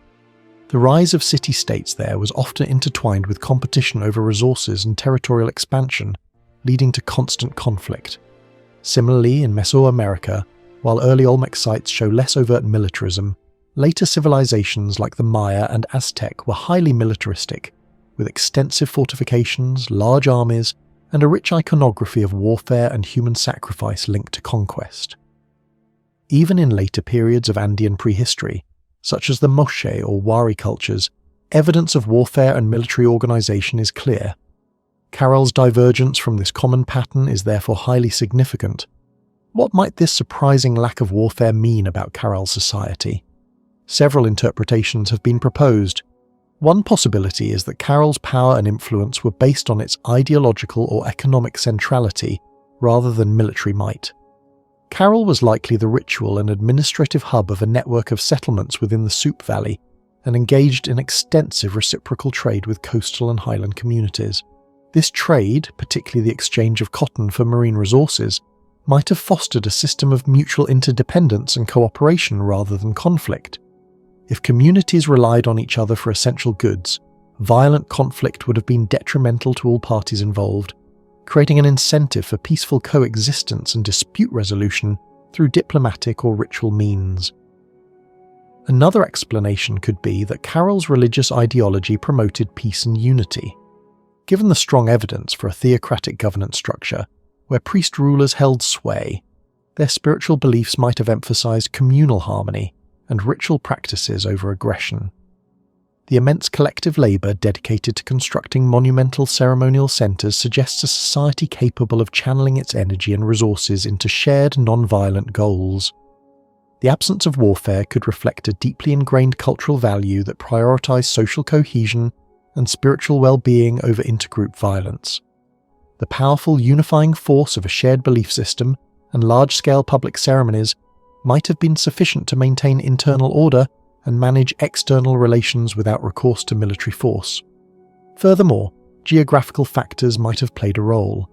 The rise of city-states there was often intertwined with competition over resources and territorial expansion, leading to constant conflict. Similarly, in Mesoamerica, while early Olmec sites show less overt militarism, later civilizations like the Maya and Aztec were highly militaristic, with extensive fortifications, large armies, and a rich iconography of warfare and human sacrifice linked to conquest. Even in later periods of Andean prehistory, such as the Moche or Wari cultures, evidence of warfare and military organization is clear. Caral's divergence from this common pattern is therefore highly significant. What might this surprising lack of warfare mean about Caral's society? Several interpretations have been proposed. One possibility is that Caral's power and influence were based on its ideological or economic centrality rather than military might. Caral was likely the ritual and administrative hub of a network of settlements within the Soup Valley and engaged in extensive reciprocal trade with coastal and highland communities. This trade, particularly the exchange of cotton for marine resources, might have fostered a system of mutual interdependence and cooperation rather than conflict. If communities relied on each other for essential goods, violent conflict would have been detrimental to all parties involved, creating an incentive for peaceful coexistence and dispute resolution through diplomatic or ritual means. Another explanation could be that Caral's religious ideology promoted peace and unity. Given the strong evidence for a theocratic governance structure, where priest-rulers held sway, their spiritual beliefs might have emphasized communal harmony and ritual practices over aggression. The immense collective labor dedicated to constructing monumental ceremonial centers suggests a society capable of channeling its energy and resources into shared non-violent goals. The absence of warfare could reflect a deeply ingrained cultural value that prioritized social cohesion and spiritual well-being over intergroup violence. The powerful unifying force of a shared belief system and large-scale public ceremonies might have been sufficient to maintain internal order and manage external relations without recourse to military force. Furthermore, geographical factors might have played a role.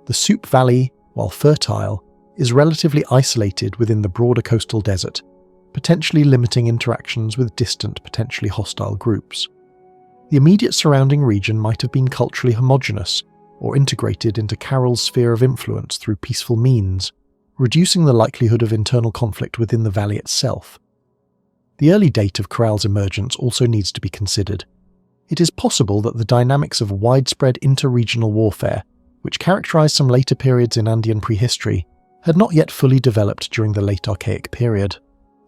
The Soup Valley, while fertile, is relatively isolated within the broader coastal desert, potentially limiting interactions with distant, potentially hostile groups. The immediate surrounding region might have been culturally homogeneous or integrated into Caral's sphere of influence through peaceful means, reducing the likelihood of internal conflict within the valley itself. The early date of Caral's emergence also needs to be considered. It is possible that the dynamics of widespread inter-regional warfare, which characterized some later periods in Andean prehistory, had not yet fully developed during the late Archaic period.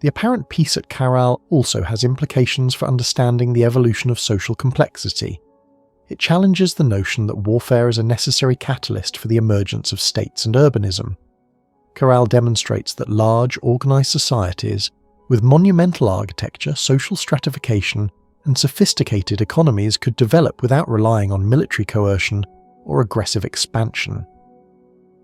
The apparent peace at Caral also has implications for understanding the evolution of social complexity. It challenges the notion that warfare is a necessary catalyst for the emergence of states and urbanism. Caral demonstrates that large, organized societies with monumental architecture, social stratification, and sophisticated economies could develop without relying on military coercion or aggressive expansion.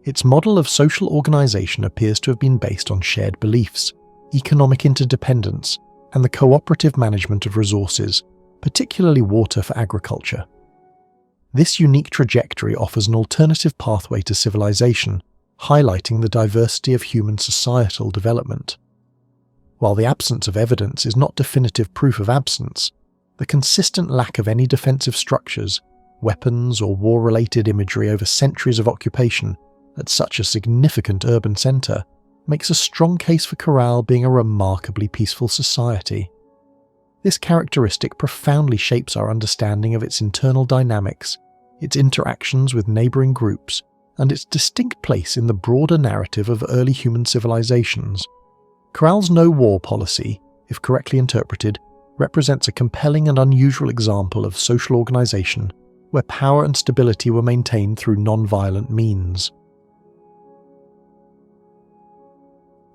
Its model of social organization appears to have been based on shared beliefs, economic interdependence, and the cooperative management of resources, particularly water for agriculture. This unique trajectory offers an alternative pathway to civilization, highlighting the diversity of human societal development. While the absence of evidence is not definitive proof of absence, The consistent lack of any defensive structures, weapons or war-related imagery over centuries of occupation at such a significant urban centre makes a strong case for Caral being a remarkably peaceful society. This characteristic profoundly shapes our understanding of its internal dynamics, its interactions with neighbouring groups, and its distinct place in the broader narrative of early human civilizations. Caral's no-war policy, if correctly interpreted, represents a compelling and unusual example of social organisation where power and stability were maintained through non-violent means.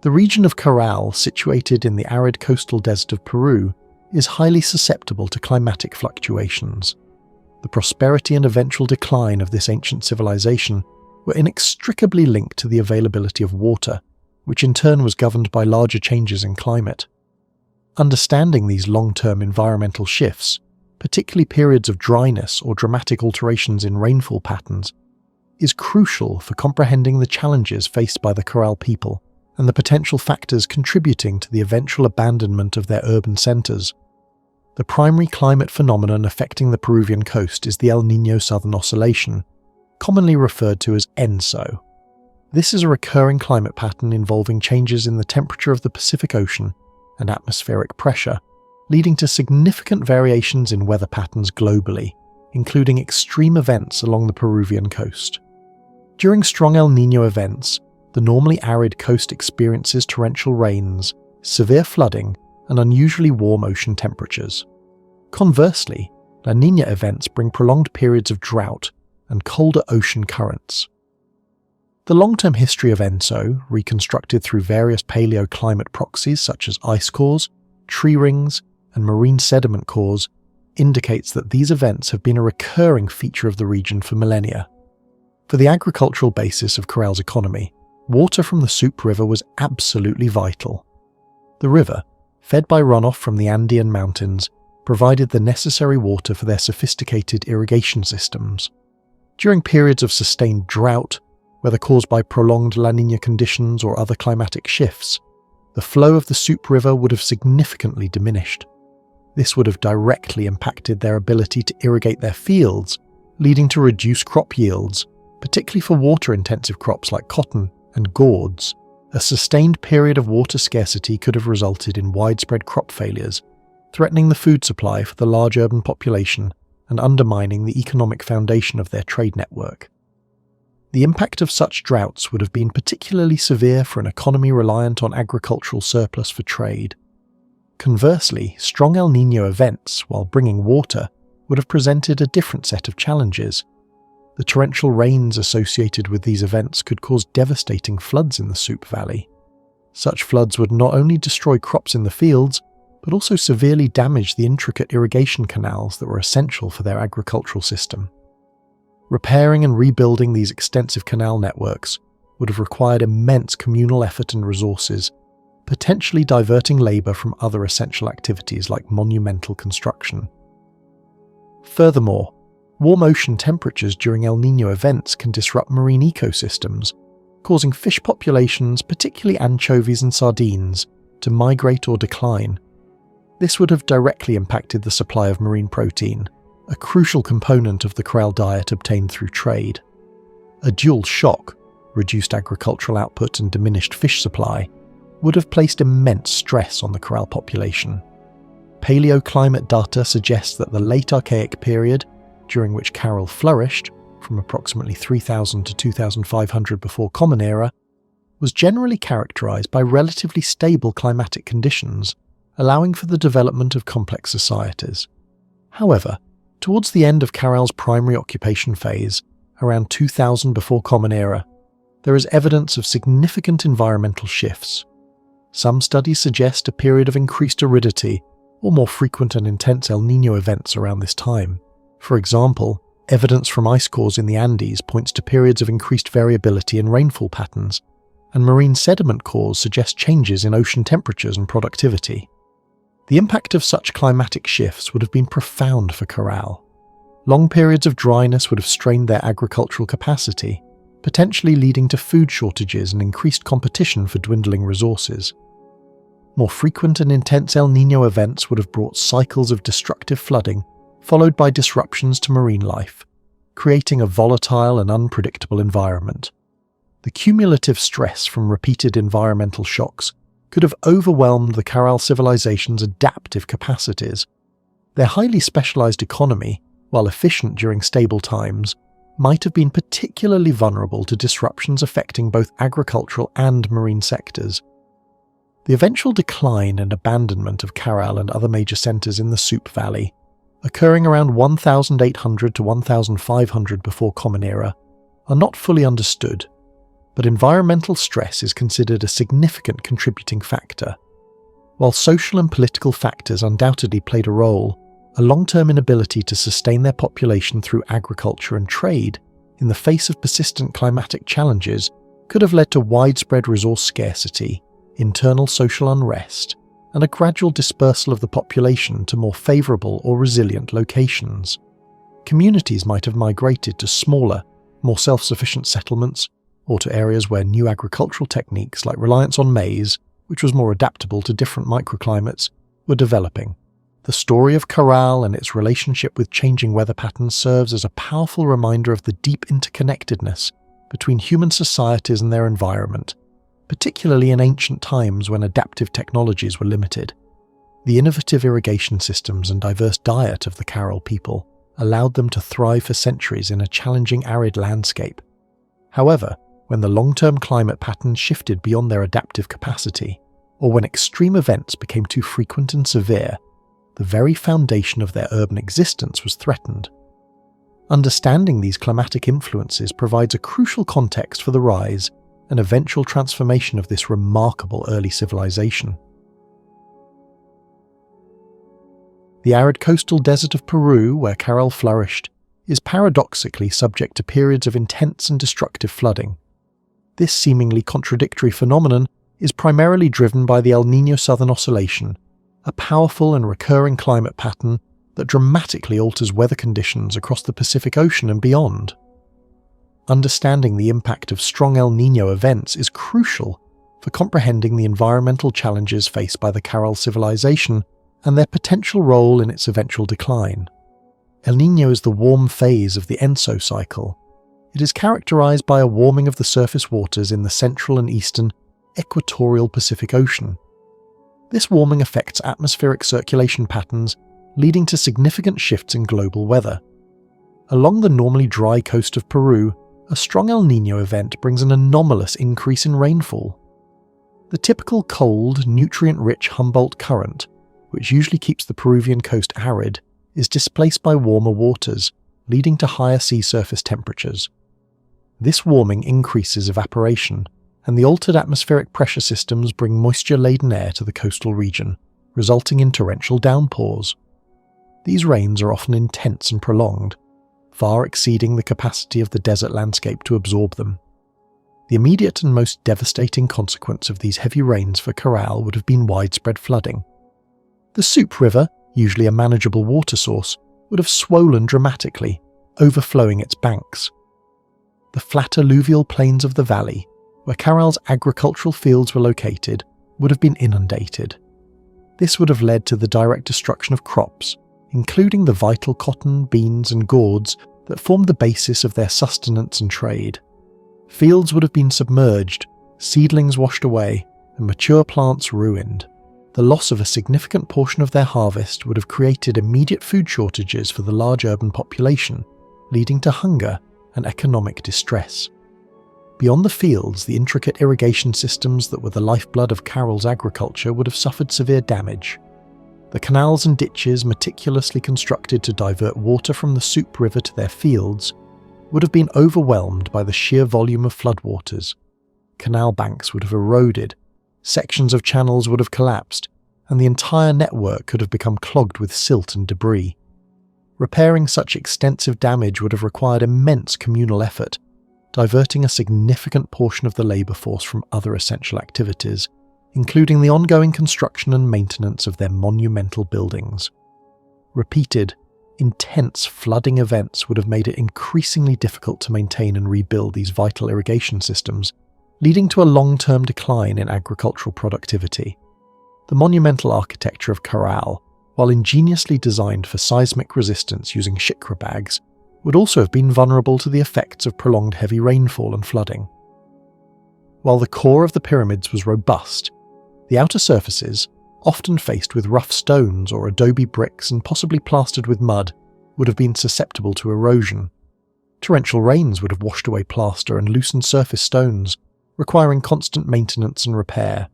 The region of Caral, situated in the arid coastal desert of Peru, is highly susceptible to climatic fluctuations. The prosperity and eventual decline of this ancient civilization were inextricably linked to the availability of water, which in turn was governed by larger changes in climate. Understanding these long-term environmental shifts, particularly periods of dryness or dramatic alterations in rainfall patterns, is crucial for comprehending the challenges faced by the Caral people and the potential factors contributing to the eventual abandonment of their urban centres. The primary climate phenomenon affecting the Peruvian coast is the El Niño Southern Oscillation, commonly referred to as ENSO. This is a recurring climate pattern involving changes in the temperature of the Pacific Ocean and atmospheric pressure, leading to significant variations in weather patterns globally, including extreme events along the Peruvian coast. During strong El Niño events, the normally arid coast experiences torrential rains, severe flooding, and unusually warm ocean temperatures. Conversely, La Niña events bring prolonged periods of drought and colder ocean currents. The long-term history of ENSO, reconstructed through various paleoclimate proxies such as ice cores, tree rings, and marine sediment cores, indicates that these events have been a recurring feature of the region for millennia. For the agricultural basis of Caral's economy, water from the Supe River was absolutely vital. The river, fed by runoff from the Andean mountains, provided the necessary water for their sophisticated irrigation systems. During periods of sustained drought, whether caused by prolonged La Niña conditions or other climatic shifts, the flow of the Supe River would have significantly diminished. This would have directly impacted their ability to irrigate their fields, leading to reduced crop yields, particularly for water-intensive crops like cotton and gourds. A sustained period of water scarcity could have resulted in widespread crop failures, threatening the food supply for the large urban population and undermining the economic foundation of their trade network. The impact of such droughts would have been particularly severe for an economy reliant on agricultural surplus for trade. Conversely, strong El Niño events, while bringing water, would have presented a different set of challenges. The torrential rains associated with these events could cause devastating floods in the Supe Valley. Such floods would not only destroy crops in the fields, but also severely damage the intricate irrigation canals that were essential for their agricultural system. Repairing and rebuilding these extensive canal networks would have required immense communal effort and resources, potentially diverting labour from other essential activities like monumental construction. Furthermore, warm ocean temperatures during El Niño events can disrupt marine ecosystems, causing fish populations, particularly anchovies and sardines, to migrate or decline. This would have directly impacted the supply of marine protein, a crucial component of the Caral diet obtained through trade. A dual shock, reduced agricultural output and diminished fish supply, would have placed immense stress on the Caral population. Paleoclimate data suggests that the late Archaic period, during which Caral flourished, from approximately 3000 to 2500 before Common Era, was generally characterized by relatively stable climatic conditions, allowing for the development of complex societies. However, towards the end of Caral's primary occupation phase, around 2000 before Common Era, there is evidence of significant environmental shifts. Some studies suggest a period of increased aridity or more frequent and intense El Niño events around this time. For example, evidence from ice cores in the Andes points to periods of increased variability in rainfall patterns, and marine sediment cores suggest changes in ocean temperatures and productivity. The impact of such climatic shifts would have been profound for Caral. Long periods of dryness would have strained their agricultural capacity, potentially leading to food shortages and increased competition for dwindling resources. More frequent and intense El Nino events would have brought cycles of destructive flooding, followed by disruptions to marine life, creating a volatile and unpredictable environment. The cumulative stress from repeated environmental shocks could have overwhelmed the Caral civilization's adaptive capacities. Their highly specialized economy, while efficient during stable times, might have been particularly vulnerable to disruptions affecting both agricultural and marine sectors. The eventual decline and abandonment of Caral and other major centers in the Soup Valley, occurring around 1800 to 1500 before Common Era, are not fully understood, but environmental stress is considered a significant contributing factor. While social and political factors undoubtedly played a role, a long-term inability to sustain their population through agriculture and trade in the face of persistent climatic challenges could have led to widespread resource scarcity, internal social unrest, and a gradual dispersal of the population to more favourable or resilient locations. Communities might have migrated to smaller, more self-sufficient settlements, or to areas where new agricultural techniques like reliance on maize, which was more adaptable to different microclimates, were developing. The story of Caral and its relationship with changing weather patterns serves as a powerful reminder of the deep interconnectedness between human societies and their environment, particularly in ancient times when adaptive technologies were limited. The innovative irrigation systems and diverse diet of the Caral people allowed them to thrive for centuries in a challenging arid landscape. However, when the long-term climate patterns shifted beyond their adaptive capacity, or when extreme events became too frequent and severe, the very foundation of their urban existence was threatened. Understanding these climatic influences provides a crucial context for the rise and eventual transformation of this remarkable early civilization. The arid coastal desert of Peru, where Caral flourished, is paradoxically subject to periods of intense and destructive flooding. This seemingly contradictory phenomenon is primarily driven by the El Niño Southern Oscillation, a powerful and recurring climate pattern that dramatically alters weather conditions across the Pacific Ocean and beyond. Understanding the impact of strong El Niño events is crucial for comprehending the environmental challenges faced by the Caral civilization and their potential role in its eventual decline. El Niño is the warm phase of the Enso cycle. It is characterized by a warming of the surface waters in the central and eastern equatorial Pacific Ocean. This warming affects atmospheric circulation patterns, leading to significant shifts in global weather. Along the normally dry coast of Peru, a strong El Niño event brings an anomalous increase in rainfall. The typical cold, nutrient-rich Humboldt Current, which usually keeps the Peruvian coast arid, is displaced by warmer waters, leading to higher sea surface temperatures. This warming increases evaporation, and the altered atmospheric pressure systems bring moisture-laden air to the coastal region, resulting in torrential downpours. These rains are often intense and prolonged, far exceeding the capacity of the desert landscape to absorb them. The immediate and most devastating consequence of these heavy rains for Caral would have been widespread flooding. The Soup River, usually a manageable water source, would have swollen dramatically, overflowing its banks. The flat alluvial plains of the valley, where Caral's agricultural fields were located, would have been inundated. This would have led to the direct destruction of crops, including the vital cotton, beans and gourds that formed the basis of their sustenance and trade. Fields would have been submerged, seedlings washed away, and mature plants ruined. The loss of a significant portion of their harvest would have created immediate food shortages for the large urban population, leading to hunger and economic distress. Beyond the fields, the intricate irrigation systems that were the lifeblood of Caral's agriculture would have suffered severe damage. The canals and ditches meticulously constructed to divert water from the Soup River to their fields would have been overwhelmed by the sheer volume of floodwaters. Canal banks would have eroded, sections of channels would have collapsed, and the entire network could have become clogged with silt and debris. Repairing such extensive damage would have required immense communal effort, diverting a significant portion of the labour force from other essential activities, including the ongoing construction and maintenance of their monumental buildings. Repeated, intense flooding events would have made it increasingly difficult to maintain and rebuild these vital irrigation systems, leading to a long-term decline in agricultural productivity. The monumental architecture of Caral, while ingeniously designed for seismic resistance using shikra bags, would also have been vulnerable to the effects of prolonged heavy rainfall and flooding. While the core of the pyramids was robust, the outer surfaces, often faced with rough stones or adobe bricks and possibly plastered with mud, would have been susceptible to erosion. Torrential rains would have washed away plaster and loosened surface stones, requiring constant maintenance and repair.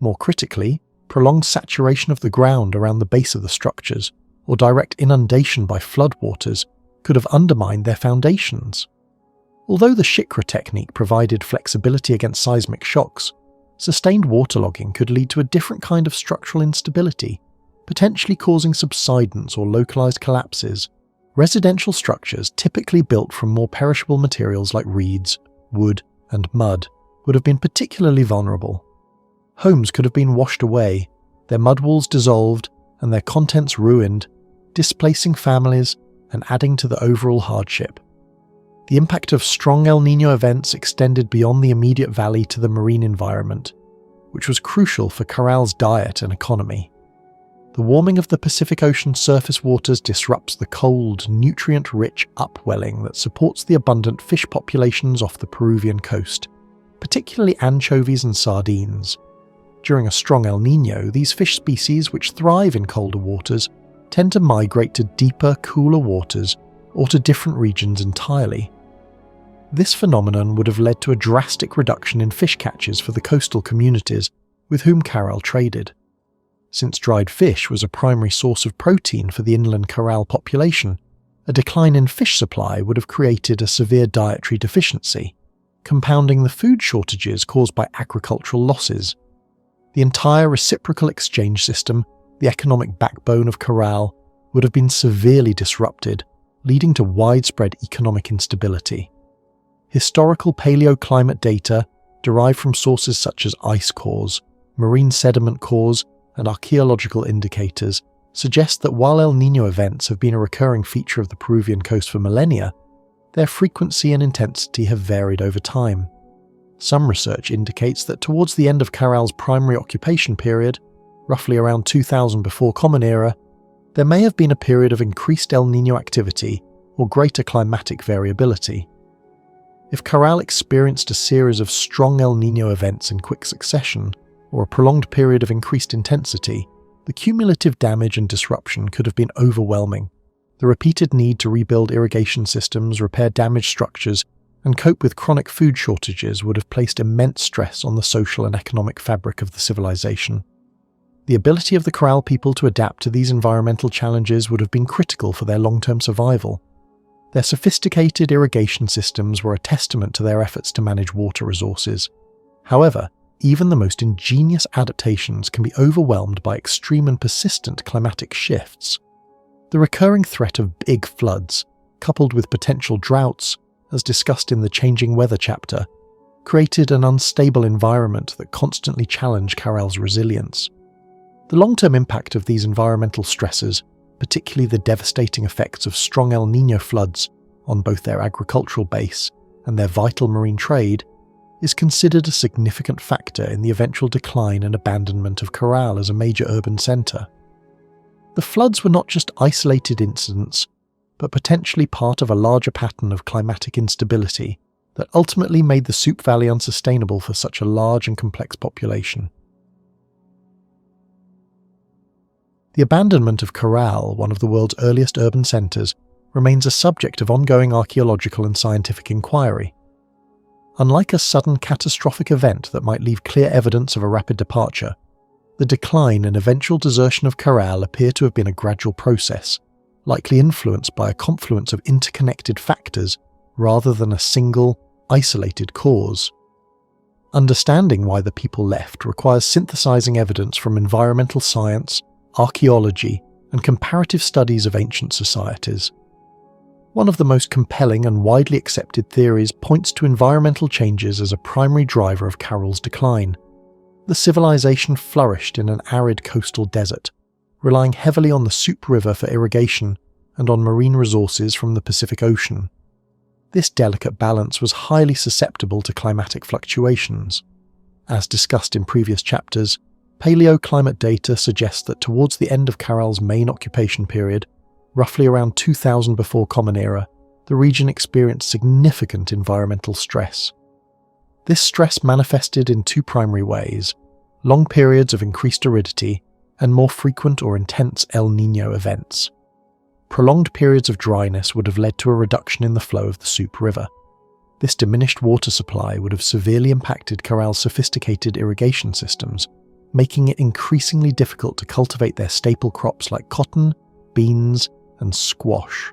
More critically, prolonged saturation of the ground around the base of the structures, or direct inundation by floodwaters, could have undermined their foundations. Although the shikra technique provided flexibility against seismic shocks, sustained waterlogging could lead to a different kind of structural instability, potentially causing subsidence or localized collapses. Residential structures, typically built from more perishable materials like reeds, wood, and mud, would have been particularly vulnerable. Homes could have been washed away, their mud walls dissolved, and their contents ruined, displacing families and adding to the overall hardship. The impact of strong El Nino events extended beyond the immediate valley to the marine environment, which was crucial for Caral's diet and economy. The warming of the Pacific Ocean surface waters disrupts the cold, nutrient-rich upwelling that supports the abundant fish populations off the Peruvian coast, particularly anchovies and sardines. During a strong El Nino, these fish species, which thrive in colder waters, tend to migrate to deeper, cooler waters or to different regions entirely. This phenomenon would have led to a drastic reduction in fish catches for the coastal communities with whom Caral traded. Since dried fish was a primary source of protein for the inland Caral population, a decline in fish supply would have created a severe dietary deficiency, compounding the food shortages caused by agricultural losses. The entire reciprocal exchange system, the economic backbone of Caral, would have been severely disrupted, leading to widespread economic instability. Historical paleoclimate data, derived from sources such as ice cores, marine sediment cores, and archaeological indicators, suggest that while El Nino events have been a recurring feature of the Peruvian coast for millennia, their frequency and intensity have varied over time. Some research indicates that towards the end of Caral's primary occupation period, roughly around 2000 before Common Era, there may have been a period of increased El Nino activity or greater climatic variability. If Caral experienced a series of strong El Nino events in quick succession, or a prolonged period of increased intensity, the cumulative damage and disruption could have been overwhelming. The repeated need to rebuild irrigation systems, repair damaged structures, and cope with chronic food shortages would have placed immense stress on the social and economic fabric of the civilization. The ability of the Caral people to adapt to these environmental challenges would have been critical for their long-term survival. Their sophisticated irrigation systems were a testament to their efforts to manage water resources. However, even the most ingenious adaptations can be overwhelmed by extreme and persistent climatic shifts. The recurring threat of big floods, coupled with potential droughts, as discussed in the Changing Weather chapter, created an unstable environment that constantly challenged Caral's resilience. The long-term impact of these environmental stresses, particularly the devastating effects of strong El Nino floods on both their agricultural base and their vital marine trade, is considered a significant factor in the eventual decline and abandonment of Caral as a major urban centre. The floods were not just isolated incidents, but potentially part of a larger pattern of climatic instability that ultimately made the Soup Valley unsustainable for such a large and complex population. The abandonment of Caral, one of the world's earliest urban centres, remains a subject of ongoing archaeological and scientific inquiry. Unlike a sudden catastrophic event that might leave clear evidence of a rapid departure, the decline and eventual desertion of Caral appear to have been a gradual process, likely influenced by a confluence of interconnected factors rather than a single, isolated cause. Understanding why the people left requires synthesizing evidence from environmental science, archaeology, and comparative studies of ancient societies. One of the most compelling and widely accepted theories points to environmental changes as a primary driver of Caral's decline. The civilization flourished in an arid coastal desert, relying heavily on the Soup River for irrigation and on marine resources from the Pacific Ocean. This delicate balance was highly susceptible to climatic fluctuations. As discussed in previous chapters, Paleoclimate data suggests that towards the end of Caral's main occupation period, roughly around 2000 before Common Era, the region experienced significant environmental stress. This stress manifested in two primary ways: long periods of increased aridity and more frequent or intense El Nino events. Prolonged periods of dryness would have led to a reduction in the flow of the Soup River. This diminished water supply would have severely impacted Caral's sophisticated irrigation systems, making it increasingly difficult to cultivate their staple crops like cotton, beans, and squash.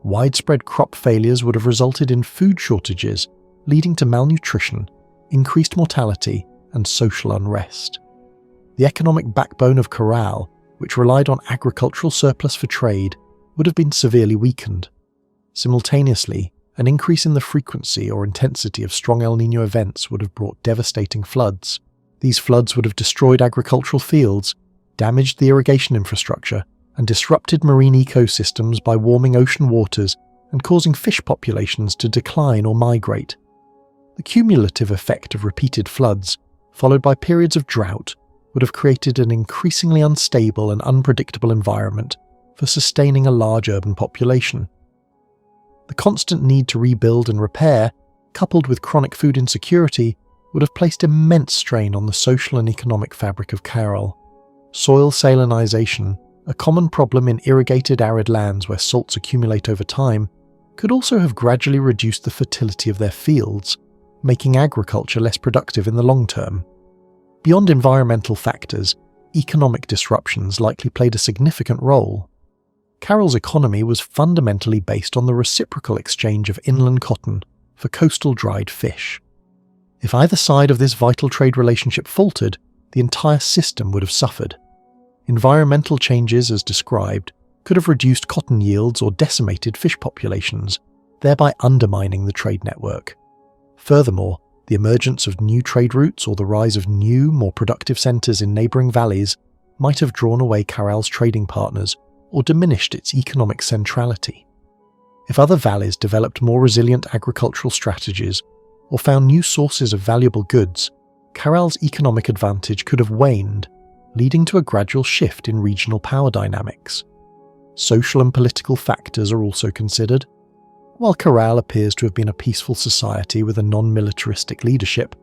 Widespread crop failures would have resulted in food shortages, leading to malnutrition, increased mortality, and social unrest. The economic backbone of Caral, which relied on agricultural surplus for trade, would have been severely weakened. Simultaneously, an increase in the frequency or intensity of strong El Niño events would have brought devastating floods. These floods would have destroyed agricultural fields, damaged the irrigation infrastructure, and disrupted marine ecosystems by warming ocean waters and causing fish populations to decline or migrate. The cumulative effect of repeated floods, followed by periods of drought, would have created an increasingly unstable and unpredictable environment for sustaining a large urban population. The constant need to rebuild and repair, coupled with chronic food insecurity, would have placed immense strain on the social and economic fabric of Caral. Soil salinization, a common problem in irrigated arid lands where salts accumulate over time, could also have gradually reduced the fertility of their fields, making agriculture less productive in the long term. Beyond environmental factors, economic disruptions likely played a significant role. Caral's economy was fundamentally based on the reciprocal exchange of inland cotton for coastal dried fish. If either side of this vital trade relationship faltered, the entire system would have suffered. Environmental changes, as described, could have reduced cotton yields or decimated fish populations, thereby undermining the trade network. Furthermore, the emergence of new trade routes or the rise of new, more productive centres in neighbouring valleys might have drawn away Caral's trading partners or diminished its economic centrality. If other valleys developed more resilient agricultural strategies or found new sources of valuable goods, Caral's economic advantage could have waned, leading to a gradual shift in regional power dynamics. Social and political factors are also considered. While Caral appears to have been a peaceful society with a non-militaristic leadership,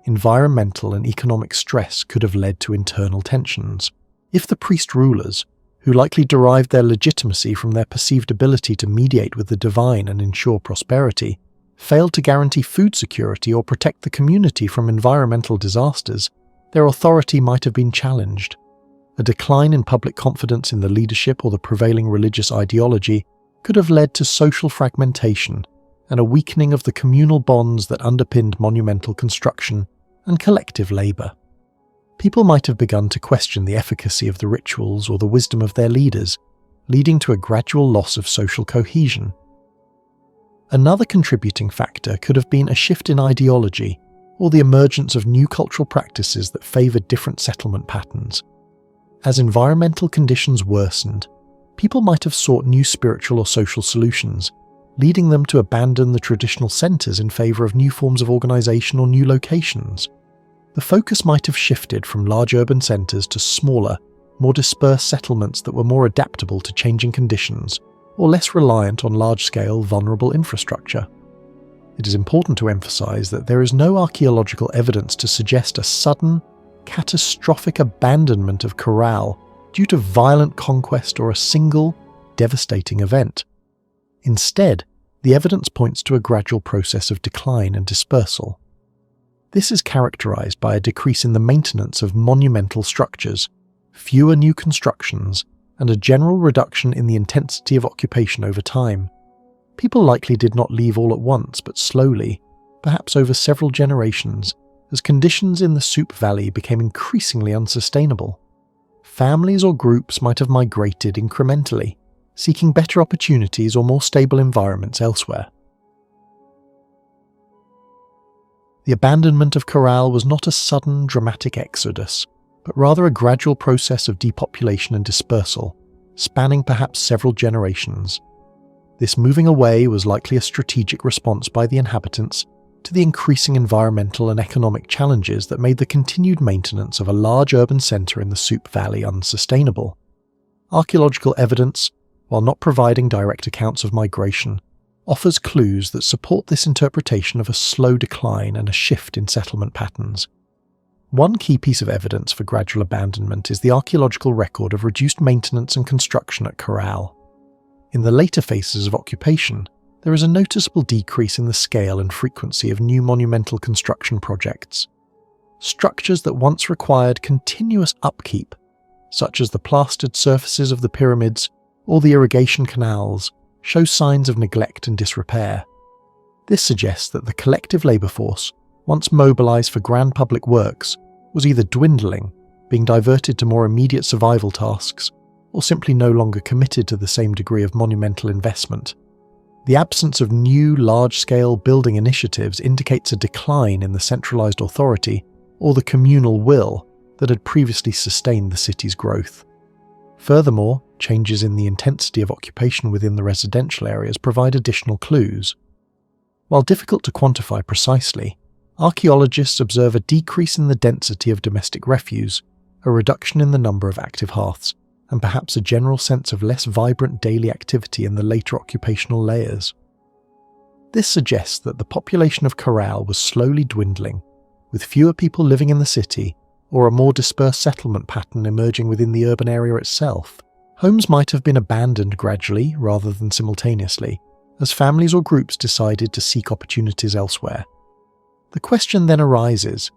environmental and economic stress could have led to internal tensions. If the priest rulers, who likely derived their legitimacy from their perceived ability to mediate with the divine and ensure prosperity, failed to guarantee food security or protect the community from environmental disasters, their authority might have been challenged. A decline in public confidence in the leadership or the prevailing religious ideology could have led to social fragmentation and a weakening of the communal bonds that underpinned monumental construction and collective labour. People might have begun to question the efficacy of the rituals or the wisdom of their leaders, leading to a gradual loss of social cohesion. Another contributing factor could have been a shift in ideology or the emergence of new cultural practices that favoured different settlement patterns. As environmental conditions worsened, people might have sought new spiritual or social solutions, leading them to abandon the traditional centres in favour of new forms of organisation or new locations. The focus might have shifted from large urban centres to smaller, more dispersed settlements that were more adaptable to changing conditions or less reliant on large-scale, vulnerable infrastructure. It is important to emphasise that there is no archaeological evidence to suggest a sudden, catastrophic abandonment of Caral due to violent conquest or a single, devastating event. Instead, the evidence points to a gradual process of decline and dispersal. This is characterised by a decrease in the maintenance of monumental structures, fewer new constructions, and a general reduction in the intensity of occupation over time. People likely did not leave all at once, but slowly, perhaps over several generations, as conditions in the Soup Valley became increasingly unsustainable. Families or groups might have migrated incrementally, seeking better opportunities or more stable environments elsewhere. The abandonment of Caral was not a sudden, dramatic exodus, but rather a gradual process of depopulation and dispersal, spanning perhaps several generations. This moving away was likely a strategic response by the inhabitants to the increasing environmental and economic challenges that made the continued maintenance of a large urban centre in the Soup Valley unsustainable. Archaeological evidence, while not providing direct accounts of migration, offers clues that support this interpretation of a slow decline and a shift in settlement patterns. One key piece of evidence for gradual abandonment is the archaeological record of reduced maintenance and construction at Caral. In the later phases of occupation, there is a noticeable decrease in the scale and frequency of new monumental construction projects. Structures that once required continuous upkeep, such as the plastered surfaces of the pyramids or the irrigation canals, show signs of neglect and disrepair. This suggests that the collective labour force, once mobilised for grand public works, was either dwindling, being diverted to more immediate survival tasks, or simply no longer committed to the same degree of monumental investment. The absence of new, large-scale building initiatives indicates a decline in the centralised authority or the communal will that had previously sustained the city's growth. Furthermore, changes in the intensity of occupation within the residential areas provide additional clues. While difficult to quantify precisely, archaeologists observe a decrease in the density of domestic refuse, a reduction in the number of active hearths, and perhaps a general sense of less vibrant daily activity in the later occupational layers. This suggests that the population of Caral was slowly dwindling, with fewer people living in the city or a more dispersed settlement pattern emerging within the urban area itself. Homes might have been abandoned gradually rather than simultaneously, as families or groups decided to seek opportunities elsewhere. The question then arises,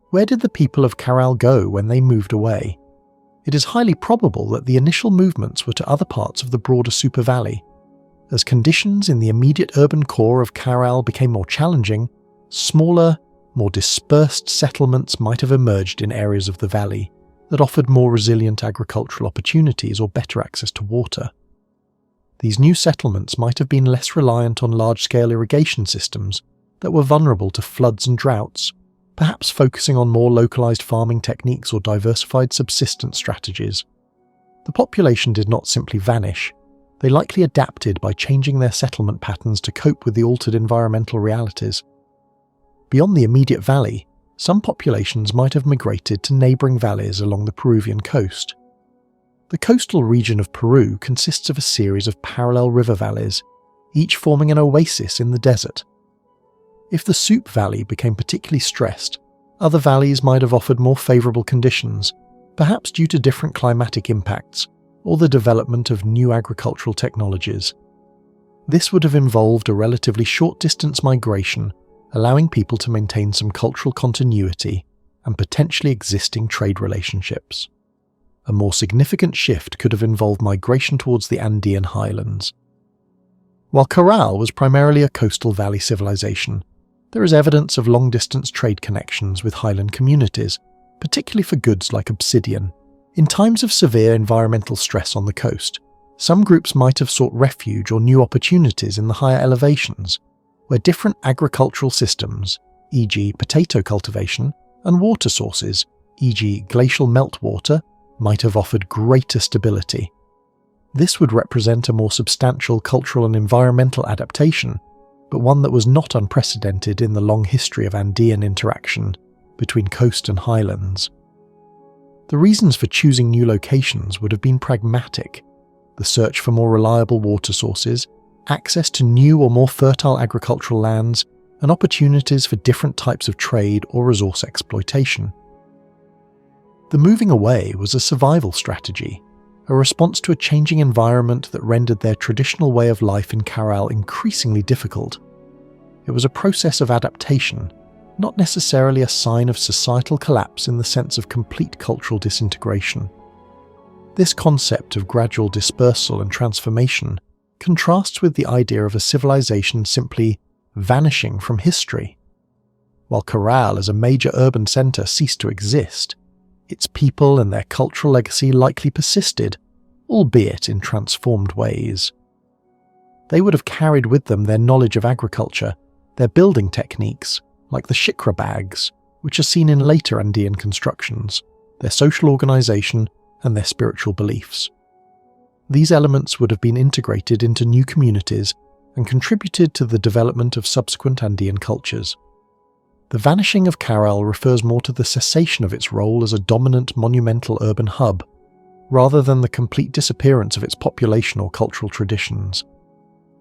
where did the people of Caral go when they moved away? It is highly probable that the initial movements were to other parts of the broader Super Valley. As conditions in the immediate urban core of Caral became more challenging, smaller, more dispersed settlements might have emerged in areas of the valley that offered more resilient agricultural opportunities or better access to water. These new settlements might have been less reliant on large-scale irrigation systems that were vulnerable to floods and droughts, perhaps focusing on more localized farming techniques or diversified subsistence strategies. The population did not simply vanish, they likely adapted by changing their settlement patterns to cope with the altered environmental realities. Beyond the immediate valley, some populations might have migrated to neighbouring valleys along the Peruvian coast. The coastal region of Peru consists of a series of parallel river valleys, each forming an oasis in the desert. If the Soup Valley became particularly stressed, other valleys might have offered more favourable conditions, perhaps due to different climatic impacts or the development of new agricultural technologies. This would have involved a relatively short-distance migration, allowing people to maintain some cultural continuity and potentially existing trade relationships. A more significant shift could have involved migration towards the Andean highlands. While Caral was primarily a coastal valley civilization, there is evidence of long-distance trade connections with highland communities, particularly for goods like obsidian. In times of severe environmental stress on the coast, some groups might have sought refuge or new opportunities in the higher elevations, where different agricultural systems, e.g. potato cultivation, and water sources, e.g. glacial meltwater, might have offered greater stability. This would represent a more substantial cultural and environmental adaptation, but one that was not unprecedented in the long history of Andean interaction between coast and highlands. The reasons for choosing new locations would have been pragmatic: the search for more reliable water sources, access to new or more fertile agricultural lands, and opportunities for different types of trade or resource exploitation. The moving away was a survival strategy, a response to a changing environment that rendered their traditional way of life in Caral increasingly difficult. It was a process of adaptation, not necessarily a sign of societal collapse in the sense of complete cultural disintegration. This concept of gradual dispersal and transformation contrasts with the idea of a civilization simply vanishing from history. While Caral as a major urban centre ceased to exist, its people and their cultural legacy likely persisted, albeit in transformed ways. They would have carried with them their knowledge of agriculture, their building techniques, like the shikra bags, which are seen in later Andean constructions, their social organisation, and their spiritual beliefs. These elements would have been integrated into new communities and contributed to the development of subsequent Andean cultures. The vanishing of Caral refers more to the cessation of its role as a dominant monumental urban hub, rather than the complete disappearance of its population or cultural traditions.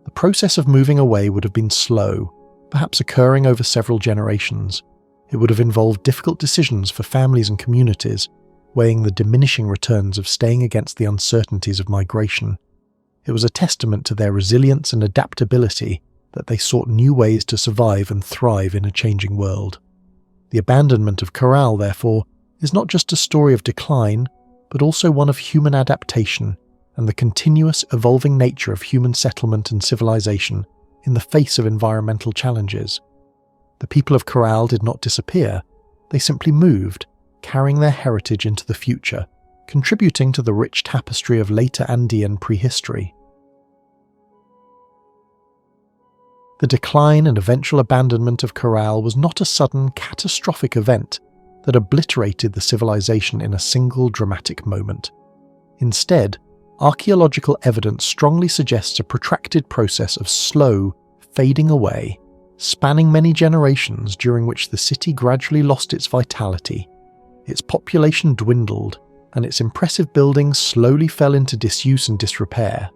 The process of moving away would have been slow, perhaps occurring over several generations. It would have involved difficult decisions for families and communities, weighing the diminishing returns of staying against the uncertainties of migration. It was a testament to their resilience and adaptability that they sought new ways to survive and thrive in a changing world. The abandonment of Caral, therefore, is not just a story of decline, but also one of human adaptation and the continuous evolving nature of human settlement and civilization in the face of environmental challenges. The people of Caral did not disappear, they simply moved, carrying their heritage into the future, contributing to the rich tapestry of later Andean prehistory. The decline and eventual abandonment of Caral was not a sudden, catastrophic event that obliterated the civilization in a single dramatic moment. Instead, archaeological evidence strongly suggests a protracted process of slow, fading away, spanning many generations during which the city gradually lost its vitality, its population dwindled, and its impressive buildings slowly fell into disuse and disrepair.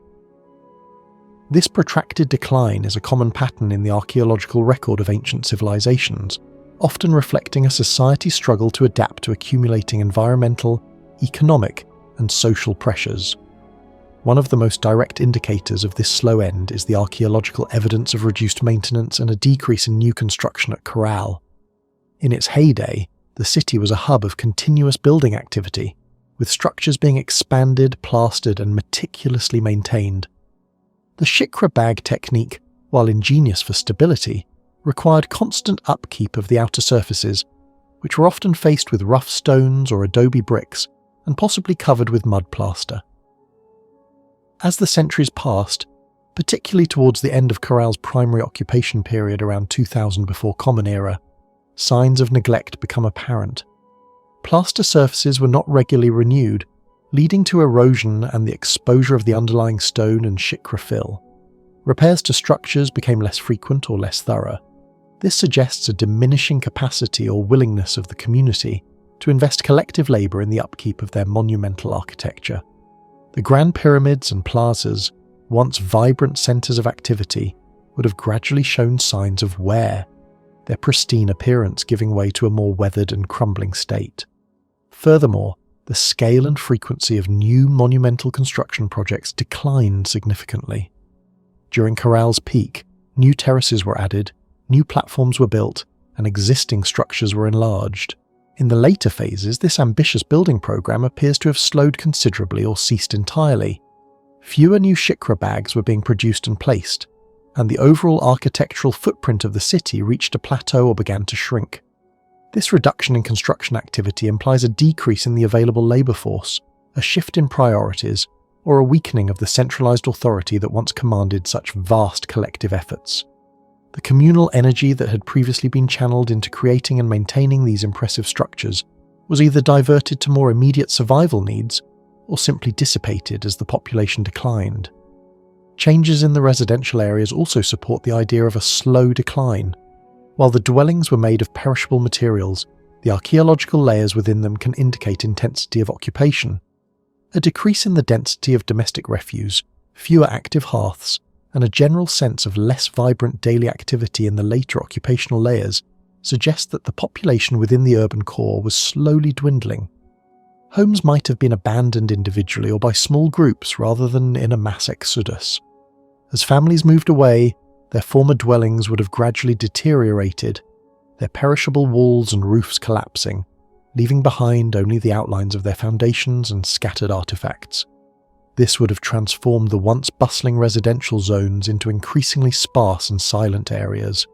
This protracted decline is a common pattern in the archaeological record of ancient civilizations, often reflecting a society's struggle to adapt to accumulating environmental, economic, and social pressures. One of the most direct indicators of this slow end is the archaeological evidence of reduced maintenance and a decrease in new construction at Caral. In its heyday, the city was a hub of continuous building activity, with structures being expanded, plastered, and meticulously maintained. The shikra bag technique, while ingenious for stability, required constant upkeep of the outer surfaces, which were often faced with rough stones or adobe bricks, and possibly covered with mud plaster. As the centuries passed, particularly towards the end of Caral's primary occupation period around 2000 before Common Era, signs of neglect become apparent. Plaster surfaces were not regularly renewed, leading to erosion and the exposure of the underlying stone and shikra fill. Repairs to structures became less frequent or less thorough. This suggests a diminishing capacity or willingness of the community to invest collective labour in the upkeep of their monumental architecture. The Grand Pyramids and plazas, once vibrant centres of activity, would have gradually shown signs of wear, their pristine appearance giving way to a more weathered and crumbling state. Furthermore, the scale and frequency of new monumental construction projects declined significantly. During Caral's peak, new terraces were added, new platforms were built, and existing structures were enlarged. In the later phases, this ambitious building program appears to have slowed considerably or ceased entirely. Fewer new shikra bags were being produced and placed, and the overall architectural footprint of the city reached a plateau or began to shrink. This reduction in construction activity implies a decrease in the available labour force, a shift in priorities, or a weakening of the centralised authority that once commanded such vast collective efforts. The communal energy that had previously been channeled into creating and maintaining these impressive structures was either diverted to more immediate survival needs or simply dissipated as the population declined. Changes in the residential areas also support the idea of a slow decline. While the dwellings were made of perishable materials, the archaeological layers within them can indicate intensity of occupation. A decrease in the density of domestic refuse, fewer active hearths, and a general sense of less vibrant daily activity in the later occupational layers suggest that the population within the urban core was slowly dwindling. Homes might have been abandoned individually or by small groups rather than in a mass exodus. As families moved away, their former dwellings would have gradually deteriorated, their perishable walls and roofs collapsing, leaving behind only the outlines of their foundations and scattered artifacts. This would have transformed the once bustling residential zones into increasingly sparse and silent areas.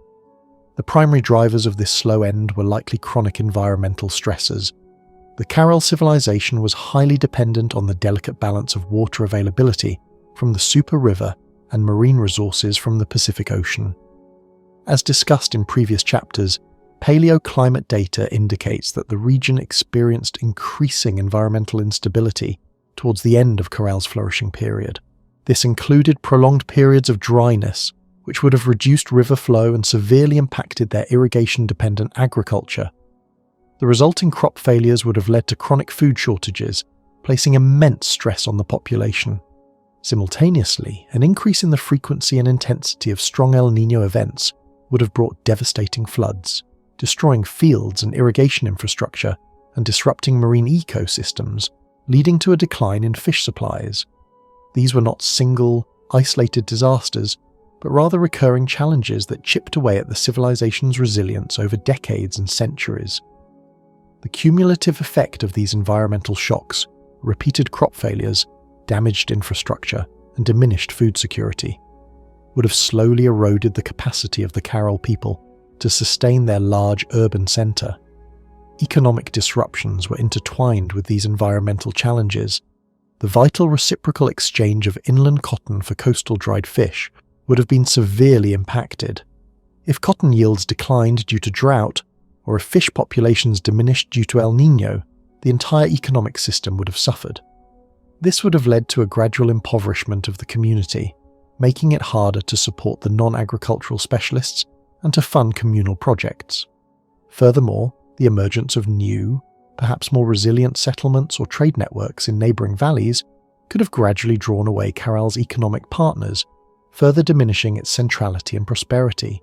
The primary drivers of this slow end were likely chronic environmental stressors. The Caral civilization was highly dependent on the delicate balance of water availability from the Super River and marine resources from the Pacific Ocean. As discussed in previous chapters, paleoclimate data indicates that the region experienced increasing environmental instability towards the end of Caral's flourishing period. This included prolonged periods of dryness, which would have reduced river flow and severely impacted their irrigation-dependent agriculture. The resulting crop failures would have led to chronic food shortages, placing immense stress on the population. Simultaneously, an increase in the frequency and intensity of strong El Nino events would have brought devastating floods, destroying fields and irrigation infrastructure and disrupting marine ecosystems, leading to a decline in fish supplies. These were not single, isolated disasters, but rather recurring challenges that chipped away at the civilization's resilience over decades and centuries. The cumulative effect of these environmental shocks, repeated crop failures, damaged infrastructure, and diminished food security, would have slowly eroded the capacity of the Caral people to sustain their large urban centre. Economic disruptions were intertwined with these environmental challenges. The vital reciprocal exchange of inland cotton for coastal dried fish would have been severely impacted. If cotton yields declined due to drought, or if fish populations diminished due to El Nino, the entire economic system would have suffered. This would have led to a gradual impoverishment of the community, making it harder to support the non-agricultural specialists and to fund communal projects. Furthermore, the emergence of new, perhaps more resilient settlements or trade networks in neighbouring valleys could have gradually drawn away Caral's economic partners, further diminishing its centrality and prosperity.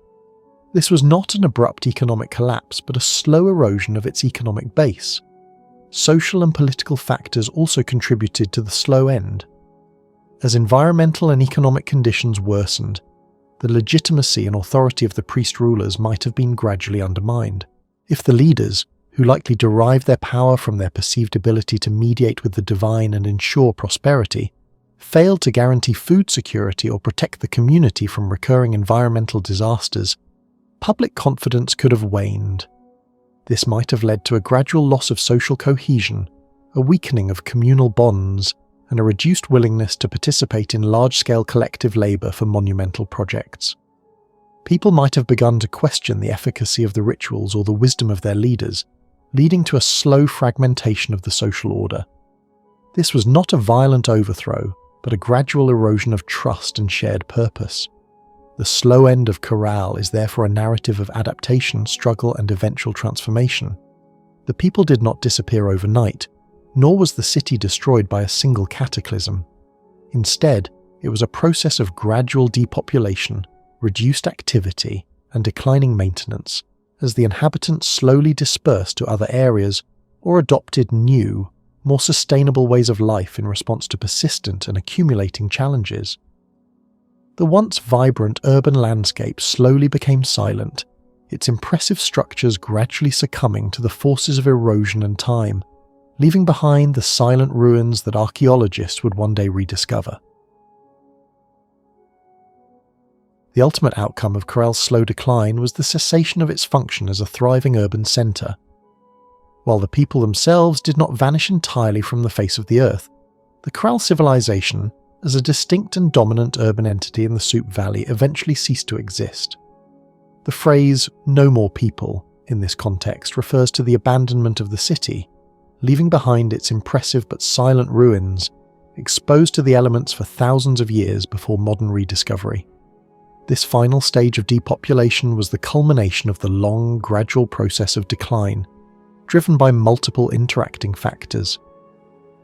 This was not an abrupt economic collapse, but a slow erosion of its economic base. Social and political factors also contributed to the slow end. As environmental and economic conditions worsened, the legitimacy and authority of the priest rulers might have been gradually undermined. If the leaders, who likely derived their power from their perceived ability to mediate with the divine and ensure prosperity, failed to guarantee food security or protect the community from recurring environmental disasters, public confidence could have waned. This might have led to a gradual loss of social cohesion, a weakening of communal bonds, and a reduced willingness to participate in large-scale collective labour for monumental projects. People might have begun to question the efficacy of the rituals or the wisdom of their leaders, leading to a slow fragmentation of the social order. This was not a violent overthrow, but a gradual erosion of trust and shared purpose. The slow end of Caral is therefore a narrative of adaptation, struggle, and eventual transformation. The people did not disappear overnight, nor was the city destroyed by a single cataclysm. Instead, it was a process of gradual depopulation, reduced activity, and declining maintenance, as the inhabitants slowly dispersed to other areas or adopted new, more sustainable ways of life in response to persistent and accumulating challenges. The once vibrant urban landscape slowly became silent, its impressive structures gradually succumbing to the forces of erosion and time, leaving behind the silent ruins that archaeologists would one day rediscover. The ultimate outcome of Caral's slow decline was the cessation of its function as a thriving urban centre. While the people themselves did not vanish entirely from the face of the earth, the Caral civilization, as a distinct and dominant urban entity in the Soup Valley, eventually ceased to exist. The phrase "no more people" in this context refers to the abandonment of the city, leaving behind its impressive but silent ruins, exposed to the elements for thousands of years before modern rediscovery. This final stage of depopulation was the culmination of the long, gradual process of decline, driven by multiple interacting factors.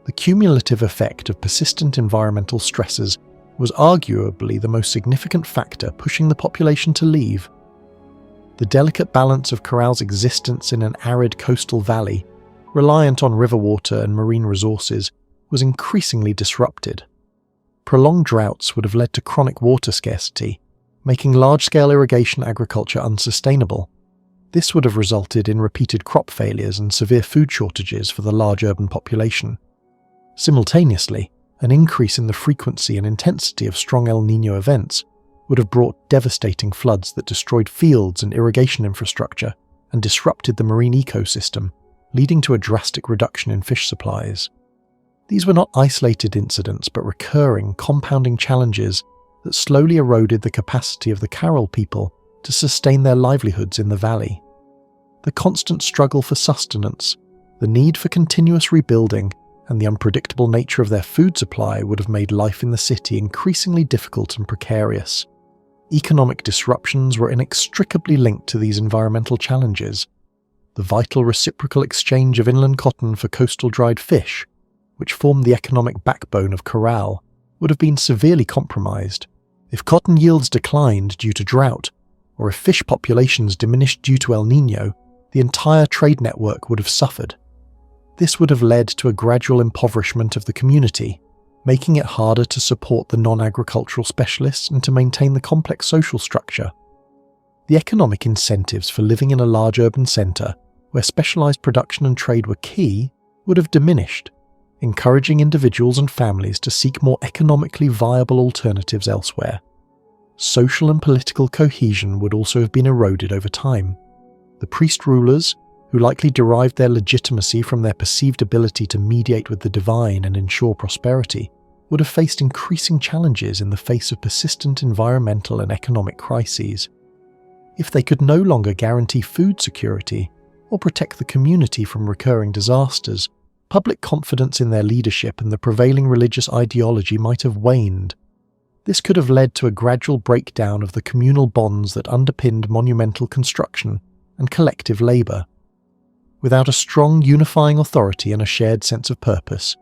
The cumulative effect of persistent environmental stresses was arguably the most significant factor pushing the population to leave. The delicate balance of Caral's existence in an arid coastal valley, reliant on river water and marine resources, was increasingly disrupted. Prolonged droughts would have led to chronic water scarcity, making large-scale irrigation agriculture unsustainable. This would have resulted in repeated crop failures and severe food shortages for the large urban population. Simultaneously, an increase in the frequency and intensity of strong El Nino events would have brought devastating floods that destroyed fields and irrigation infrastructure and disrupted the marine ecosystem, leading to a drastic reduction in fish supplies. These were not isolated incidents, but recurring, compounding challenges that slowly eroded the capacity of the Caral people to sustain their livelihoods in the valley. The constant struggle for sustenance, the need for continuous rebuilding, and the unpredictable nature of their food supply would have made life in the city increasingly difficult and precarious. economic disruptions were inextricably linked to these environmental challenges. The vital reciprocal exchange of inland cotton for coastal dried fish, which formed the economic backbone of Caral, would have been severely compromised. If cotton yields declined due to drought, or if fish populations diminished due to El Nino, the entire trade network would have suffered. This would have led to a gradual impoverishment of the community, making it harder to support the non-agricultural specialists and to maintain the complex social structure. The economic incentives for living in a large urban centre, where specialised production and trade were key, would have diminished, encouraging individuals and families to seek more economically viable alternatives elsewhere. Social and political cohesion would also have been eroded over time. The priest rulers, who likely derived their legitimacy from their perceived ability to mediate with the divine and ensure prosperity, would have faced increasing challenges in the face of persistent environmental and economic crises. If they could no longer guarantee food security or protect the community from recurring disasters, public confidence in their leadership and the prevailing religious ideology might have waned. This could have led to a gradual breakdown of the communal bonds that underpinned monumental construction and collective labour. Without a strong unifying authority and a shared sense of purpose,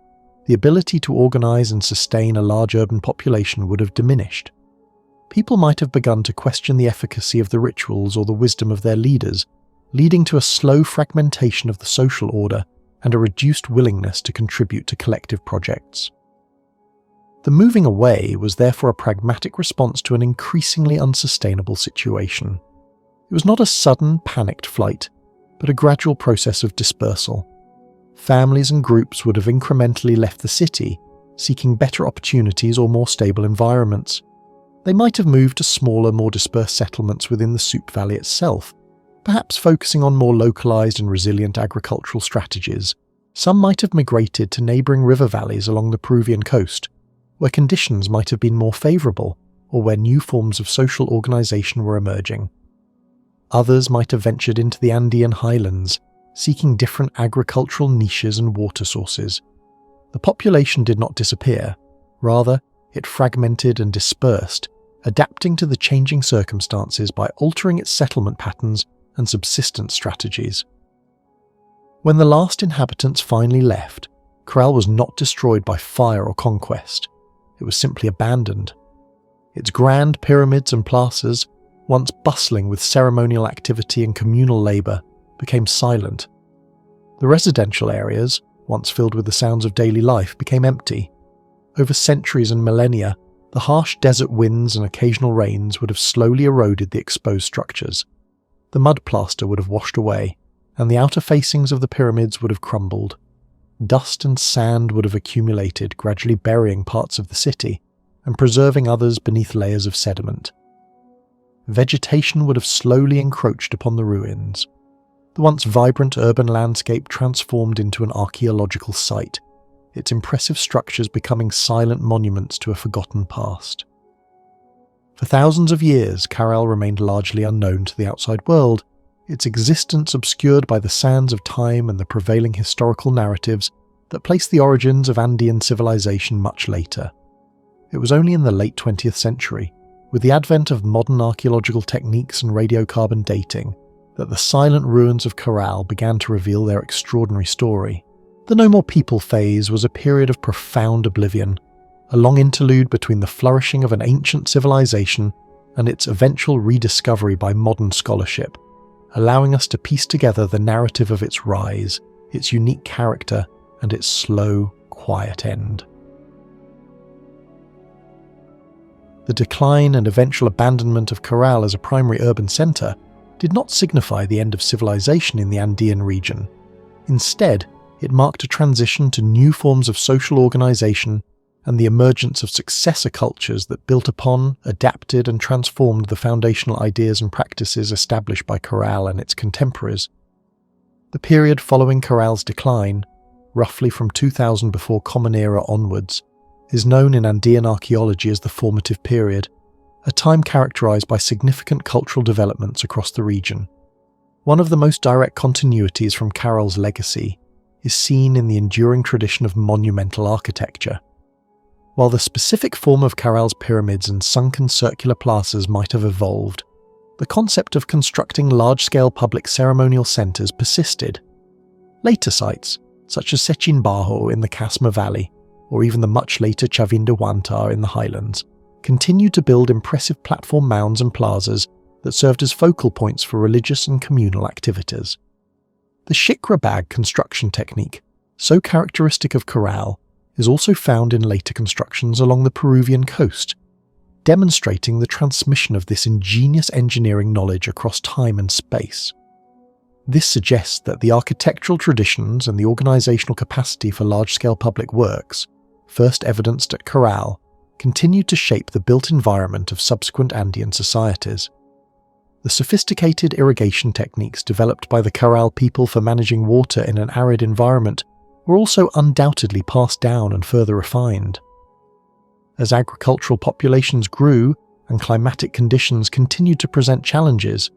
the ability to organise and sustain a large urban population would have diminished. People might have begun to question the efficacy of the rituals or the wisdom of their leaders, leading to a slow fragmentation of the social order and a reduced willingness to contribute to collective projects. The moving away was therefore a pragmatic response to an increasingly unsustainable situation. It was not a sudden, panicked flight, but a gradual process of dispersal. Families and groups would have incrementally left the city, seeking better opportunities or more stable environments. They might have moved to smaller, more dispersed settlements within the Soup Valley itself, perhaps focusing on more localised and resilient agricultural strategies. Some might have migrated to neighbouring river valleys along the Peruvian coast, where conditions might have been more favourable or where new forms of social organisation were emerging. Others might have ventured into the Andean highlands, seeking different agricultural niches and water sources. The population did not disappear, rather, it fragmented and dispersed, adapting to the changing circumstances by altering its settlement patterns and subsistence strategies. When the last inhabitants finally left, Caral was not destroyed by fire or conquest. It was simply abandoned. Its grand pyramids and plazas, once bustling with ceremonial activity and communal labour, became silent. The residential areas, once filled with the sounds of daily life, became empty. Over centuries and millennia, the harsh desert winds and occasional rains would have slowly eroded the exposed structures. The mud plaster would have washed away, and the outer facings of the pyramids would have crumbled. Dust and sand would have accumulated, gradually burying parts of the city and preserving others beneath layers of sediment. Vegetation would have slowly encroached upon the ruins. The once vibrant urban landscape transformed into an archaeological site, its impressive structures becoming silent monuments to a forgotten past. For thousands of years, Caral remained largely unknown to the outside world, its existence obscured by the sands of time and the prevailing historical narratives that place the origins of Andean civilization much later. It was only in the late 20th century, with the advent of modern archaeological techniques and radiocarbon dating, that the silent ruins of Caral began to reveal their extraordinary story. The No More People phase was a period of profound oblivion, a long interlude between the flourishing of an ancient civilization and its eventual rediscovery by modern scholarship, allowing us to piece together the narrative of its rise, its unique character, and its slow, quiet end. The decline and eventual abandonment of Caral as a primary urban centre did not signify the end of civilization in the Andean region. Instead, it marked a transition to new forms of social organisation and the emergence of successor cultures that built upon, adapted and transformed the foundational ideas and practices established by Caral and its contemporaries. The period following Caral's decline, roughly from 2000 before Common Era onwards, is known in Andean archaeology as the formative period, a time characterised by significant cultural developments across the region. One of the most direct continuities from Caral's legacy is seen in the enduring tradition of monumental architecture. While the specific form of Caral's pyramids and sunken circular plazas might have evolved, the concept of constructing large-scale public ceremonial centres persisted. Later sites, such as Sechin Bajo in the Casma Valley, or even the much later Chavinda Wantar in the highlands, continued to build impressive platform mounds and plazas that served as focal points for religious and communal activities. The shikra bag construction technique, so characteristic of Caral, is also found in later constructions along the Peruvian coast, demonstrating the transmission of this ingenious engineering knowledge across time and space. This suggests that the architectural traditions and the organisational capacity for large-scale public works, first evidenced at Caral, continued to shape the built environment of subsequent Andean societies. The sophisticated irrigation techniques developed by the Caral people for managing water in an arid environment were also undoubtedly passed down and further refined. As agricultural populations grew and climatic conditions continued to present challenges,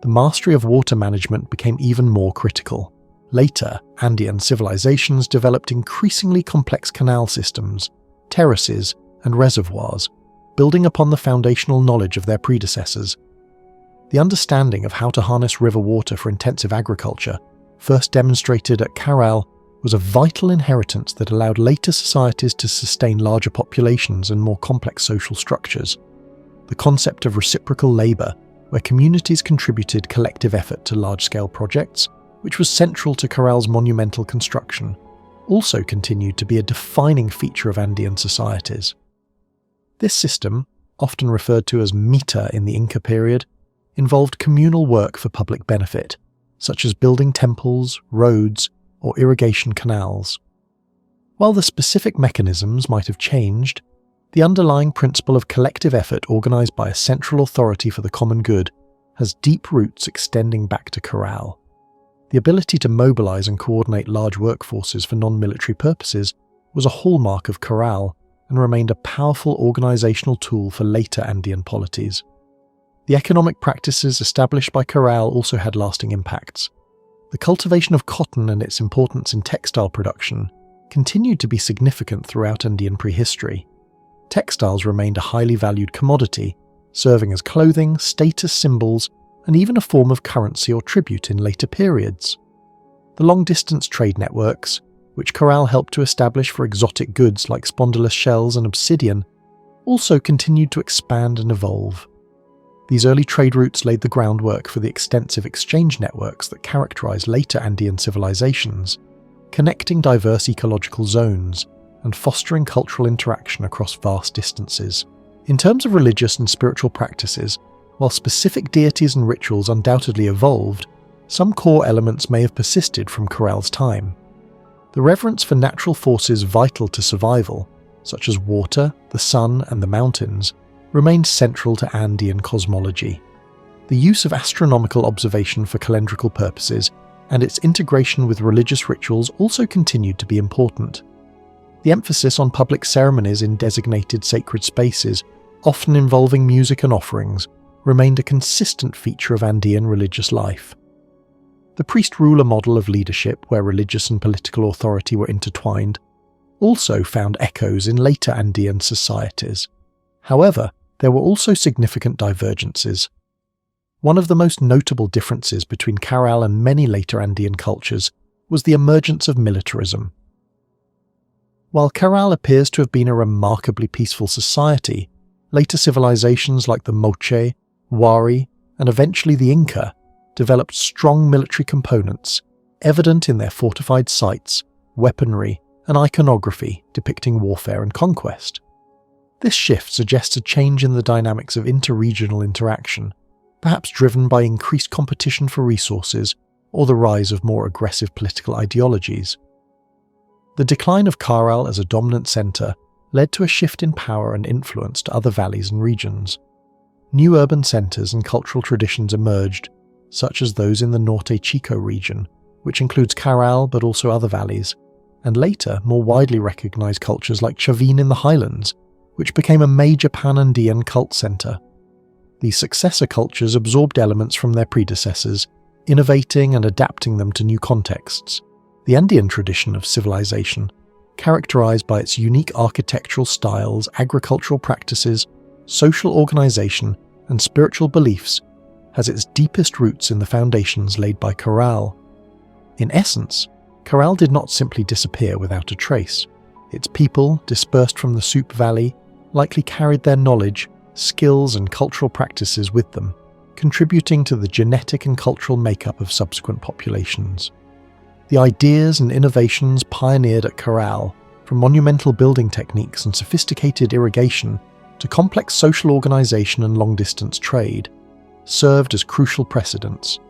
the mastery of water management became even more critical. Later, Andean civilizations developed increasingly complex canal systems, terraces, and reservoirs, building upon the foundational knowledge of their predecessors. The understanding of how to harness river water for intensive agriculture, first demonstrated at Caral, was a vital inheritance that allowed later societies to sustain larger populations and more complex social structures. The concept of reciprocal labour, where communities contributed collective effort to large-scale projects, which was central to Caral's monumental construction, also continued to be a defining feature of Andean societies. This system, often referred to as mita in the Inca period, involved communal work for public benefit, such as building temples, roads, or irrigation canals. While the specific mechanisms might have changed, the underlying principle of collective effort organised by a central authority for the common good has deep roots extending back to Caral. The ability to mobilise and coordinate large workforces for non-military purposes was a hallmark of Caral and remained a powerful organisational tool for later Andean polities. The economic practices established by Caral also had lasting impacts. The cultivation of cotton and its importance in textile production continued to be significant throughout Andean prehistory. Textiles remained a highly valued commodity, serving as clothing, status symbols, and even a form of currency or tribute in later periods. The long-distance trade networks, which Caral helped to establish for exotic goods like spondylus shells and obsidian, also continued to expand and evolve. These early trade routes laid the groundwork for the extensive exchange networks that characterized later Andean civilizations, connecting diverse ecological zones and fostering cultural interaction across vast distances. In terms of religious and spiritual practices, while specific deities and rituals undoubtedly evolved, some core elements may have persisted from Caral's time. The reverence for natural forces vital to survival, such as water, the sun, and the mountains, remained central to Andean cosmology. The use of astronomical observation for calendrical purposes and its integration with religious rituals also continued to be important. The emphasis on public ceremonies in designated sacred spaces, often involving music and offerings, remained a consistent feature of Andean religious life. The priest-ruler model of leadership, where religious and political authority were intertwined, also found echoes in later Andean societies. However, there were also significant divergences. One of the most notable differences between Caral and many later Andean cultures was the emergence of militarism. While Caral appears to have been a remarkably peaceful society, later civilizations like the Moche, Wari, and eventually the Inca developed strong military components, evident in their fortified sites, weaponry, and iconography depicting warfare and conquest. This shift suggests a change in the dynamics of inter-regional interaction, perhaps driven by increased competition for resources or the rise of more aggressive political ideologies. The decline of Caral as a dominant centre led to a shift in power and influence to other valleys and regions. New urban centres and cultural traditions emerged, such as those in the Norte Chico region, which includes Caral but also other valleys, and later more widely recognised cultures like Chavin in the highlands, which became a major pan-Andean cult centre. These successor cultures absorbed elements from their predecessors, innovating and adapting them to new contexts. The Andean tradition of civilization, characterized by its unique architectural styles, agricultural practices, social organization, and spiritual beliefs, has its deepest roots in the foundations laid by Caral. In essence, Caral did not simply disappear without a trace. Its people, dispersed from the Soup Valley, likely carried their knowledge, skills, and cultural practices with them, contributing to the genetic and cultural makeup of subsequent populations. The ideas and innovations pioneered at Caral, from monumental building techniques and sophisticated irrigation to complex social organization and long-distance trade, served as crucial precedents.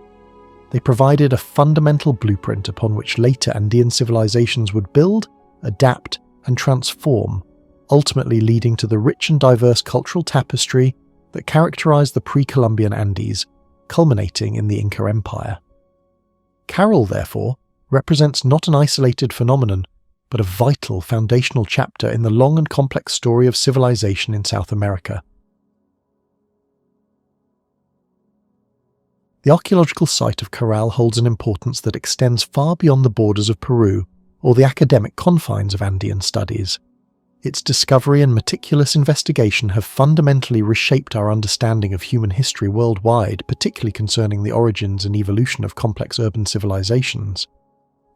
They provided a fundamental blueprint upon which later Andean civilizations would build, adapt, and transform, ultimately leading to the rich and diverse cultural tapestry that characterized the pre-Columbian Andes, culminating in the Inca Empire. Caral, therefore, represents not an isolated phenomenon, but a vital foundational chapter in the long and complex story of civilization in South America. The archaeological site of Caral holds an importance that extends far beyond the borders of Peru or the academic confines of Andean studies. Its discovery and meticulous investigation have fundamentally reshaped our understanding of human history worldwide, particularly concerning the origins and evolution of complex urban civilizations.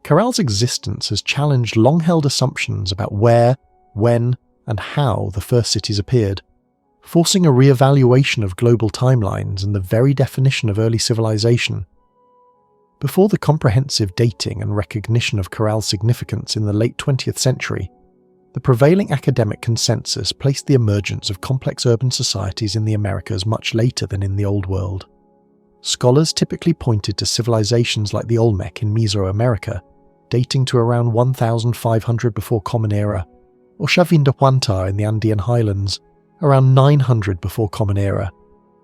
Caral's existence has challenged long-held assumptions about where, when, and how the first cities appeared, forcing a re-evaluation of global timelines and the very definition of early civilization. Before the comprehensive dating and recognition of Caral's significance in the late 20th century, the prevailing academic consensus placed the emergence of complex urban societies in the Americas much later than in the Old World. Scholars typically pointed to civilizations like the Olmec in Mesoamerica, dating to around 1500 before Common Era, or Chavindahuanta in the Andean highlands, around 900 before Common Era,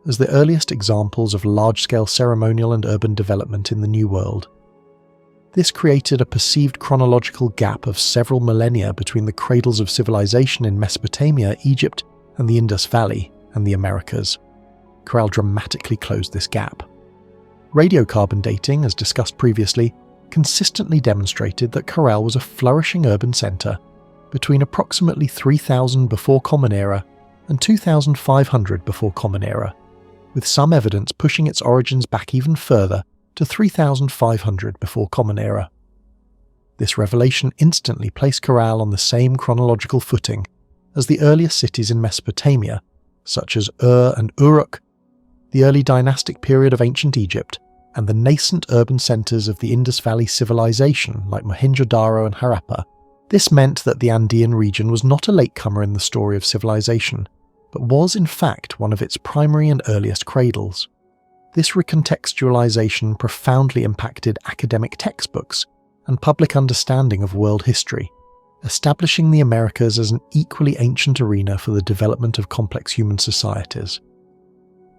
as the earliest examples of large-scale ceremonial and urban development in the New World. This created a perceived chronological gap of several millennia between the cradles of civilization in Mesopotamia, Egypt, and the Indus Valley and the Americas. Caral dramatically closed this gap. Radiocarbon dating, as discussed previously, consistently demonstrated that Caral was a flourishing urban centre between approximately 3000 before Common Era and 2500 before Common Era, with some evidence pushing its origins back even further to 3500 before Common Era. This revelation instantly placed Caral on the same chronological footing as the earliest cities in Mesopotamia, such as Ur and Uruk, the early dynastic period of ancient Egypt, and the nascent urban centres of the Indus Valley civilization like Mohenjo-Daro and Harappa. This meant that the Andean region was not a latecomer in the story of civilization, but was in fact one of its primary and earliest cradles. This recontextualization profoundly impacted academic textbooks and public understanding of world history, establishing the Americas as an equally ancient arena for the development of complex human societies.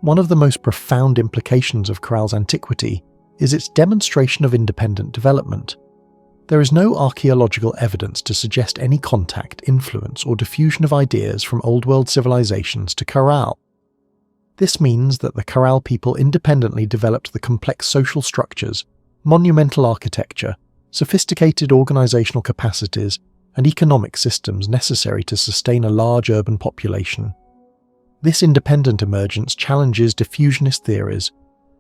One of the most profound implications of Caral's antiquity is its demonstration of independent development. There is no archaeological evidence to suggest any contact, influence, or diffusion of ideas from Old World civilizations to Caral. This means that the Caral people independently developed the complex social structures, monumental architecture, sophisticated organizational capacities, and economic systems necessary to sustain a large urban population. This independent emergence challenges diffusionist theories,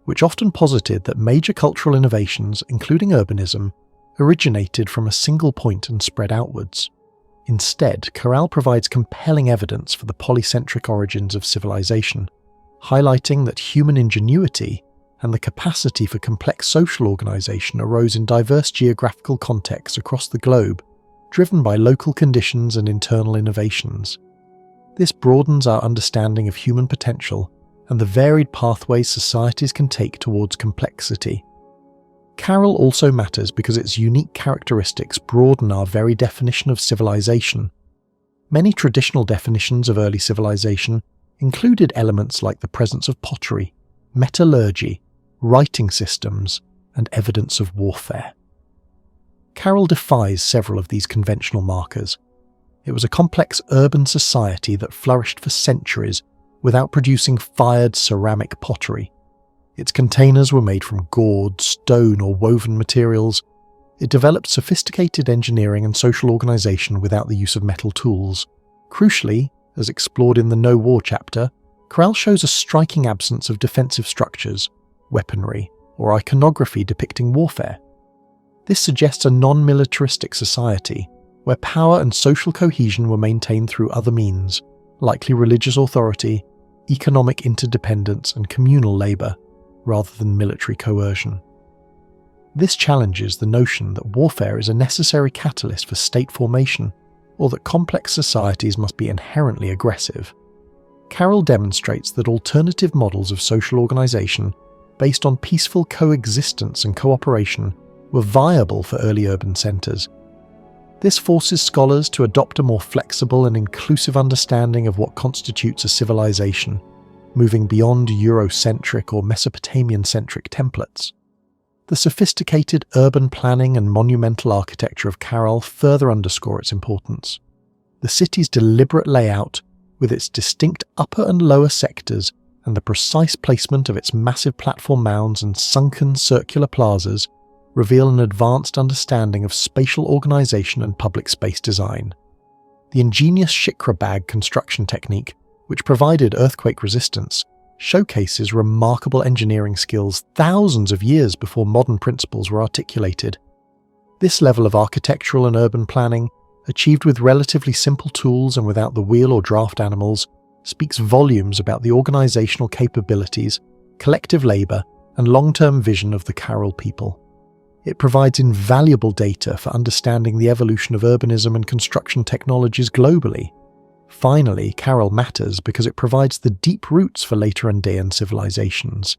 which often posited that major cultural innovations, including urbanism, originated from a single point and spread outwards. Instead, Caral provides compelling evidence for the polycentric origins of civilization, highlighting that human ingenuity and the capacity for complex social organization arose in diverse geographical contexts across the globe, driven by local conditions and internal innovations. This broadens our understanding of human potential and the varied pathways societies can take towards complexity. Caral also matters because its unique characteristics broaden our very definition of civilization. Many traditional definitions of early civilization included elements like the presence of pottery, metallurgy, writing systems, and evidence of warfare. Caral defies several of these conventional markers. It was a complex urban society that flourished for centuries without producing fired ceramic pottery. Its containers were made from gourd, stone, or woven materials. It developed sophisticated engineering and social organization without the use of metal tools. Crucially, as explored in the No War chapter, Caral shows a striking absence of defensive structures, weaponry, or iconography depicting warfare. This suggests a non-militaristic society, where power and social cohesion were maintained through other means, likely religious authority, economic interdependence and communal labour, rather than military coercion. This challenges the notion that warfare is a necessary catalyst for state formation, or that complex societies must be inherently aggressive. Caral demonstrates that alternative models of social organisation, based on peaceful coexistence and cooperation, were viable for early urban centres. This forces scholars to adopt a more flexible and inclusive understanding of what constitutes a civilization, moving beyond Eurocentric or Mesopotamian-centric templates. The sophisticated urban planning and monumental architecture of Caral further underscore its importance. The city's deliberate layout, with its distinct upper and lower sectors and the precise placement of its massive platform mounds and sunken circular plazas, reveal an advanced understanding of spatial organisation and public space design. The ingenious shikra bag construction technique, which provided earthquake resistance, showcases remarkable engineering skills thousands of years before modern principles were articulated. This level of architectural and urban planning, achieved with relatively simple tools and without the wheel or draft animals, speaks volumes about the organisational capabilities, collective labour, and long-term vision of the Caral people. It provides invaluable data for understanding the evolution of urbanism and construction technologies globally. Finally, Caral matters because it provides the deep roots for later Andean civilizations.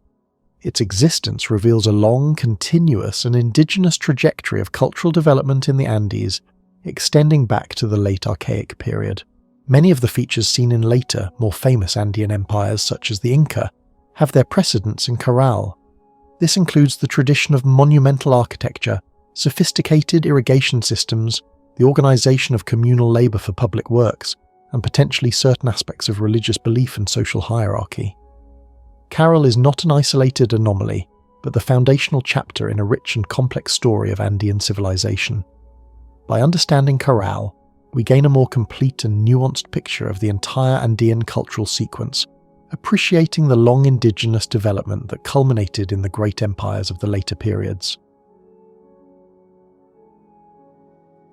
Its existence reveals a long, continuous, and indigenous trajectory of cultural development in the Andes, extending back to the late Archaic period. Many of the features seen in later, more famous Andean empires such as the Inca have their precedents in Caral. This includes the tradition of monumental architecture, sophisticated irrigation systems, the organisation of communal labour for public works, and potentially certain aspects of religious belief and social hierarchy. Caral is not an isolated anomaly, but the foundational chapter in a rich and complex story of Andean civilization. By understanding Caral, we gain a more complete and nuanced picture of the entire Andean cultural sequence, appreciating the long indigenous development that culminated in the great empires of the later periods.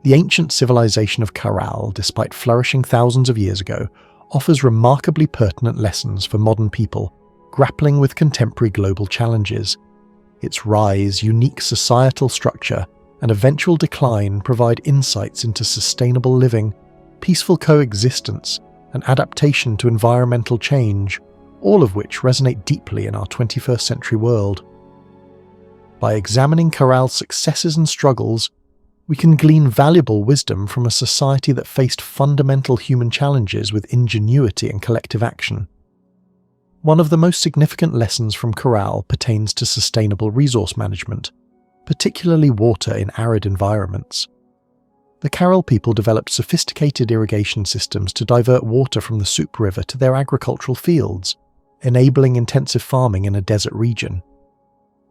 The ancient civilization of Caral, despite flourishing thousands of years ago, offers remarkably pertinent lessons for modern people grappling with contemporary global challenges. Its rise, unique societal structure, and eventual decline provide insights into sustainable living, peaceful coexistence, and adaptation to environmental change, all of which resonate deeply in our 21st century world. By examining Caral's successes and struggles, we can glean valuable wisdom from a society that faced fundamental human challenges with ingenuity and collective action. One of the most significant lessons from Caral pertains to sustainable resource management, particularly water in arid environments. The Caral people developed sophisticated irrigation systems to divert water from the Sup River to their agricultural fields, enabling intensive farming in a desert region.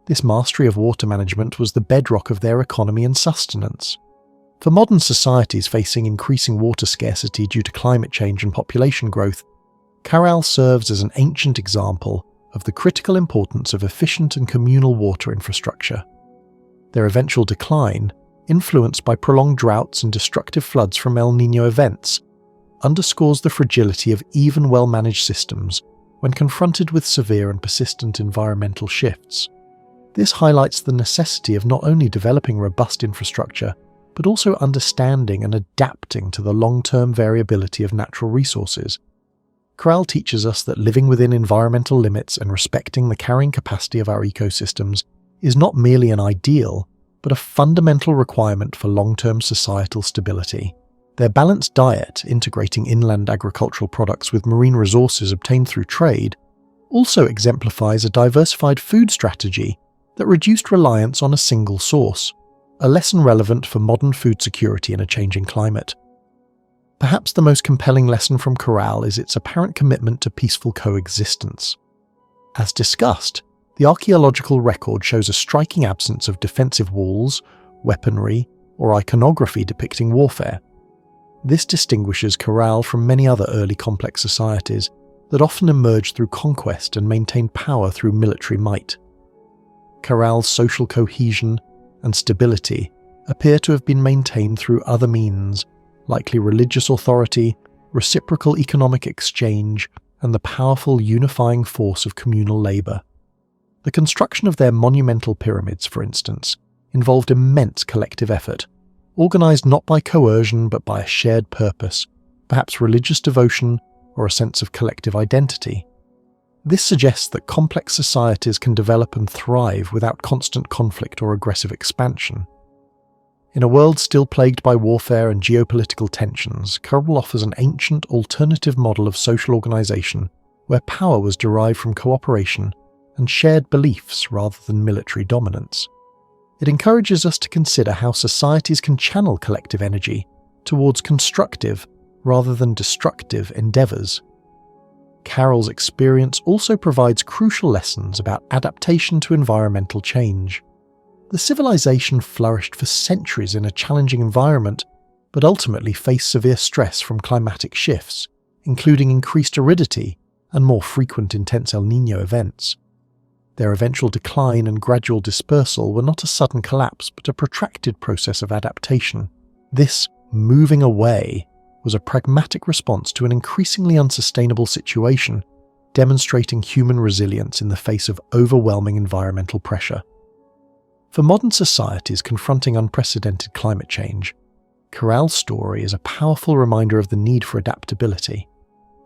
This mastery of water management was the bedrock of their economy and sustenance. For modern societies facing increasing water scarcity due to climate change and population growth, Caral serves as an ancient example of the critical importance of efficient and communal water infrastructure. Their eventual decline, influenced by prolonged droughts and destructive floods from El Nino events, underscores the fragility of even well-managed systems when confronted with severe and persistent environmental shifts. This highlights the necessity of not only developing robust infrastructure, but also understanding and adapting to the long-term variability of natural resources. Caral teaches us that living within environmental limits and respecting the carrying capacity of our ecosystems is not merely an ideal, but a fundamental requirement for long-term societal stability. Their balanced diet, integrating inland agricultural products with marine resources obtained through trade, also exemplifies a diversified food strategy that reduced reliance on a single source, a lesson relevant for modern food security in a changing climate. Perhaps the most compelling lesson from Caral is its apparent commitment to peaceful coexistence. As discussed, the archaeological record shows a striking absence of defensive walls, weaponry, or iconography depicting warfare. This distinguishes Caral from many other early complex societies that often emerged through conquest and maintained power through military might. Caral's social cohesion and stability appear to have been maintained through other means, likely religious authority, reciprocal economic exchange, and the powerful unifying force of communal labour. The construction of their monumental pyramids, for instance, involved immense collective effort, organised not by coercion but by a shared purpose, perhaps religious devotion or a sense of collective identity. This suggests that complex societies can develop and thrive without constant conflict or aggressive expansion. In a world still plagued by warfare and geopolitical tensions, Caral offers an ancient alternative model of social organisation where power was derived from cooperation and shared beliefs rather than military dominance. It encourages us to consider how societies can channel collective energy towards constructive rather than destructive endeavours. Caral's experience also provides crucial lessons about adaptation to environmental change. The civilization flourished for centuries in a challenging environment, but ultimately faced severe stress from climatic shifts, including increased aridity and more frequent intense El Nino events. Their eventual decline and gradual dispersal were not a sudden collapse, but a protracted process of adaptation. This moving away was a pragmatic response to an increasingly unsustainable situation, demonstrating human resilience in the face of overwhelming environmental pressure. For modern societies confronting unprecedented climate change, Caral's story is a powerful reminder of the need for adaptability.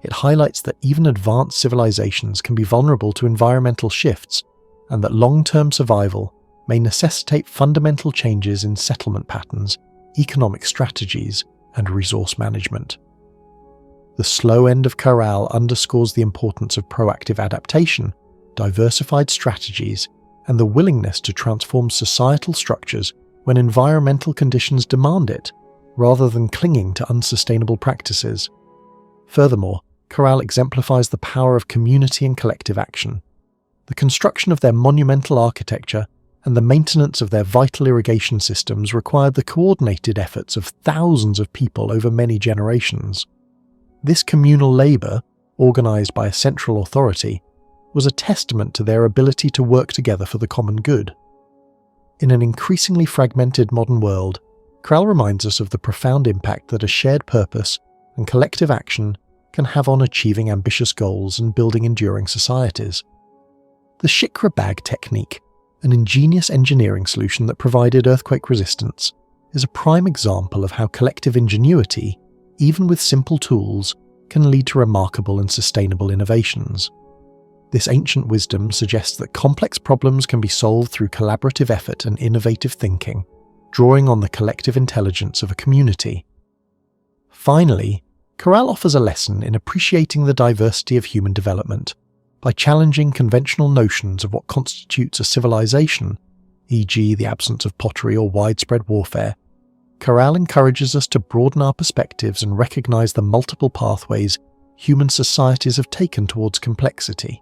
It highlights that even advanced civilizations can be vulnerable to environmental shifts, and that long-term survival may necessitate fundamental changes in settlement patterns, economic strategies, and resource management. The slow end of Caral underscores the importance of proactive adaptation, diversified strategies, and the willingness to transform societal structures when environmental conditions demand it, rather than clinging to unsustainable practices. Furthermore, Caral exemplifies the power of community and collective action. The construction of their monumental architecture and the maintenance of their vital irrigation systems required the coordinated efforts of thousands of people over many generations. This communal labour, organised by a central authority, was a testament to their ability to work together for the common good. In an increasingly fragmented modern world, Caral reminds us of the profound impact that a shared purpose and collective action can have on achieving ambitious goals and building enduring societies. The shikra bag technique, an ingenious engineering solution that provided earthquake resistance, is a prime example of how collective ingenuity, even with simple tools, can lead to remarkable and sustainable innovations. This ancient wisdom suggests that complex problems can be solved through collaborative effort and innovative thinking, drawing on the collective intelligence of a community. Finally, Caral offers a lesson in appreciating the diversity of human development. By challenging conventional notions of what constitutes a civilization, e.g. the absence of pottery or widespread warfare, Caral encourages us to broaden our perspectives and recognize the multiple pathways human societies have taken towards complexity.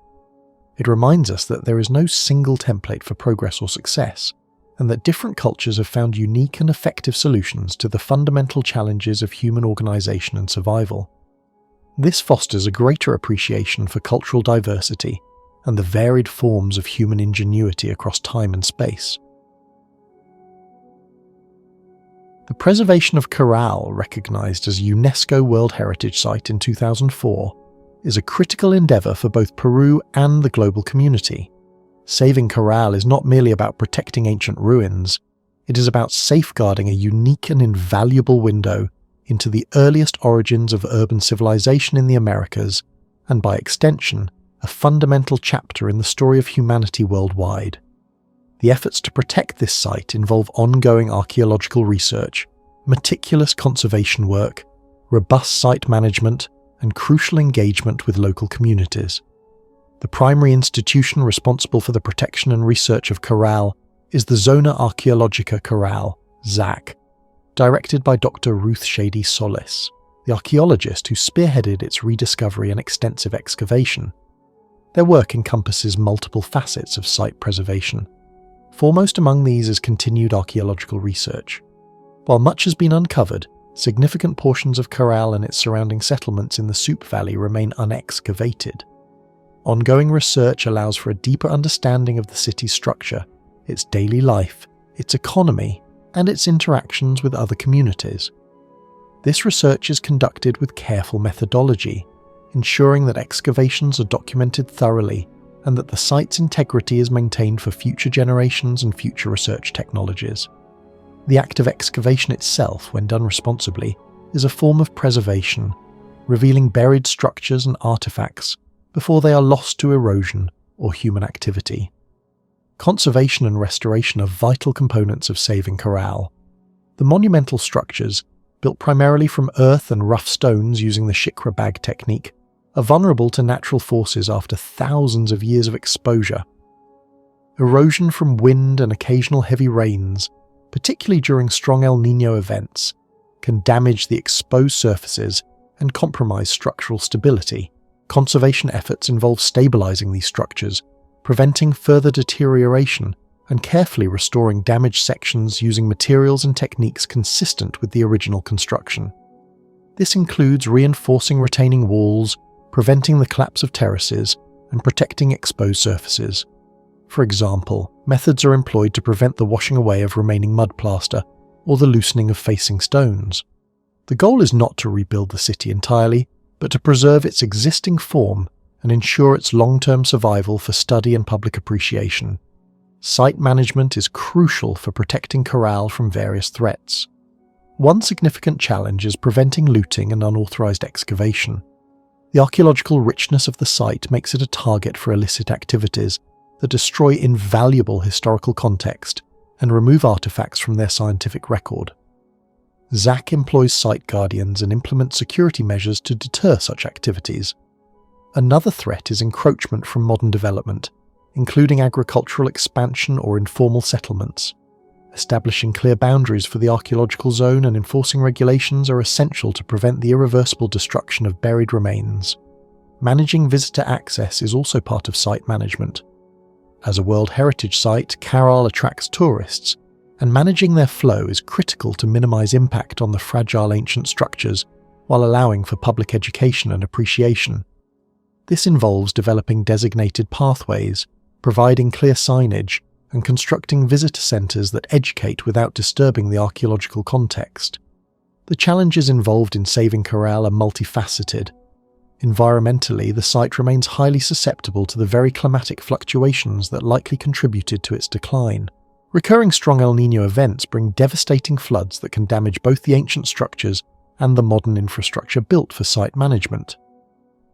It reminds us that there is no single template for progress or success, and that different cultures have found unique and effective solutions to the fundamental challenges of human organization and survival. This fosters a greater appreciation for cultural diversity and the varied forms of human ingenuity across time and space. The preservation of Caral, recognized as a UNESCO World Heritage Site in 2004, is a critical endeavor for both Peru and the global community. Saving Caral is not merely about protecting ancient ruins, it is about safeguarding a unique and invaluable window into the earliest origins of urban civilization in the Americas, and by extension, a fundamental chapter in the story of humanity worldwide. The efforts to protect this site involve ongoing archaeological research, meticulous conservation work, robust site management, and crucial engagement with local communities. The primary institution responsible for the protection and research of Caral is the Zona Archaeologica Caral, ZAC, directed by Dr. Ruth Shady Solis, the archaeologist who spearheaded its rediscovery and extensive excavation. Their work encompasses multiple facets of site preservation. Foremost among these is continued archaeological research. While much has been uncovered, significant portions of Caral and its surrounding settlements in the Soup Valley remain unexcavated. Ongoing research allows for a deeper understanding of the city's structure, its daily life, its economy, and its interactions with other communities. This research is conducted with careful methodology, ensuring that excavations are documented thoroughly and that the site's integrity is maintained for future generations and future research technologies. The act of excavation itself, when done responsibly, is a form of preservation, revealing buried structures and artifacts before they are lost to erosion or human activity. Conservation and restoration are vital components of saving Caral. The monumental structures, built primarily from earth and rough stones using the shikra bag technique, are vulnerable to natural forces after thousands of years of exposure. Erosion from wind and occasional heavy rains, particularly during strong El Nino events, can damage the exposed surfaces and compromise structural stability. Conservation efforts involve stabilizing these structures, preventing further deterioration, and carefully restoring damaged sections using materials and techniques consistent with the original construction. This includes reinforcing retaining walls, preventing the collapse of terraces, and protecting exposed surfaces. For example, methods are employed to prevent the washing away of remaining mud plaster or the loosening of facing stones. The goal is not to rebuild the city entirely, but to preserve its existing form and ensure its long-term survival for study and public appreciation. Site management is crucial for protecting Caral from various threats. One significant challenge is preventing looting and unauthorized excavation. The archaeological richness of the site makes it a target for illicit activities that destroy invaluable historical context and remove artifacts from their scientific record. ZAC employs site guardians and implements security measures to deter such activities. Another threat is encroachment from modern development, including agricultural expansion or informal settlements. Establishing clear boundaries for the archaeological zone and enforcing regulations are essential to prevent the irreversible destruction of buried remains. Managing visitor access is also part of site management. As a World Heritage Site, Caral attracts tourists, and managing their flow is critical to minimize impact on the fragile ancient structures while allowing for public education and appreciation. This involves developing designated pathways, providing clear signage, and constructing visitor centres that educate without disturbing the archaeological context. The challenges involved in saving Caral are multifaceted. Environmentally, the site remains highly susceptible to the very climatic fluctuations that likely contributed to its decline. Recurring strong El Nino events bring devastating floods that can damage both the ancient structures and the modern infrastructure built for site management.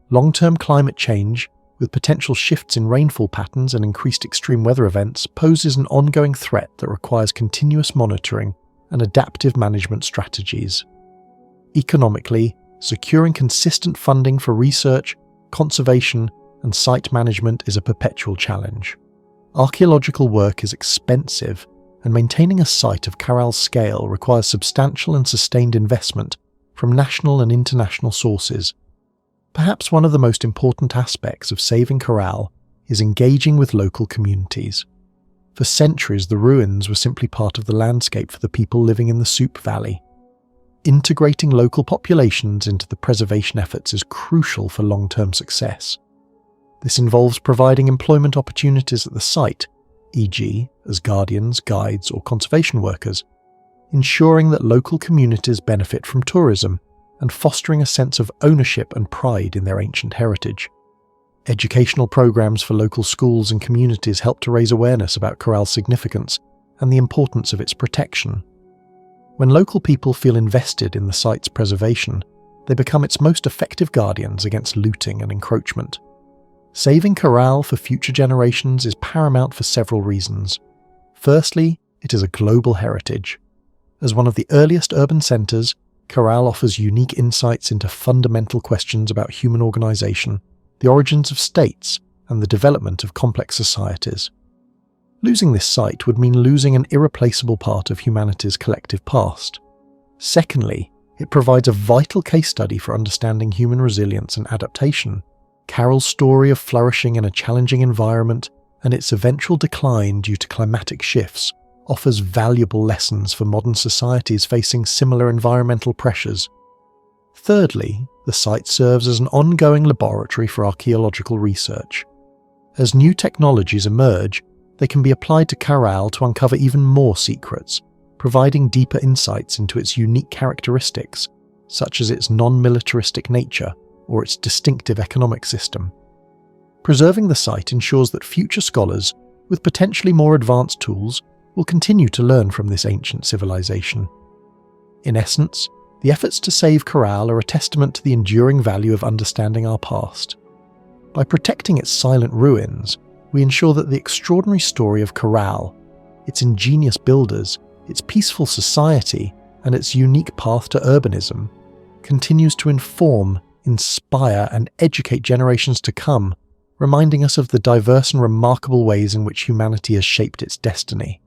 Long-term climate change, with potential shifts in rainfall patterns and increased extreme weather events, poses an ongoing threat that requires continuous monitoring and adaptive management strategies. Economically, securing consistent funding for research, conservation, and site management is a perpetual challenge. Archaeological work is expensive, and maintaining a site of Caral's scale requires substantial and sustained investment from national and international sources. Perhaps one of the most important aspects of saving Caral is engaging with local communities. For centuries, the ruins were simply part of the landscape for the people living in the Soup Valley. Integrating local populations into the preservation efforts is crucial for long-term success. This involves providing employment opportunities at the site, e.g., as guardians, guides, or conservation workers, ensuring that local communities benefit from tourism, and fostering a sense of ownership and pride in their ancient heritage. Educational programs for local schools and communities help to raise awareness about Caral's significance and the importance of its protection. When local people feel invested in the site's preservation, they become its most effective guardians against looting and encroachment. Saving Caral for future generations is paramount for several reasons. Firstly, it is a global heritage. As one of the earliest urban centres, Caral offers unique insights into fundamental questions about human organisation, the origins of states, and the development of complex societies. Losing this site would mean losing an irreplaceable part of humanity's collective past. Secondly, it provides a vital case study for understanding human resilience and adaptation. Caral's story of flourishing in a challenging environment and its eventual decline due to climatic shifts offers valuable lessons for modern societies facing similar environmental pressures. Thirdly, the site serves as an ongoing laboratory for archaeological research. As new technologies emerge, they can be applied to Caral to uncover even more secrets, providing deeper insights into its unique characteristics, such as its non-militaristic nature or its distinctive economic system. Preserving the site ensures that future scholars, with potentially more advanced tools, will continue to learn from this ancient civilization. In essence, the efforts to save Caral are a testament to the enduring value of understanding our past. By protecting its silent ruins, we ensure that the extraordinary story of Caral, its ingenious builders, its peaceful society, and its unique path to urbanism, continues to inform, inspire, and educate generations to come, reminding us of the diverse and remarkable ways in which humanity has shaped its destiny.